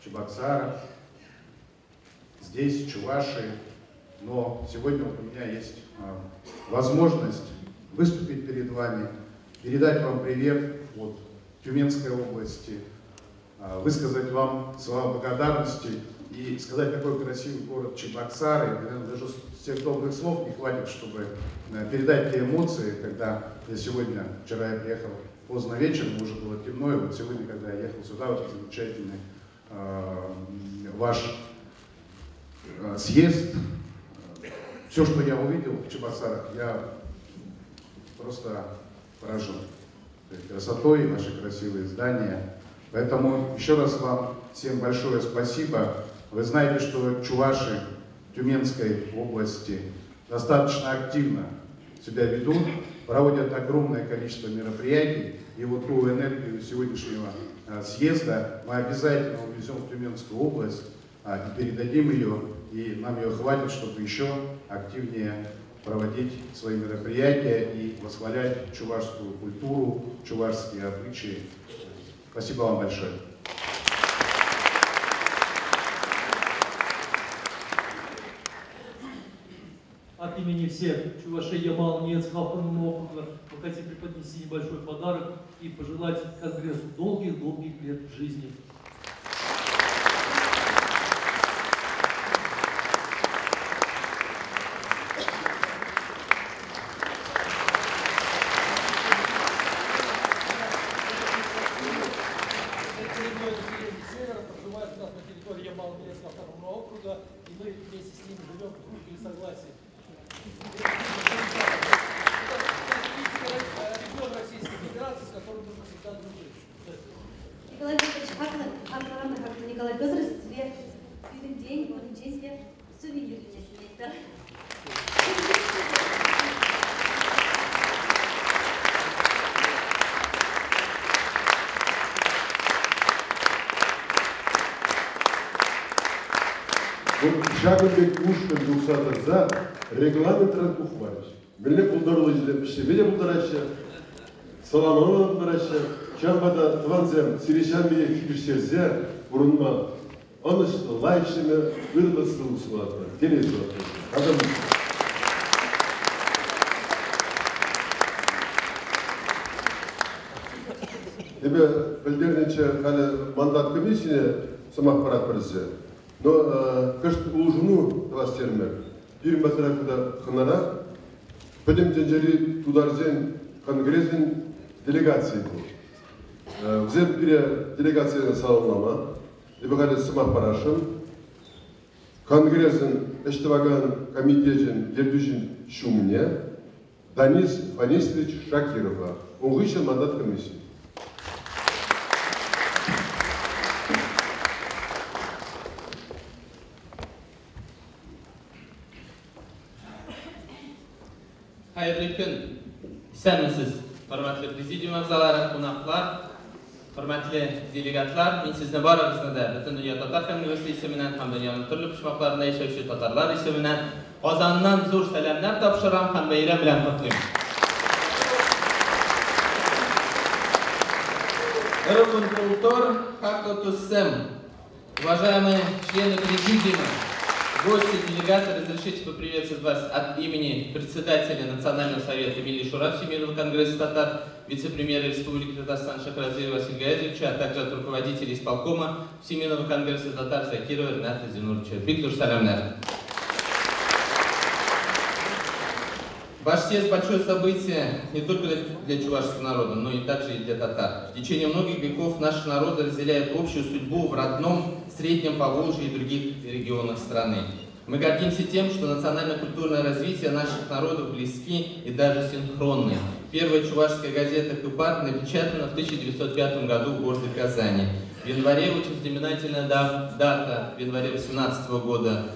[SPEAKER 1] в Чебоксарах, здесь, в Чувашии, но сегодня вот у меня есть возможность выступить перед вами, передать вам привет от Тюменской области, высказать вам слова благодарности и сказать, какой красивый город Чебоксары. Наверное, даже всех добрых слов не хватит, чтобы передать те эмоции, когда я сегодня, вчера я приехал поздно вечером, уже было темно, и вот сегодня, когда я ехал сюда, вот замечательный ваш съезд, все, что я увидел в Чебоксарах, я просто поражен красотой, наши красивые здания. Поэтому еще раз вам всем большое спасибо. Вы знаете, что чуваши Тюменской области достаточно активно себя ведут, проводят огромное количество мероприятий. И вот ту энергию сегодняшнего съезда мы обязательно увезем в Тюменскую область и передадим ее, и нам ее хватит, чтобы еще активнее проводить свои мероприятия и восхвалять чувашскую культуру, чувашские обычаи. Спасибо вам большое.
[SPEAKER 10] От имени всех чувашей Ямал-Нец, Халканного округа мы хотим преподнести небольшой подарок и пожелать Конгрессу долгих-долгих лет жизни. Проживает у нас на территории Ямал-Нецкого автономного округа, и мы вместе с ними живем в дружбе и согласии. Регион Российской Федерации, с которым нужно всегда дружить.
[SPEAKER 3] Николай Петрович, Николай Петрович, тебе день, он тебе сувенир принесли, да?
[SPEAKER 8] Шагынбек Пушкин Дуксатар за регламент Ранкухварич. Милне пулдарлы ждемші, милне пулдарача, саламын пулдарача, чамбада тванзем, сиришан бие фигюштерзе, бурунма, он что лайчными вырласы усуатна, тенезуатна. Ибо Бельдернича мандат комиссии самых парад прессе. Но каждый улжуну властермер. Бир масара куда ханара. Потом тенджери тударзен конгрессен делегации был. Взят пере делегация салонлама. Ибо когда самых парашем. Конгрессен эштеваган комитетен ердюжин шумне. Данис Фанисович Шакирова. Он вышел мандат комиссии.
[SPEAKER 11] Hayırlı gün. Сәмісіз, hürmetli президиум ағзалары, қонақтар, hürmetli делегаттар, мен сізді барыңызды да бүтін дүния татар конгрессы есімінен, һәм дүнияның түрлі пұшмақларында яшәүче татарлар есімінен Қазаннан зор сәламлар тапшырам һәм бәйрәм белән котлыйм. Дорогой культур, Хактотуссем, уважаемые члены президиума, гости, делегаты, разрешите поприветствовать вас от имени председателя Национального совета Милли Шура Всемирного конгресса татар, вице-премьера Республики Татарстан Шахразиева Василия Гаязовича, а также от руководителей исполкома Всемирного конгресса татар Закирова Рената Зинуровича. Виктор Салямнер. Ваш съезд – большое событие не только для чувашского народа, но и также и для татар. В течение многих веков наши народы разделяют общую судьбу в родном, Среднем Поволжье и других регионах страны. Мы гордимся тем, что национально-культурное развитие наших народов близки и даже синхронны. Первая чувашская газета «Кыпар» напечатана в 1905 году в городе Казани. В январе, очень знаменательная дата, в январе 18 года,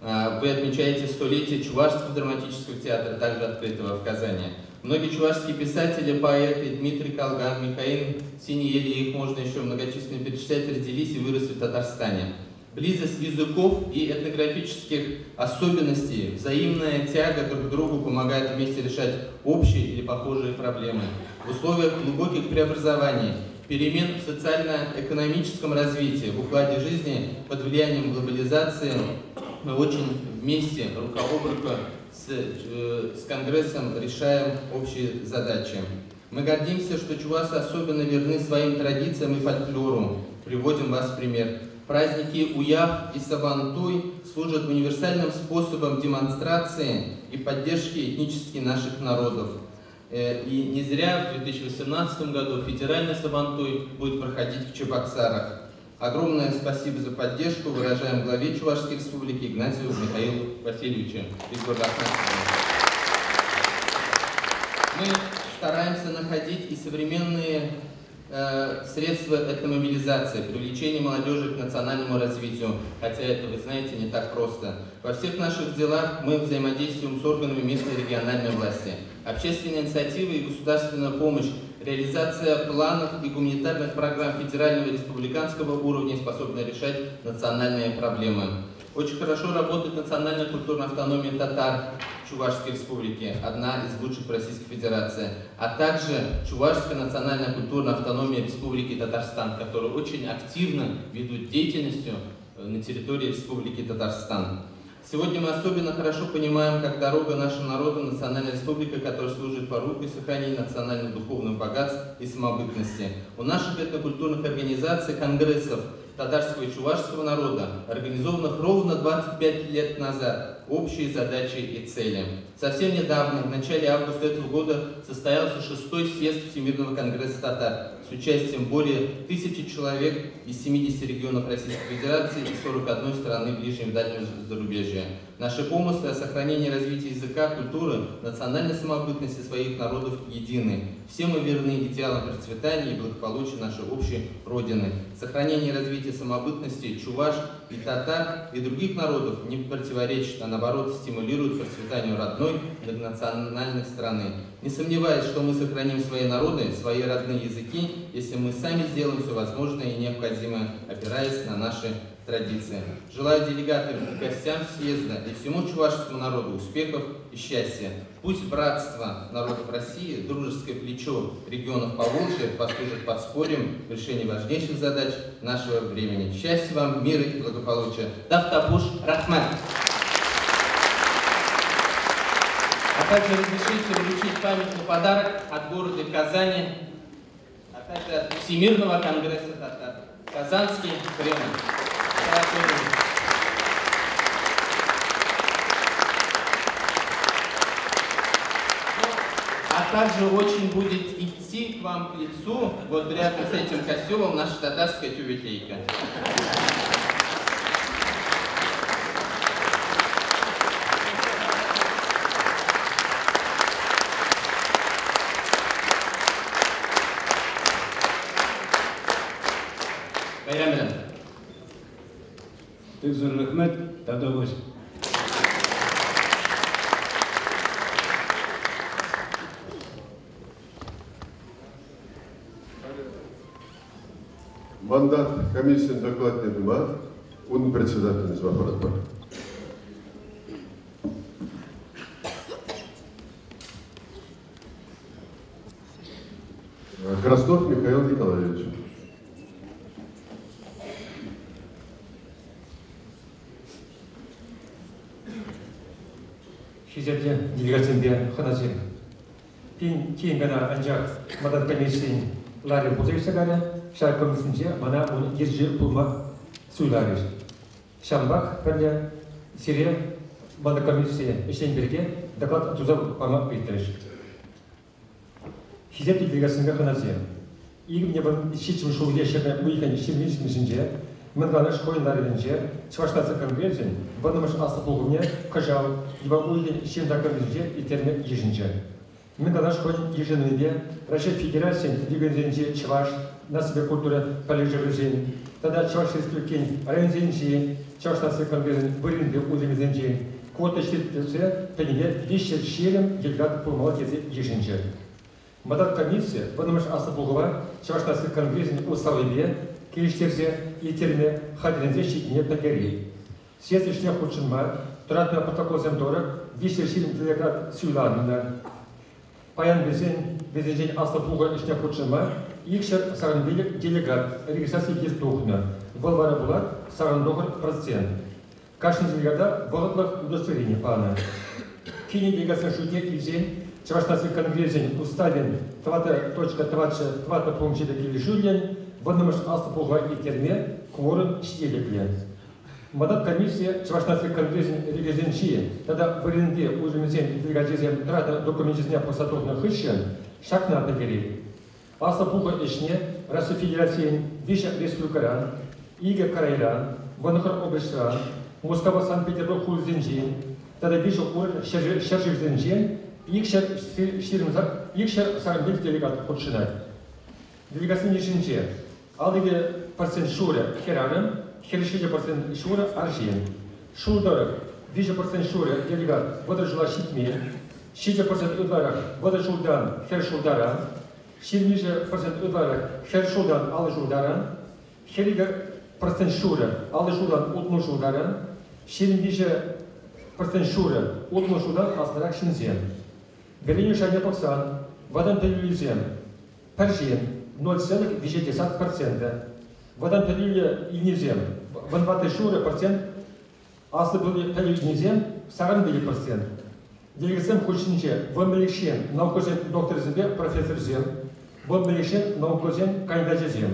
[SPEAKER 11] вы отмечаете столетие Чувашского драматического театра, также открытого в Казани. Многие чувашские писатели, поэты, Дмитрий Калган, Михаил Синьели, их можно еще многочисленно перечислять, родились и выросли в Татарстане. Близость языков и этнографических особенностей, взаимная тяга друг к другу помогает вместе решать общие или похожие проблемы. В условиях глубоких преобразований, перемен в социально-экономическом развитии, в укладе жизни под влиянием глобализации, мы очень вместе, рука об руку с Конгрессом решаем общие задачи. Мы гордимся, что чуваши особенно верны своим традициям и фольклору. Приводим вас в пример. Праздники Уяв и Сабантуй служат универсальным способом демонстрации и поддержки этнически наших народов. И не зря в 2018 году федеральный Сабантуй будет проходить в Чебоксарах. Огромное спасибо за поддержку выражаем главе Чувашской республики Игнатию Михаилу Васильевичу. Мы стараемся находить и современные средства этномобилизации, привлечения молодежи к национальному развитию, хотя это, вы знаете, не так просто. Во всех наших делах мы взаимодействуем с органами местной и региональной власти. Общественные инициативы и государственная помощь, реализация планов и гуманитарных программ федерального и республиканского уровня способны решать национальные проблемы. Очень хорошо работает национальная культурная автономия татар в Чувашской республике, одна из лучших в Российской Федерации, а также Чувашская национальная культурная автономия Республики Татарстан, которые очень активно ведут деятельностью на территории Республики Татарстан. Сегодня мы особенно хорошо понимаем, как дорога нашего народа, национальная республика, которая служит порукой сохранения национальных духовных богатств и самобытности. У наших этнокультурных организаций, конгрессов татарского и чувашского народа, организованных ровно 25 лет назад, общие задачи и цели. Совсем недавно, в начале августа этого года, состоялся 6-й съезд Всемирного конгресса татар с участием более 1000 человек из 70 регионов Российской Федерации и 41 страны ближнего и дальнего зарубежья. Наши помыслы о сохранении и развитии языка, культуры, национальной самобытности своих народов едины. Все мы верны идеалам процветания и благополучия нашей общей Родины. Сохранение и развитие самобытности чуваш и татар и других народов не противоречит, а наоборот стимулирует процветанию родной многонациональной страны. Не сомневаюсь, что мы сохраним свои народы, свои родные языки, если мы сами сделаем все возможное и необходимое, опираясь на наши традиции. Желаю делегатам и гостям съезда и всему чувашскому народу успехов и счастья. Пусть братство народов России, дружеское плечо регионов Поволжья послужит подспорьем в решении важнейших задач нашего времени. Счастья вам, мира и благополучия. Давтапуш Рахмат. А также разрешите вручить памятный подарок от города Казани, от кстати, от Всемирного конгресса татар. Казанский Кремль. А также очень будет идти к вам к лицу, вот рядом с этим костюмом, наша татарская тюбетейка. Bayram
[SPEAKER 5] Төгзір рахмет, тадауыз.
[SPEAKER 8] Мандат комиссияның доклад етіма, оның председателіңіз Махмарат бар. Краснов Михаил Николаевич.
[SPEAKER 12] Хизепте делегациясында ханасы. Кейін ғана анжақ мадат комиссияның лары бұзайсағаны, шар комиссиясында мана оны ержі бұлма сөйләрі. Шамбақ бәлі Сирия мадат комиссия ішен берге доклад тұзап памақ бейттіріш. Хизепте делегациясында ханасы. Игім не бұл шешім шоуге шерне ұйқан шерменшімізінде Мандалаш Хоинаринже, Чвашнация Конгрессин, Банамаш Асапулгуне, Кажал, Ива Уйден, Щемда Конгрессе и Терме Ежинже. Мандалаш Хоин Ежинвенде, Россия Федерация, Дивизенже, Чваш, на себе культура Полежевизин, тогда Чваш Республикин, Рензинжи, Чвашнация Конгрессин, Выринде Удивизенже, Квота Штиртце, Пеневе, Вище Щелем, Ельгат Пулмалатезе Ежинже. Мандат комиссия, Банамаш Асапулгува, Чвашнация Конгрессин, Усалыбе, Киштерзе и терме хадирензе щитне пекери. Съездишне худшинма, тратна протокол земдора, вишершин делегат сюланина. Паян безенжень аслапуга ишне худшинма, икшер саранбилик делегат, регистрации естухна. Волвара булат, сарандогр процент. Кашин делегата, волотлах удостоверение пана. Кини делегация шутне изень, Чвашнаций конгрессин уставен 2.20 пункте килишулен, Банамаш Асапуга и терме, кворум щелекле. Мадат комиссия Чвашнаций конгрессин регизенчи, тогда в аренде узумезен делегатизем трата документизня посадовных ищен, шаг на пекери. Асапуга ишне, Россия Федерация, Виша Республикаран, Ига Карайран, Ванахар Обешран, Москва Санкт-Петербург Хулзенчи, тогда Виша Ур Шержевзенчи, Икшер Сарбиль делегат Худшинай. Делегация Нишинче. Алдыге процент шура херарым, хершиде процент шура аржин. Шулдарак, виже процент шура делегат водожила щитме, щиде процент ударах водошулдан хершулдаран, щирниже процент ударах хершулдан алышулдаран, херига процент шура алышулдан утнушулдаран, щирниже процент шура утнушулдан астрак шинзен. Веленю шаня поксан, вадан телевизием, паржин, 0,2%. Водан пелюля и низем. Ванваты шура процент. Аслы были пелюля низем. Саран были процент. Делегациям худшинче. Вон мелишен. Наукозен доктор зембе, профессор зем. Вон мелишен. Наукозен кандидат зем.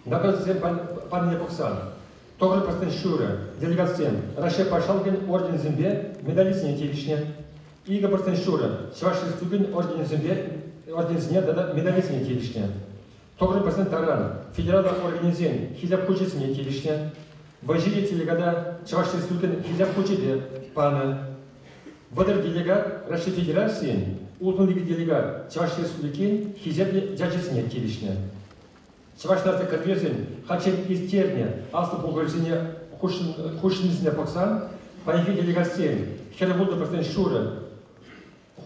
[SPEAKER 12] Наказем пан Непоксан. Тоже процент шура. Делегациям. Раше Пашалгин орден зембе. Медалист не телишне. Ига процент шура. Чваш Республикин орден зембе. Орден зне, да медалист не телишне. Тоже процент таран. Федеральный организен. Хизяп кучец не телишне. Важили делегата Чваш Республикин хизяп кучеде. Пана. Водер делегат России Федерации. Ултунлиги делегат Чваш Республикин хизяп дяджец не телишне. Чваш нация конверсин. Хачем из терня. Асту пугальсине хушнизне поксан. Панихи делегациям. Херабуда процент шура.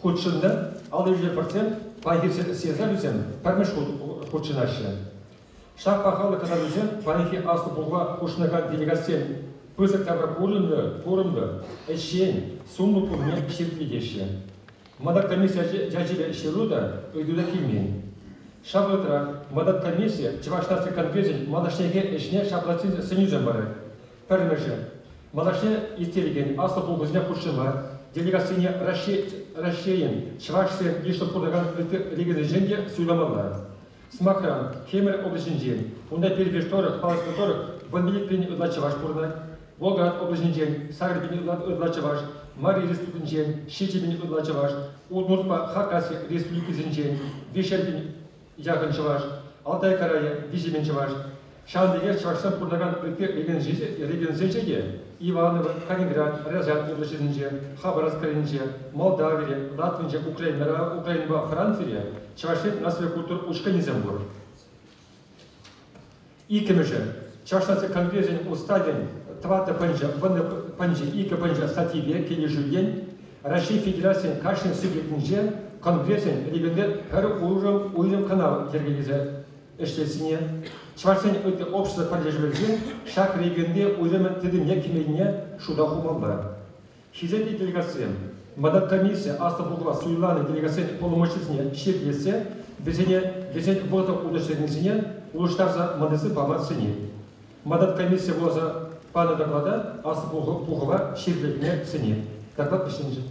[SPEAKER 12] Худшинда. Алдывже процент. Панихи сезалюзем. Пармеш худшинаше. Шаг пахалы казалюзем. Панихи асту пугва хушнага делегациям. Пысак тавра курымды. Эшен. Сумну пурне ширтлидеше. Мадат комиссия джаджиля шируда. Уйдуда килмен. Шаблатра. Мадат комиссия. Чвашнаций конгрессин. Мадашнеге эшне шаблатин сенюзем бары. Пармеше. Мадашне истереген. Асту пугвазня худшима. Делегацияне Россиен, Чвашсен, Ешто Пурдаган регионе Женге Сюлямала. Смакран, Кемер облачный день. Унда перевешторах, палас которых, Ванбилик пень удлачеваш пурнак, Волгоград облачный день, Сагр пень удлачеваш, Марий республикин день, Щити пень удлачеваш, Удмуртпа Хакасия республикин день, Вишер пень яганчеваш, Алтай края, Визименчеваш, Шандыгер Чавашстан пурнаган регион Зенчеге, Иваново, Калининград, Рязань облачный Хабаровск крайинче, Молдавия, Латвия, Украина, Франция, Чавашин на свою культуру учка зембур. И кемеше, Чавашнация конгрессен уставен, Твата Панча, Ванна Панча, Ика Панча, Стативе, Кележуен, Россия Федерация, Кашин Сибиркинже, Конгрессен, регионер, Хэр Уйрам канал Тергелизе, Эштесине, Чавашин это общество поддерживает, шаг регионе Уйрам Тедемья Кемейне, Шудаху Малба. Хизети делегация. Мадат комиссия Астапулгова Суйланы делегация полномочительная Щетлесе, везение ботов удостоверения, улуштарza мадесы помацини. Мадат комиссия воза пана доклада Астапулгова Щетлесне цени. Доклад пишите.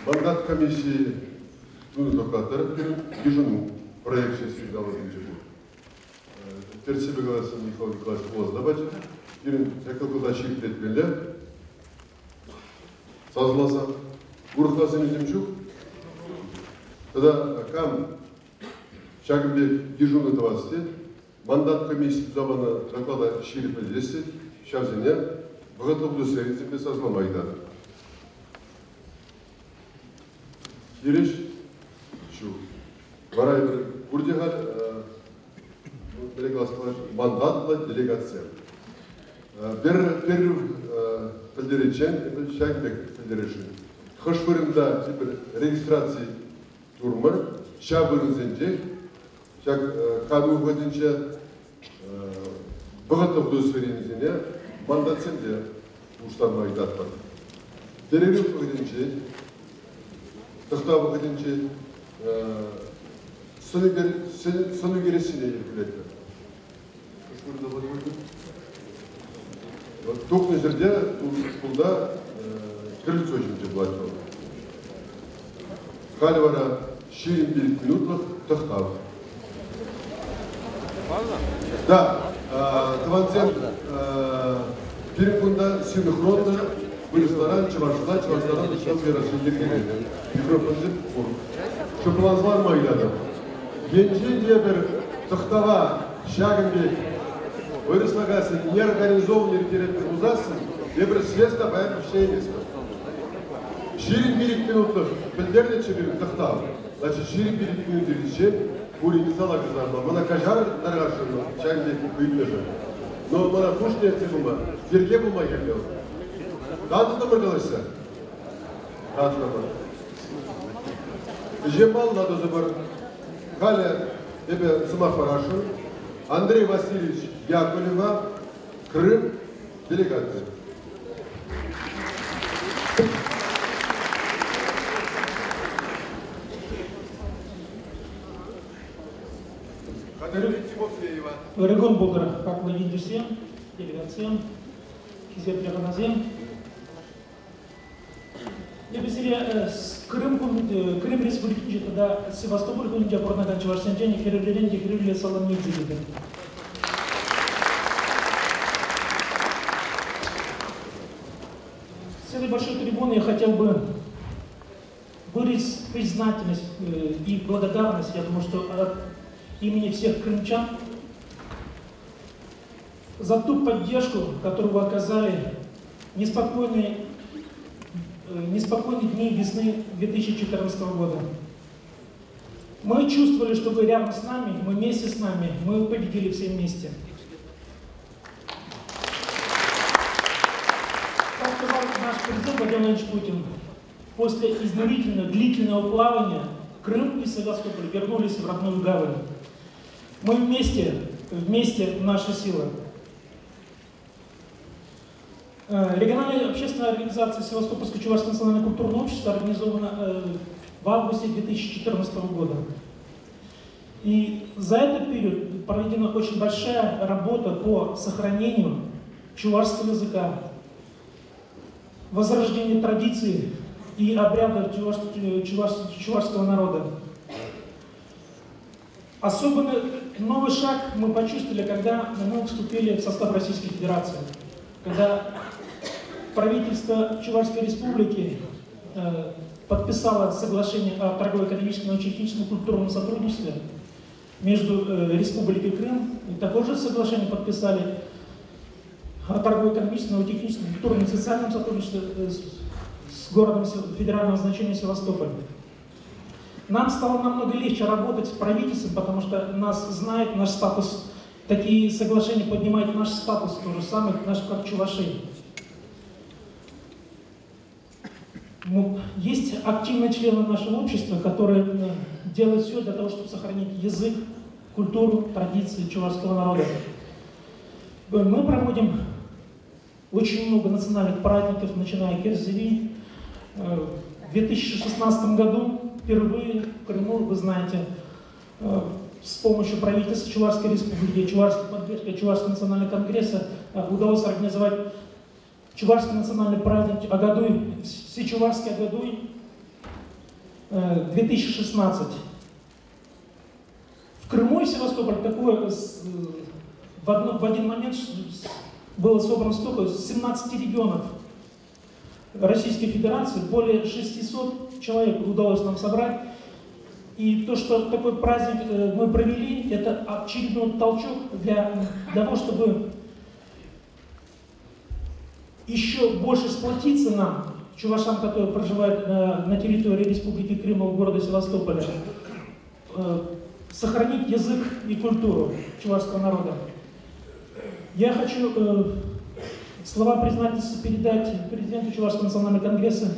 [SPEAKER 8] Мандат комиссии докладдар бежину проекция сигнала Инжибу. Терсибе голоса Михаил Николаевич Воздабач. Бирин Якылгыда шиклет беле. Сазласа. Урхласын иземчук. Тогда кам Шагымбек дежурный товарстве. Мандат комиссии забана доклада шире лесет. Шавзене. Богатов удостоверится без сазламайда. Ереш. Шу. Варай Бурдигар. Мандатла делегация. Первый федеричен, это Шагбек федеричен. Хашпырында регистрации турмар, шабырынзенде, шаг каду годинче, богатов удостоверензене, мандатсенде уштан айдат бар. Перерыв годинче, тахтабы годинче, сонугересине епилетті. Тоқны жерде бұлда крыльцо жемде бұлайтау. Қалевара шерин берік минутлық тақтау. Да, Таванцен перекунда синхронно вырастаран Чаваштаран Шамберасы ергенен. Микрофонды бұр. Шыпылазлар майдады. Енже де бір тақтава Шагымбек вырыслагасы неорганизованный территорий узасы, де бір свеста баян общение. Ширин берік минутлық білдерді чеберін тақтау. Значит, ширин берік минутлық ішен, курин сала кызарма. Мына кажар нарғашыны Шагымбек'in күйінме жön. Но мына пушне цебума, жерге булма келдеу. Дадында бір қалышса? Дадында бір. Жемал надо забар. Халя, тебе сама хорошо. Андрей Васильевич Яковлева, Крым, делегация.
[SPEAKER 13] Орегон Болгар, как вы видите, делегация, Хизеп Яганазем. Я бы Крым Республики, тогда Севастополь, где Порнаган Чавашсенджани, Кириллиленди, Кириллия Соломидзе. С этой большой трибуны я хотел бы выразить признательность и благодарность, я думаю, что от имени всех крымчан, за ту поддержку, которую вы оказали неспокойные дни весны 2014 года. Мы чувствовали, что вы рядом с нами, мы вместе с нами, мы победили все вместе. Как сказал наш президент Владимир Владимирович Путин, после изнурительного, длительного плавания Крым и Севастополь вернулись в родную гавань. Мы вместе наша сила. Региональная общественная организация Севастопольское Чувашское национальное культурное общество организована в августе 2014 года. И за этот период проведена очень большая работа по сохранению чувашского языка, возрождению традиций и обрядов чувашского народа. Особенно новый шаг мы почувствовали, когда мы вступили в состав Российской Федерации. Когда правительство Чувашской Республики подписало соглашение о торгово-экономическом, научно-техническом и культурном сотрудничестве между Республикой Крым, и такое же соглашение подписали о торгово-экономическом, научно-техническом, культурном и социальном сотрудничестве с городом федерального значения Севастополь. Нам стало намного легче работать с правительством, потому что нас знает наш статус. Такие соглашения поднимают наш статус, то же самое, как чуваши. Есть активные члены нашего общества, которые делают все для того, чтобы сохранить язык, культуру, традиции чувашского народа. Мы проводим очень много национальных праздников, начиная с Керзеви. В 2016 году впервые в Крыму, вы знаете, с помощью правительства Чувашской Республики, Чувашской поддержки, Чувашского национального конгресса удалось организовать Чувашский национальный праздник Агадуй, Всечувашский Агадуй 2016. В Крыму и Севастополе такое в один момент было собрано столько, 17 регионов Российской Федерации, более 600 человек удалось нам собрать. И то, что такой праздник мы провели, это очередной толчок для того, чтобы еще больше сплотиться нам, чувашам, которые проживают на территории Республики Крым в городе Севастополя, сохранить язык и культуру чувашского народа. Я хочу слова признательности передать президенту Чувашского национального конгресса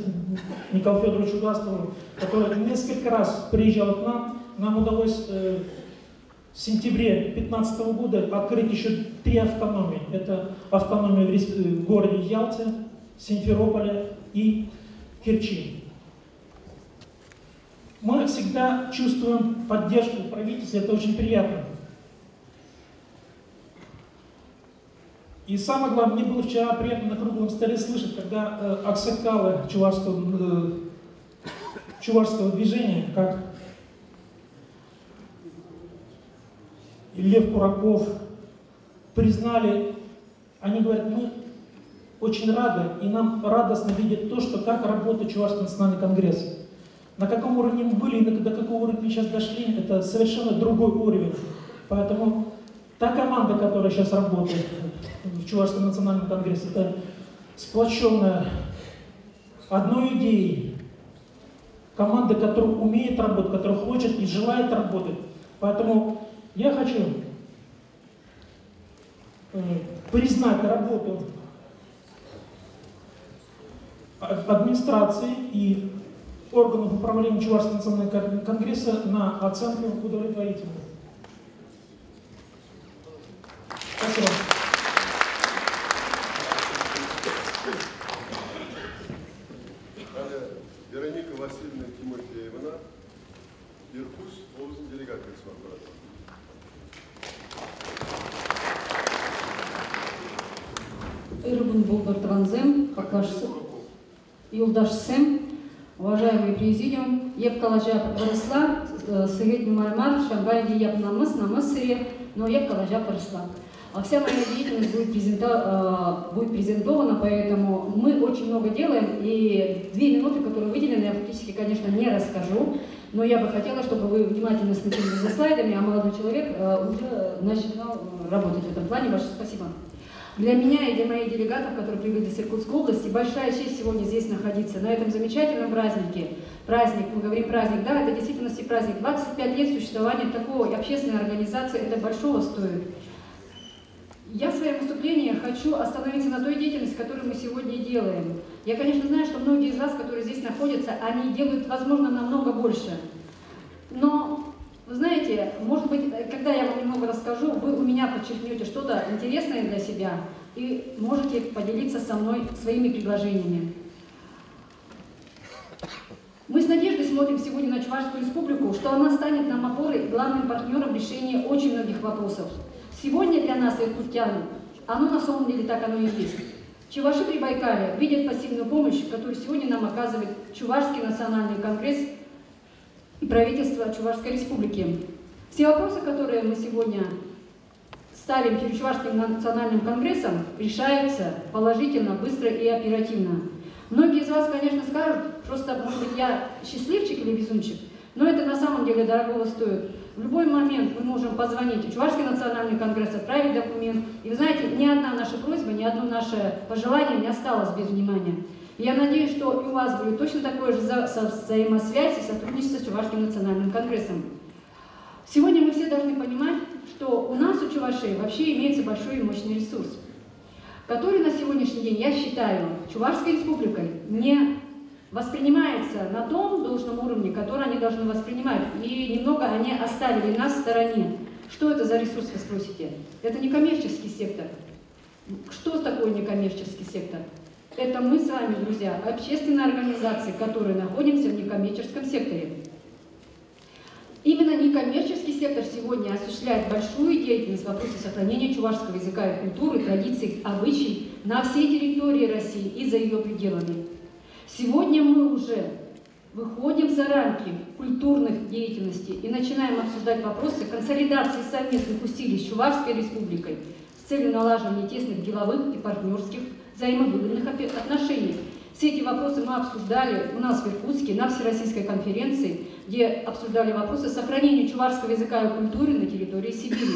[SPEAKER 13] Николаю Федоровичу Гастову, который несколько раз приезжал к нам. Нам удалось в сентябре 2015 года открыть еще 3 автономии. Это автономия в городе Ялте, Симферополе и Керчи. Мы всегда чувствуем поддержку правительства, это очень приятно. И самое главное, мне было вчера приятно на круглом столе слышать, когда аксакалы чувашского движения, как Лев Кураков, признали, они говорят, мы очень рады, и нам радостно видеть то, что как работает Чувашский национальный конгресс. На каком уровне мы были и до какого уровня сейчас дошли, это совершенно другой уровень. Поэтому та команда, которая сейчас работает в Чувашском национальном конгрессе, это сплоченная одной идеей. Команда, которая умеет работать, которая хочет и желает работать. Поэтому я хочу признать работу администрации и органов управления Чувашского национального конгресса на оценку удовлетворительную. Спасибо.
[SPEAKER 8] Вероника Васильевна Тимофеевна, Иркутск, областный делегат Республики.
[SPEAKER 14] Ирбун Булбартванзем, Юлдашсем, уважаемый президиум, Епкалажа выросла, Сыгет Маймар, Шамбайди Еп намыс сыре, но Епкалажа выросла. А вся моя деятельность будет презентована, поэтому мы очень много делаем, и 2 минуты, которые выделены, я фактически, конечно, не расскажу, но я бы хотела, чтобы вы внимательно смотрели за слайдами, а молодой человек уже начал работать в этом плане. Большое спасибо. Для меня и для моих делегатов, которые прибыли из Иркутской области, большая честь сегодня здесь находиться, на этом замечательном празднике. Праздник, мы говорим праздник, да, это в действительности праздник. 25 лет существования такой общественной организации, это большого стоит. Я в своем выступлении хочу остановиться на той деятельности, которую мы сегодня делаем. Я, конечно, знаю, что многие из вас, которые здесь находятся, они делают, возможно, намного больше. Но, вы знаете, может быть, когда я вам немного расскажу, вы у меня подчеркнете что-то интересное для себя и можете поделиться со мной своими предложениями. Мы с надеждой смотрим сегодня на Чувашскую республику, что она станет нам опорой и главным партнером в решении очень многих вопросов. Сегодня для нас, иркутян, оно на самом деле так оно и есть. Чуваши Прибайкалья видят пассивную помощь, которую сегодня нам оказывает Чувашский национальный конгресс и правительство Чувашской республики. Все вопросы, которые мы сегодня ставим перед Чувашским национальным конгрессом, решаются положительно, быстро и оперативно. Многие из вас, конечно, скажут, просто, может быть, я счастливчик или везунчик, но это на самом деле дорогого стоит. В любой момент мы можем позвонить в Чувашский национальный конгресс, отправить документ. И вы знаете, ни одна наша просьба, ни одно наше пожелание не осталось без внимания. И я надеюсь, что и у вас будет точно такое же взаимосвязь и сотрудничество с Чувашским национальным конгрессом. Сегодня мы все должны понимать, что у нас, у чувашей, вообще имеется большой и мощный ресурс, который на сегодняшний день, я считаю, Чувашской республикой не воспринимается на том должном уровне, который они должны воспринимать. И немного они оставили нас в стороне. Что это за ресурс, вы спросите? Это некоммерческий сектор. Что такое некоммерческий сектор? Это мы с вами, друзья, общественные организации, которые находимся в некоммерческом секторе. Именно некоммерческий сектор сегодня осуществляет большую деятельность в вопросе сохранения чувашского языка и культуры, традиций, обычаев на всей территории России и за ее пределами. Сегодня мы уже выходим за рамки культурных деятельностей и начинаем обсуждать вопросы консолидации совместных усилий с Чувашской республикой с целью налаживания тесных деловых и партнерских взаимовыгодных отношений. Все эти вопросы мы обсуждали у нас в Иркутске на Всероссийской конференции, где обсуждали вопросы сохранения чувашского языка и культуры на территории Сибири.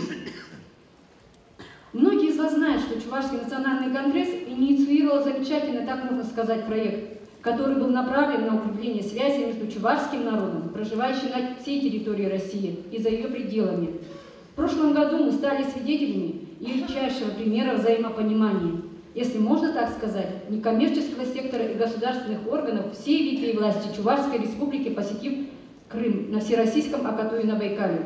[SPEAKER 14] Многие из вас знают, что Чувашский национальный конгресс инициировал замечательный, так можно сказать, проект, который был направлен на укрепление связи между чувашским народом, проживающим на всей территории России и за ее пределами. В прошлом году мы стали свидетелями ярчайшего примера взаимопонимания, если можно так сказать, некоммерческого сектора и государственных органов всей ветви власти Чувашской республики, посетив Крым на Всероссийском, а то и на Байкале.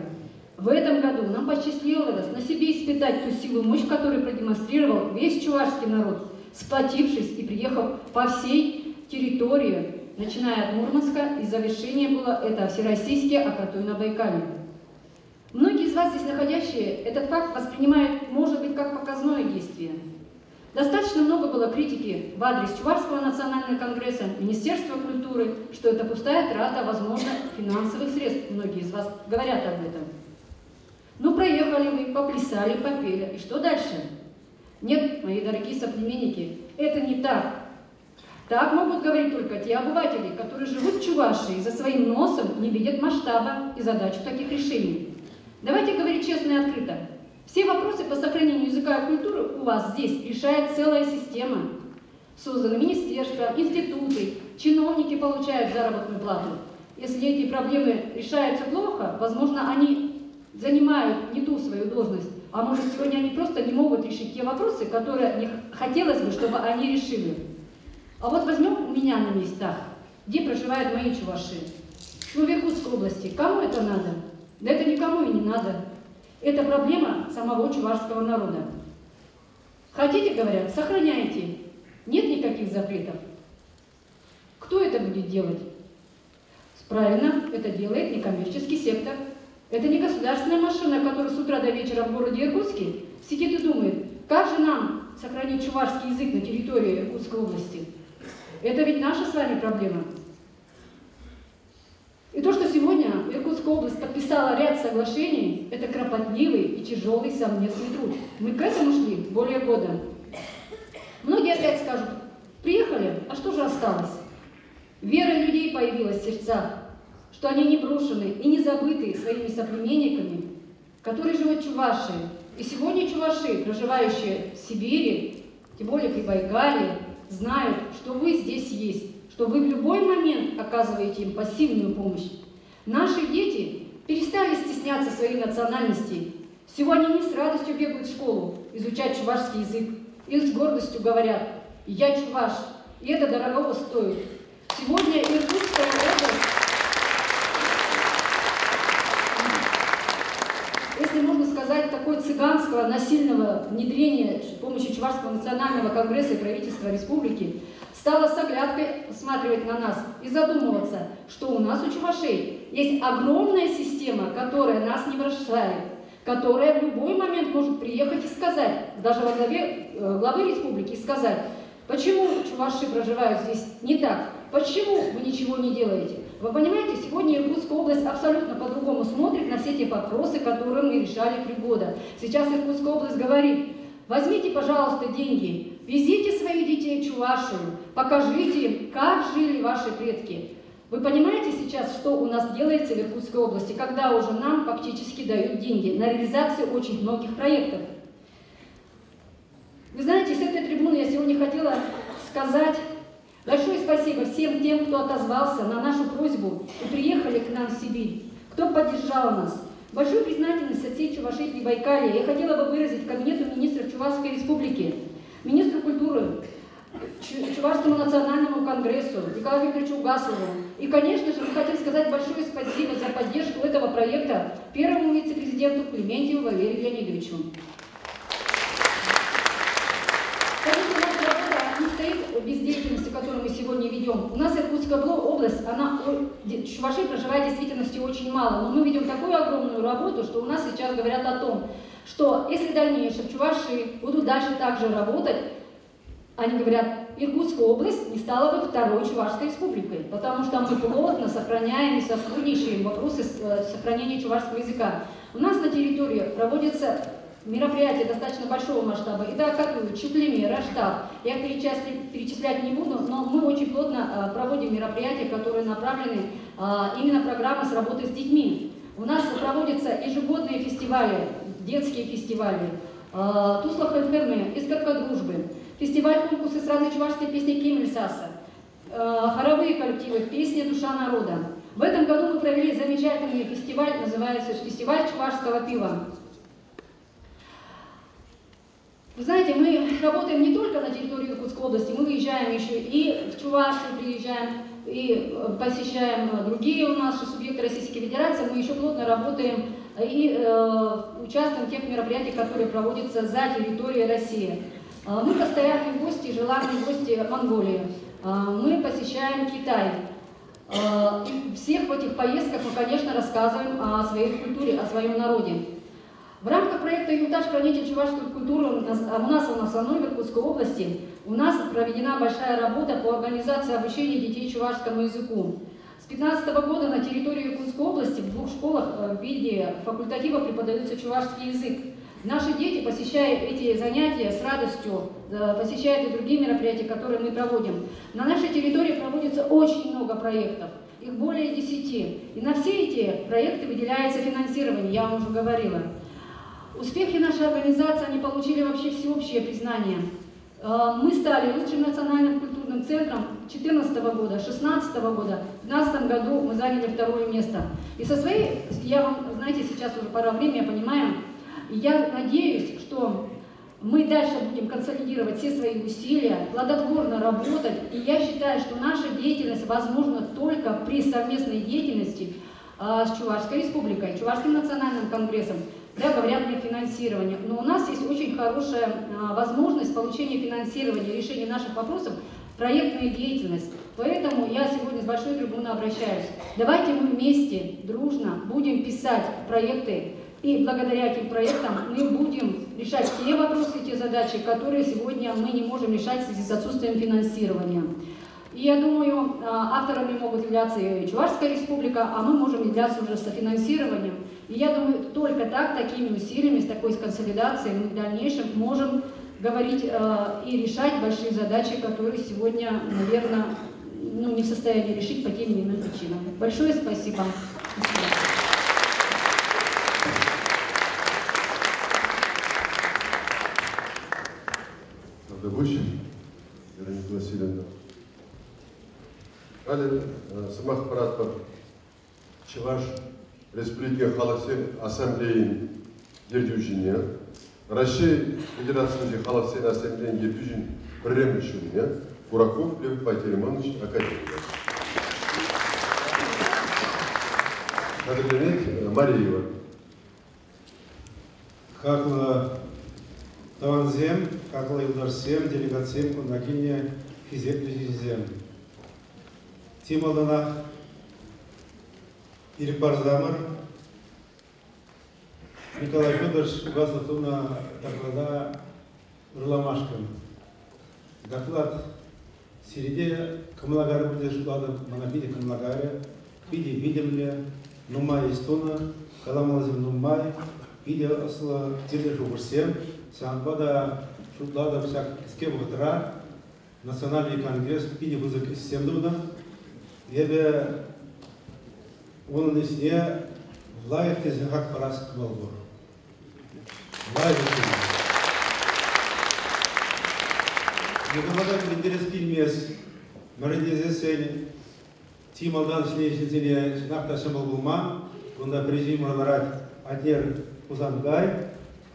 [SPEAKER 14] В этом году нам посчастливилось на себе испытать ту силу и мощь, которую продемонстрировал весь чувашский народ, сплотившись и приехав по всей территории, начиная от Мурманска, и завершение было это всероссийские, а то и на Байкале. Многие из вас здесь находящие этот факт воспринимают, может быть, как показное действие. Достаточно много было критики в адрес Чувашского национального конгресса, Министерства культуры, что это пустая трата, возможно, финансовых средств. Многие из вас говорят об этом. Ну, проехали вы, поплясали, попели. И что дальше? Нет, мои дорогие соплеменники, это не так. Так могут говорить только те обыватели, которые живут в Чувашии и за своим носом не видят масштаба и задачу таких решений. Давайте говорить честно и открыто. Все вопросы по сохранению языка и культуры у вас здесь решает целая система. Созданы министерства, институты, чиновники получают заработную плату. Если эти проблемы решаются плохо, возможно, они занимают не ту свою должность, а может сегодня они просто не могут решить те вопросы, которые не хотелось бы, чтобы они решили. А вот возьмем меня на местах, где проживают мои чуваши. Ну, в Иркутской области. Кому это надо? Да это никому и не надо. Это проблема самого чувашского народа. Хотите, говорят, сохраняйте. Нет никаких запретов. Кто это будет делать? Правильно, это делает некоммерческий сектор. Это не государственная машина, которая с утра до вечера в городе Иркутске сидит и думает, как же нам сохранить чувашский язык на территории Иркутской области. Это ведь наша с вами проблема. И то, что сегодня Иркутская область подписала ряд соглашений, это кропотливый и тяжелый совместный труд. Мы к этому шли более года. Многие опять скажут, приехали, а что же осталось? Вера людей появилась в сердцах, что они не брошены и не забыты своими соплеменниками, которые живут в Чувашии. И сегодня чуваши, проживающие в Сибири, тем более при Байкале, знают, что вы здесь есть, что вы в любой момент оказываете им пассивную помощь. Наши дети перестали стесняться своей национальности. Сегодня они с радостью бегают в школу, изучать чувашский язык. И с гордостью говорят, я чуваш, и это дорогого стоит. Сегодня Иркутская область, если можно сказать, такое цыганского насильного внедрения с помощью Чувашского национального конгресса и правительства республики, стала с оглядкой посматривать на нас и задумываться, что у нас, у чувашей, есть огромная система, которая нас не бросает, которая в любой момент может приехать и сказать, даже во главе главы республики, сказать, Почему чуваши проживают здесь не так? Почему вы ничего не делаете? Вы понимаете, сегодня Иркутская область абсолютно по-другому смотрит на все те вопросы, которые мы решали 3 года. Сейчас Иркутская область говорит: возьмите, пожалуйста, деньги, везите своих детей в Чувашию, покажите им, как жили ваши предки. Вы понимаете сейчас, что у нас делается в Иркутской области, когда уже нам фактически дают деньги на реализацию очень многих проектов? Вы знаете, с этой трибуны я сегодня хотела сказать большое спасибо всем тем, кто отозвался на нашу просьбу и приехали к нам в Сибирь, кто поддержал нас. Большую признательность от всей Чувашии и Прибайкалья я хотела бы выразить Кабинету министров Чувашской Республики, министру культуры, Чувашскому национальному конгрессу, Николаю Викторовичу Угасову. И, конечно же, мы хотим сказать большое спасибо за поддержку этого проекта первому вице-президенту Клементьеву Валерию Леонидовичу. Конечно, наша работа не стоит без деятельности, которую мы сегодня ведем. У нас Иркутская область, чувашей проживает в действительности очень мало, но мы ведем такую огромную работу, что у нас сейчас говорят о том, что если в дальнейшем чуваши будут дальше также работать, они говорят, Иркутская область не стала бы второй Чувашской республикой, потому что мы плотно сохраняем и сотрудничаем в вопросы сохранения чувашского языка. У нас на территории проводятся мероприятия достаточно большого масштаба. И так как Чуплеми, Раштаб, я перечислять не буду, но мы очень плотно проводим мероприятия, которые направлены именно программы с работой с детьми. У нас проводятся ежегодные фестивали, детские фестивали, Тусла Хальферме, Искорка дружбы, фестиваль конкурс эстрадной чувашской песни Кемель Саса, хоровые коллективы «Песня душа народа». В этом году мы провели замечательный фестиваль, называется фестиваль чувашского пива. Вы знаете, мы работаем не только на территории Иркутской области, мы выезжаем еще и в Чувашию, приезжаем, и посещаем другие у нас субъекты Российской Федерации. Мы еще плотно работаем и участвуем в тех мероприятиях, которые проводятся за территорией России. Мы постоянные гости, желанные гости Монголии. Мы посещаем Китай. И всех в этих поездках мы, конечно, рассказываем о своей культуре, о своем народе. В рамках проекта «Юнтаж. Хранитель чувашской культуры» у нас в основной в Иркутской области у нас проведена большая работа по организации обучения детей чувашскому языку. С 2015 года на территории Иркутской области в 2 школах в виде факультатива преподается чувашский язык. Наши дети, посещая эти занятия с радостью, посещают и другие мероприятия, которые мы проводим. На нашей территории проводится очень много проектов, их более 10. И на все эти проекты выделяется финансирование, я вам уже говорила. Успехи нашей организации, они получили вообще всеобщее признание. Мы стали лучшим национальным культурным центром 2014 года, 2016 года, в 2015 году мы заняли 2-е место. И со своей, я вам, знаете, сейчас уже пора времени, я понимаю, я надеюсь, что мы дальше будем консолидировать все свои усилия, плодотворно работать, и я считаю, что наша деятельность возможна только при совместной деятельности с Чувашской республикой, Чувашским национальным конгрессом. Да, говорят мне финансирование, но у нас есть очень хорошая возможность получения финансирования, решения наших вопросов, проектная деятельность. Поэтому я сегодня с большой трибуны обращаюсь. Давайте мы вместе, дружно будем писать проекты, и благодаря этим проектам мы будем решать те вопросы, те задачи, которые сегодня мы не можем решать в связи с отсутствием финансирования. И я думаю, авторами могут являться и Чувашская республика, а мы можем являться уже софинансированием. И я думаю, только так, такими усилиями, с такой консолидацией мы в дальнейшем можем говорить и решать большие задачи, которые сегодня, наверное, не в состоянии решить по тем или иным причинам. Большое спасибо.
[SPEAKER 8] Вероника Васильевна. Әлі сымақ паратпар Чуваш Республика Халықсен Ассамблеян ертеушіне, Россия Федерациясы Халықсен Ассамблеян ертеушін біррем үшіне, Кураков Лев Пайтериманович Академия. Қадірленет Мариева.
[SPEAKER 15] Хақлы Таванзем, Хақлы Илдарсем, делегациям Кундакине Физеп-Президем. Тималданах Ирипарзамар, Николай Федорович Угасовна Таклада Рламашкин. доклад Сириде Камлагары будет шутлады, Манабиде Камлагары, Биде Бидемле, Нумай Истона, Каламалазим Нумай, Биде Осла, Биде Жугурсем, Сянбада шутлады всяк скебутра, Национальный конгресс, Биде Вузык Семдуда, Ебе onun isniye layık tezin hak parası kımal olur. Layık tezin. Yıkamadan interes bilmez. Mərədiyəzə seni Timaldan işleyişinizi sınaqtaşım olma. Bunda prezim olarak Atyer Uzangay.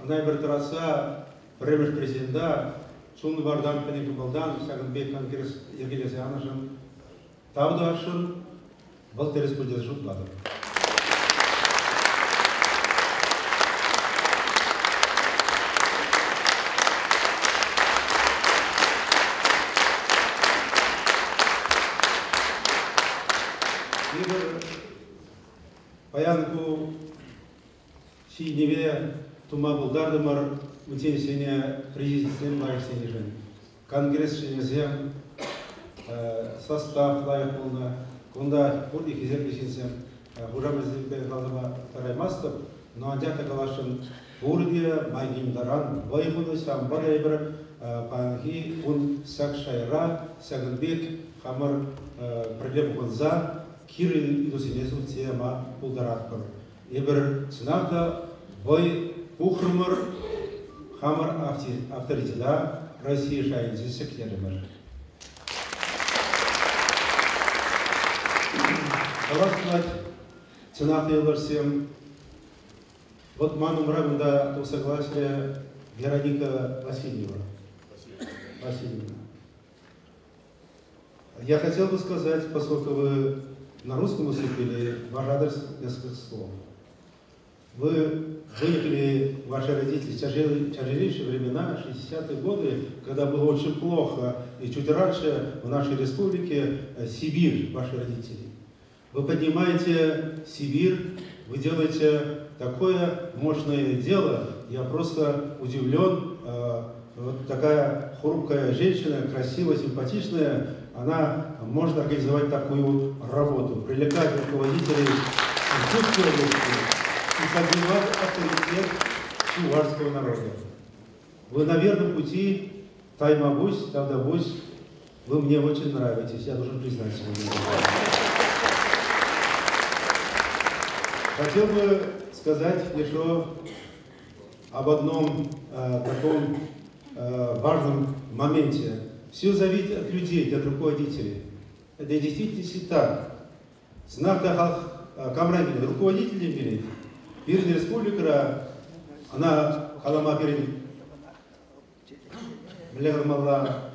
[SPEAKER 15] Anay bir tarasa Premeş prezidenta Çunlu Bardan Penikumaldan Sağın Bey Kongres Yergelesi anışın Tavda aşın Волтер Республика Шутлада. Паянку Синеве Тума Булдардамар Мутень Сеня президент Майк Сенежен. Конгресс Сенезем состав лайық полна. Кунда урди хизерлишинсем хужамызбе газыма тараймастып, но андята калашын урди майгимдаран вайхуны сам барайбыр панхи ун сакшайра сагынбек хамыр проблем кунза кирил идусинезу тема пулдаратпыр. Ебір сынақта вай ухрымыр хамыр авторитета Россия шайынсы секлерімір. Халатлать цена всем. Вот ману мрамда то согласие Вероника Васильева. Я хотел бы сказать, поскольку вы на русском выступили, ваш адрес несколько слов. Вы выехали, ваши родители, в тяжелейшие времена, 60-е годы, когда было очень плохо, и чуть раньше в нашей республике Сибирь, ваши родители. Вы поднимаете Сибирь, вы делаете такое мощное дело. Я просто удивлен. Вот такая хрупкая женщина, красивая, симпатичная, она может организовать такую работу, привлекать руководителей Иркутской области и поднимать авторитет чувашского народа. Вы на верном пути, таймабусь, тавдабусь, вы мне очень нравитесь, я должен признать сегодня. Хотел бы сказать еще об одном таком важном моменте. Все зависит от людей, от руководителей. Это действительно так. Знак Камрагин, руководители мира, Пирин Республика, она Халама Пирин, Млегамалла,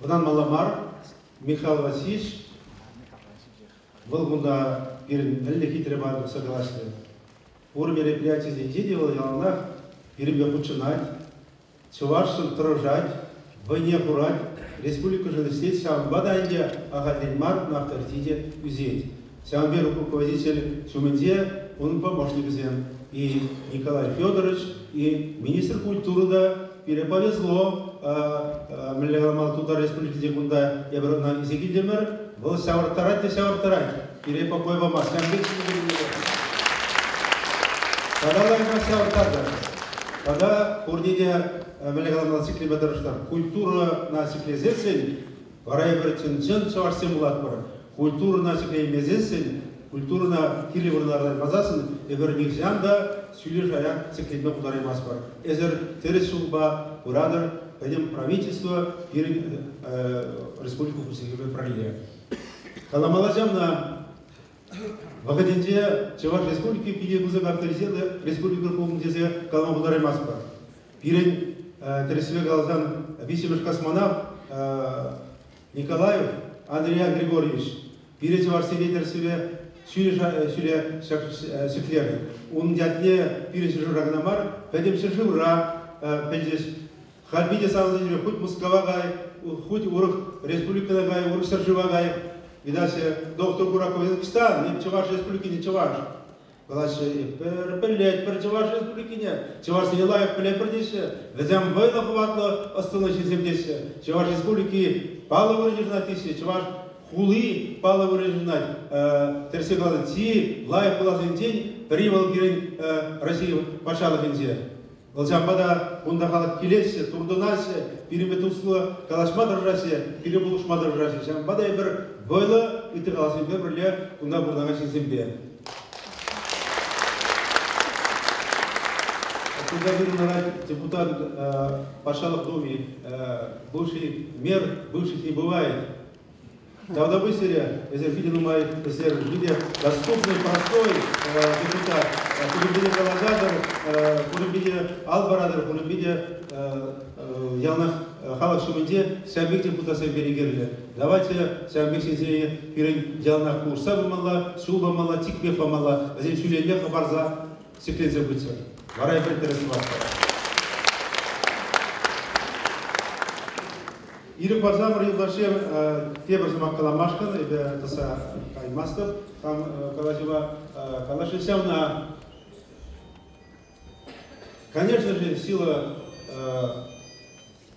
[SPEAKER 15] Ванан Маламар, Михаил Васильевич, Волгунда Пирин, Эльхитребаду согласие. Ур мероприятия здесь делал, Яланах, Пирин Бахучинать, Чувашин Трожать, Войне Курать, Республика Женестей, Сямбаданья, Агадельмар на авторитете Юзеть. Сямбер руководитель Сумэнде, он помощник Зем. И Николай Федорович, и министр культуры, переповезло, Млегалмал туда Республики Дегунда, я беру на Изегидемер, был Сявартарать, перепокой вам, Сямбер Тогда лайна Сявартарда. Тогда Курдине Млегалмал Сиклибадарштар. Культура на Сиклизесень, Варайбертин Джен Чаварсем Латпара. Культура на Сиклизесень, культура на Киливарнардай Мазасын, Эвер Нигзянда, Сюлижая Сиклибна Ударай Маспар. Эзер Тересулба, Урадар, пойдем правительство, Республику Кусигибе Пролия. Каламалазям на Вагадинде, Чаваш Республики, Пиде Бузак авторитета, Республика Кумдезе, Калам Ударай Маспар. Пирен Тересве Галзан, Висимеш Космонавт, Николаев, Андрей Григорьевич, Пирен Чаварсеве Тересве, Сюля Секлеры. Он дядне Пирен Чужурагнамар, пойдем Чужура, пойдем Хальбиде Саузадеве, хоть Мусковагай, хоть Урах Республика Нагай, Урах Серживагай, видать, доктор Бураков, Узбекистан, не Чуваш Республики, не Чуваш. Калаши перлет пер Чуваш республикине. Чуваш не лайк перлет пердеше. Везем война хватло осталось земдеше. Чуваш республики пало выражено тысячи. Чуваш хули пало выражено. Терсегалати лайк была день привал герин России пошла вензе. Волжамбада ундахалак килесе турдунасе переметусло калашма держасе перебулушма держасе. Жамбада ибер войла и ты каласи берле унда бурдагаши зембе. Депутат Пашалов в Думе, бывший мэр, бывших не бывает. Тогда быстрее, если видели мои, если видели доступный, простой депутат, полюбили Галагадр, полюбили Албарадр, полюбили Ялнах Халак Шумиде, Сябик депутат Саберегерли. Давайте Сябик Сизея, Пирин Ялнах Куш, Саба Мала, Шуба Мала, Тикмефа Мала, Азин Шулия Леха Барза, секрет забыться. Варай предтересвата. Ирик Барзамар Юлдашев, Фебр Замакаламашкан, это са Каймастов, там Калашева, Калашевна. Конечно же, сила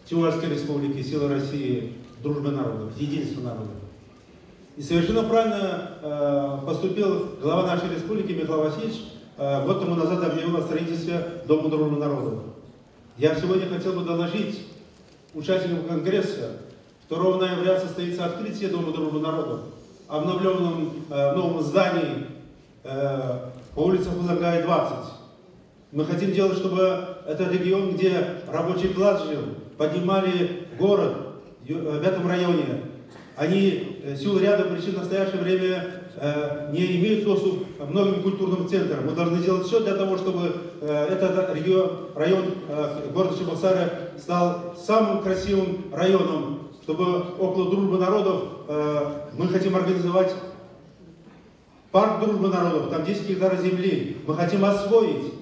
[SPEAKER 15] Чувашской республики, сила России, дружбы народов, единство народов. И совершенно правильно поступил глава нашей республики Михаил Васильевич, год тому назад объявил о строительстве Дома дружбы народов. Я сегодня хотел бы доложить участникам Конгресса, 2 ноября состоится открытие Дома дружбы народов, обновленном новом здании по улице Хузангая, 20. Мы хотим делать, чтобы этот регион, где рабочий класс жил, поднимали город в этом районе. Они в силу ряда причин в настоящее время не имеют доступ к многим культурным центрам. Мы должны сделать все для того, чтобы этот район города Чебоксары стал самым красивым районом, чтобы около дружбы народов мы хотим организовать парк дружбы народов, там 10 гектаров земли. Мы хотим освоить.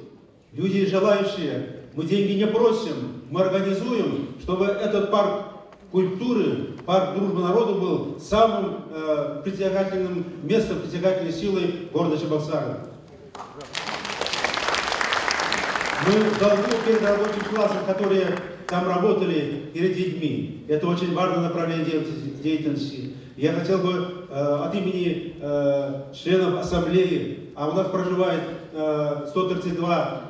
[SPEAKER 15] Люди желающие, мы деньги не просим, мы организуем, чтобы этот парк культуры, парк дружбы народов был самым притягательным местом, притягательной силой города Чебоксары. Мы должны перед рабочим классом, которые там работали, перед детьми. Это очень важное направление деятельности. Я хотел бы от имени членов ассамблеи, а у нас проживает 132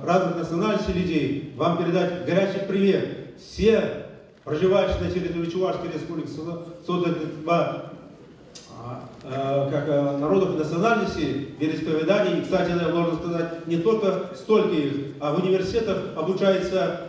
[SPEAKER 15] разных национальностей людей, вам передать горячий привет. Все проживающие на территории Чувашской республики, 132 как народов и национальностей, вероисповеданий. И, кстати, можно сказать, не только столько их, а в университетах обучаются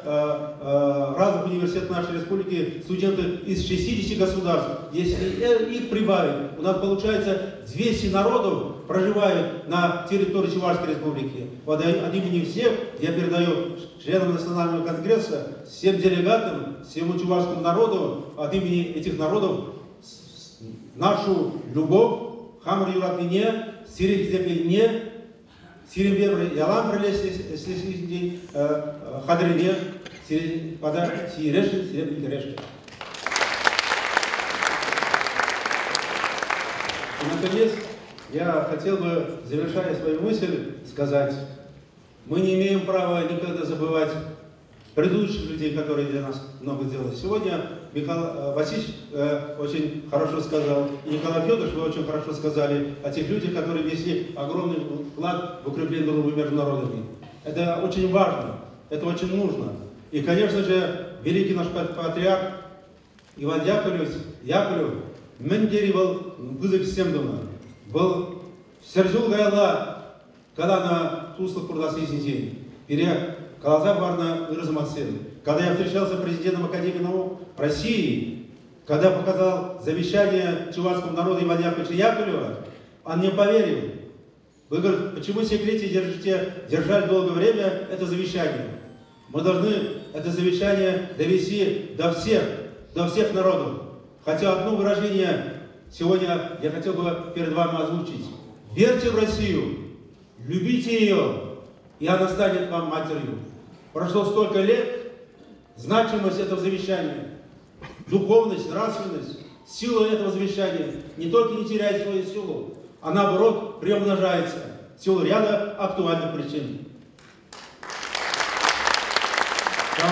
[SPEAKER 15] разных университетов нашей республики студенты из 60 государств. Если их прибавить, у нас получается 200 народов проживают на территории Чувашской республики. Вот от имени всех я передаю членам Национального конгресса, всем делегатам, всему чувашскому народу, от имени этих народов нашу любовь, хамр юратнине, сирих землине, сирих бебры ялам прелести, хадрине, пода сирешки, сирих решки. И, наконец, я хотел бы, завершая свою мысль, сказать, мы не имеем права никогда забывать предыдущих людей, которые для нас много сделали. Сегодня Михаил Васильевич очень хорошо сказал, и Николай Федорович, вы очень хорошо сказали о тех людях, которые внесли огромный вклад в укрепление дружбы между народами. Это очень важно, это очень нужно. И, конечно же, великий наш патриарх Иван Яковлевич Мендеревал Гузыксемдуна был Сержул Гайла, когда на Туслах Курдасы день. Когда я встречался с президентом Академии наук России, когда показал завещание чувашскому народу Ивана Яковлевича Яковлева, он не поверил. Вы говорите, почему в секрете держали долгое время это завещание? Мы должны это завещание довести до всех народов. Хотя одно выражение сегодня я хотел бы перед вами озвучить. Верьте в Россию, любите ее, и она станет вам матерью. Прошло столько лет, значимость этого завещания, духовность, нравственность, сила этого завещания не только не теряет свою силу, а наоборот приумножается. в силу ряда актуальных причин. Там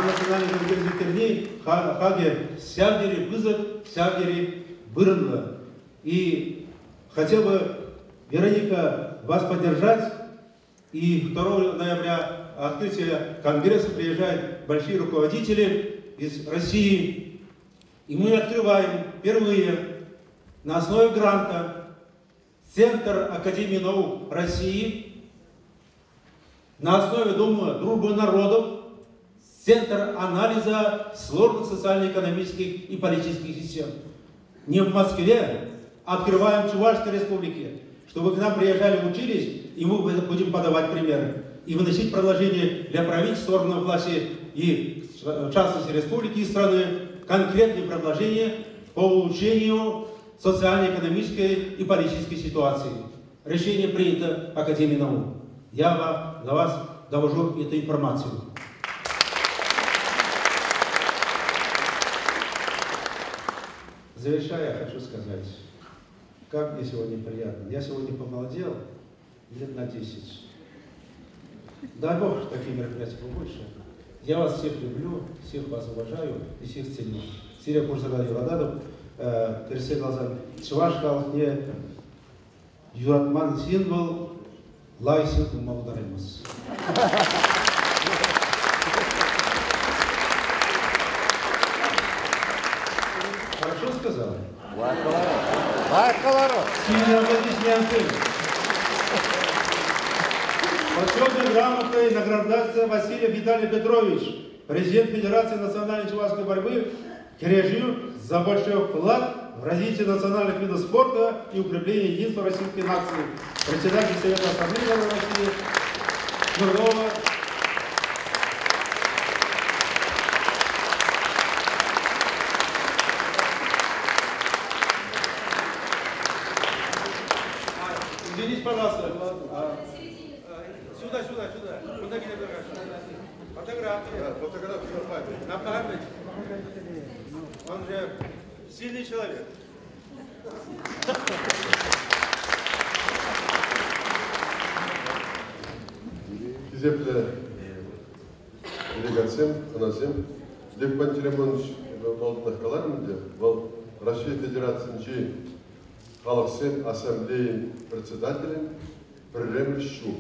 [SPEAKER 15] национальный конгресс хаге сявдери вызов, сявдери вырнла. И хотел бы, Вероника, вас поддержать. И 2 ноября открытие конгресса приезжают большие руководители из России. И мы открываем впервые на основе гранта Центр Академии наук России, на основе Дома дружбы народов, Центр анализа сложных социально-экономических и политических систем. Не в Москве, а открываем в Чувашской республике, чтобы к нам приезжали, учились, и мы будем подавать примеры. И выносить предложения для правительства, органов власти и, в частности, республики и страны, конкретные предложения по улучшению социально-экономической и политической ситуации. Решение принято Академией наук. Я на вас довожу эту информацию. Завершая, хочу сказать, как мне сегодня приятно. Я сегодня помолодел лет на 10. Дай Бог, такие мероприятия побольше. Я вас всех люблю, всех вас уважаю и всех ценю. Сирия Курсарада Юрададов, Терсей Глазан, Чуваш халқне юратман символ, лайсин умаударимас. Хорошо сказал? Сильно аплодисменты. Почетной грамотой награждается Васильев Виталий Петрович, президент Федерации национальной чувашской борьбы, Кережью, за большой вклад в развитие национальных видов спорта и укрепление единства российской нации. Председатель Совета Ассамблеи России Смирнова. Извините, пожалуйста. Сюда. Фотография. На память. Он же сильный человек.
[SPEAKER 8] Кезепті делегациям, анасем, Лев Пантелеймонович Молдынах Каларминде, Россия Федерацияның Халықсен Ассамблеяның председателем Пірремішу.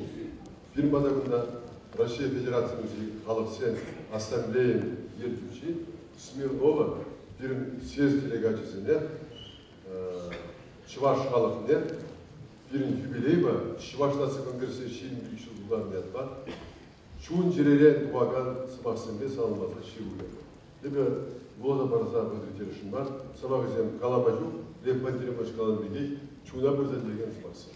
[SPEAKER 8] Фирмадағында Россия Федерацияның Халықсен Ассамблеяның ертуші Смирнова bir съезд делегациясына Чуваш халқына bir юбилей ба Чуваш нация конгрессы 20 жылдан ятпа чун жеререн туаган сымақсынбе салынмаса шируля. Дебе Лоза барса өтіртелішін бар, самағызем каламажу, Лев Пантелеймонович Каланбегей чуна бөзелдеген сымақсын.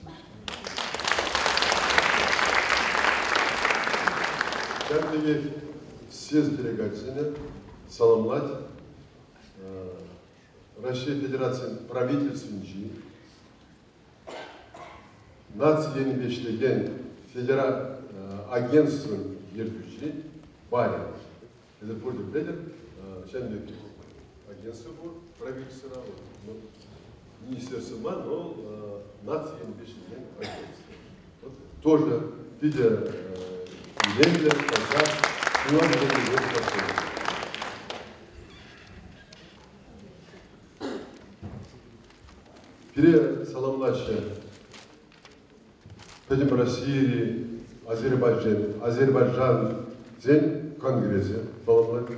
[SPEAKER 8] Кәмдеге съезд делегацияны саламлать Россия Федерацияның правительственничи, нацияның бешлеген федерал агентствын ертуші Барин. Это будет лидер, чем агентство будет, правительство, министерство, но нацияның бешлеген агентство. Тоже видя лидер, конца, много людей. Пире саламлаще Петим России, Азербайджан, День Конгресса, саламлаще.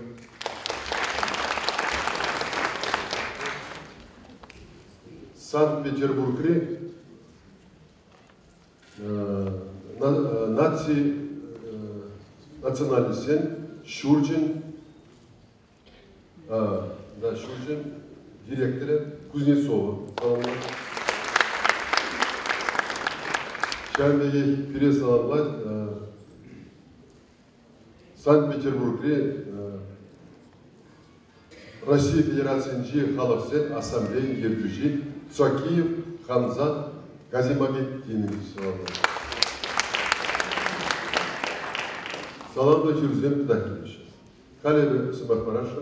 [SPEAKER 8] Санкт-Петербурге национальный сен Шурчин, Шурчин, директора Кузнецова. Шамбеге пересаламлать Санкт-Петербурге Россия Федерацияның Халықсен Ассамблеяның ертуші Цакиев Хамзат Газимабек Денис. Саламда жүрзем Педакевич. Калебе Сымақпараша,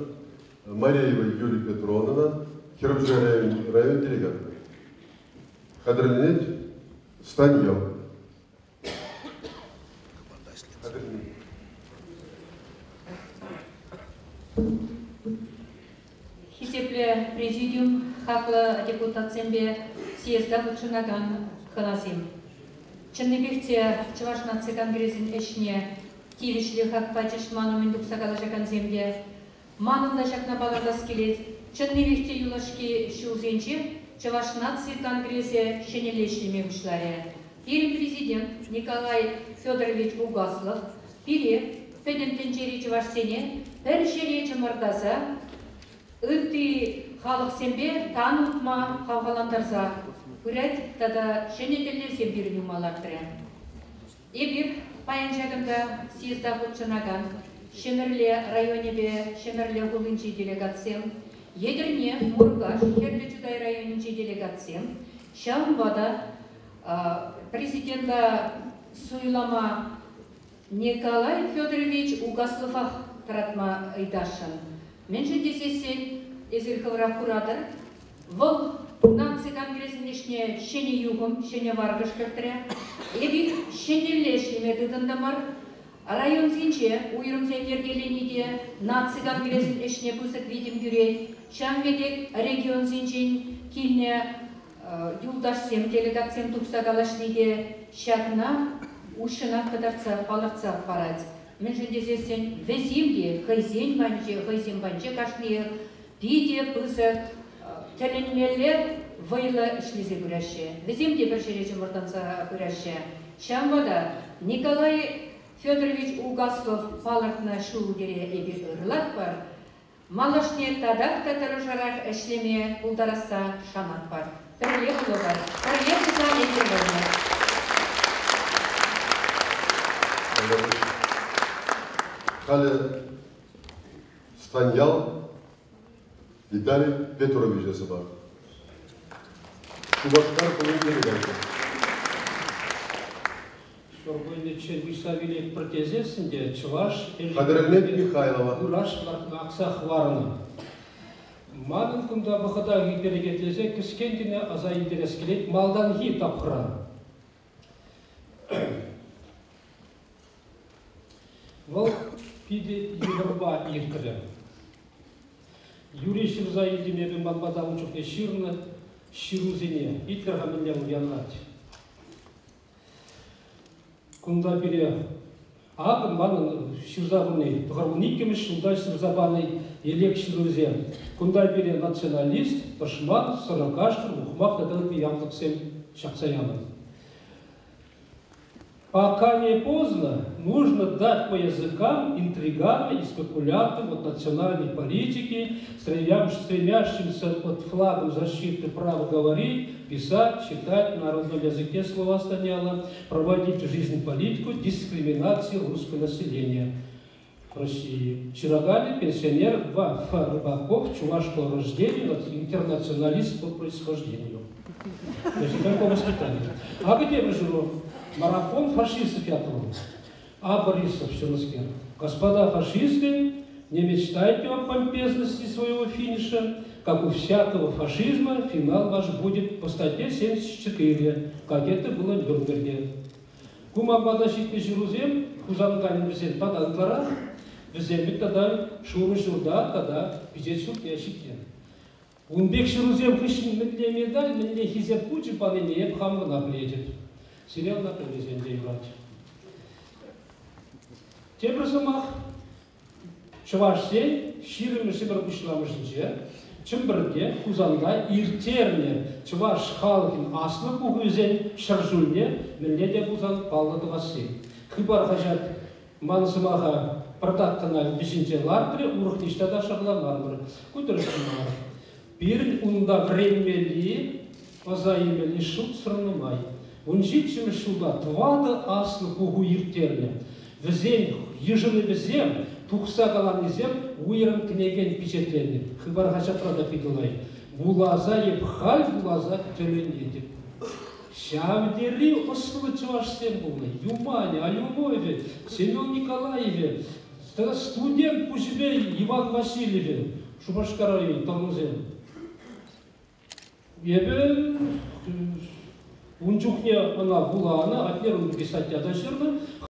[SPEAKER 8] Марияева Юлия Петровна, Кировский район делегаты. Қадірленет Станьел.
[SPEAKER 14] Хисепле президиум хаклы депутат сембе съезда вычынаган ханасим. Чынныбекте Чуваш нации конгрессин эшне кивишлі хак пачеш ману мендук сакалашакан зембе. Манында шакна балардас келет. Чынныбекте юлашки шулзенче Чуваш нации конгрессе шенелешлеме учларе. Пирин президент Николай Федорович Угаслов пире педентенчери Чувашсене бір шере чымырдаса ынты халық сембе танытма қавғаландарса үрәт тада шенетелер сембирін умалардыры. Эбир паян жагында съезда худшынаган Шемерле районебе Шемерле гулынчи делегациям едірне Мургаш Херлечудай районинчи делегациям Шаумбада президента Суйлама Николай Федорович Угасловах таратма айдашын. Мен же десесен ezirхывра курадыр. Вол нации конгрессин ешне шене югым, шене варгыш кертіре. Эбир шенелешлеме дыдындамар. Район зинче уйрым землергелениде нации конгрессин ешне пысык видим гюрей. Шамведек регион зинчен килне юлдашсем делегациям тупсагалашниде шагна ушына кадарца паларца парать. Мен же десесен везимде хайзен банче кашные пиде пысык теленмелер вайлы ишлезе күрәші. Везимде бір жеречі мұртанса күрәші. Шамбада Николай Федорович Угаслов палартына шул дере эбир ырлат бар. Малашне тадақ татыры жарақ әшлеме ұлдараса шамат бар. Тірле ұлы бар. Тірле қыза етер барына.
[SPEAKER 8] Халі Станьял Виталий Петрович жасыба. Шубашкар Кулыгин Илья.
[SPEAKER 16] Шоргойнече высавили протезесінде Чуваш
[SPEAKER 8] Қадірмет Михайлова.
[SPEAKER 16] Ураш ақсақ варына. Мадын күнда бұқыда гиперегетлесе кіскендіне аза интерес келет малдан хи тапқыран. Бұл пиде Европа иркірі. Юрий Ширза елдемебі мадбадамын чөкне ширны ширузене итлерға мінлем ұянғат. Күнда бере ағын манын ширзағыны тұғарғын икеміш шылдай шырзабаны елек ширузе. Күнда бере националист, пашман, саракашкар, ұқмақ дадылпи ямлықсен шақсаямын. Пока не поздно, нужно дать по языкам интригам и спекулянтам от национальной политики, стремящимся под флагом защиты права говорить, писать, читать на родном языке слова Станьяла, проводить в жизнь политику дискриминации русского населения в России. Чирагали, пенсионер Рыбаков, чувашского рождения, интернационалист по происхождению. То есть такое воспитание. А где мы живем? Марафон фашистов я помню. А Борисов Щелоскер. Господа фашисты, не мечтайте о помпезности своего финиша. Как у всякого фашизма, финал ваш будет по статье 74, как это было в Нюрнберге. Кумамбада шитный Жерузем, Кузанганин Визен Паданкара, Виземик тогда Шуры Журда, тогда Визет не ощитен. Унбек Жерузем Кришин Медле медаль, Медле Хизет Пучи, Панене Ебхамга наплетит. Сериал на президенте играть. Тем разумах Чувашсен, Ширым и Шибар Бушламышынче, Чымбырге, Кузанда, Иртерне, Чуваш Халкин, Асна Кугузен, Шаржульне, Менеде Бузан, Паллады Васы. Хыбар хажат Мансымаха Продактана Бишинче Лартре, Урхништада Шагла Мармары. Кутершынмар. Бирн унда времели, Азаимели Шут Сранымай. Унжитчим шуда твада аслы кугу иртерне. Везем, ежели везем, тухса галан везем, уйрам кнеген впечатленный. Хыбар хачатрада пидулай. Булаза ебхаль, булаза теленедет. Шавдери ослы Чувашсен было. Юмане, Алюмове, Семен Николаеве, студент Пужбей, Иван Васильеве, Шубашкарайе, Тамузен. Ебе Унчухне она вулана, отнерун писать ядачерна,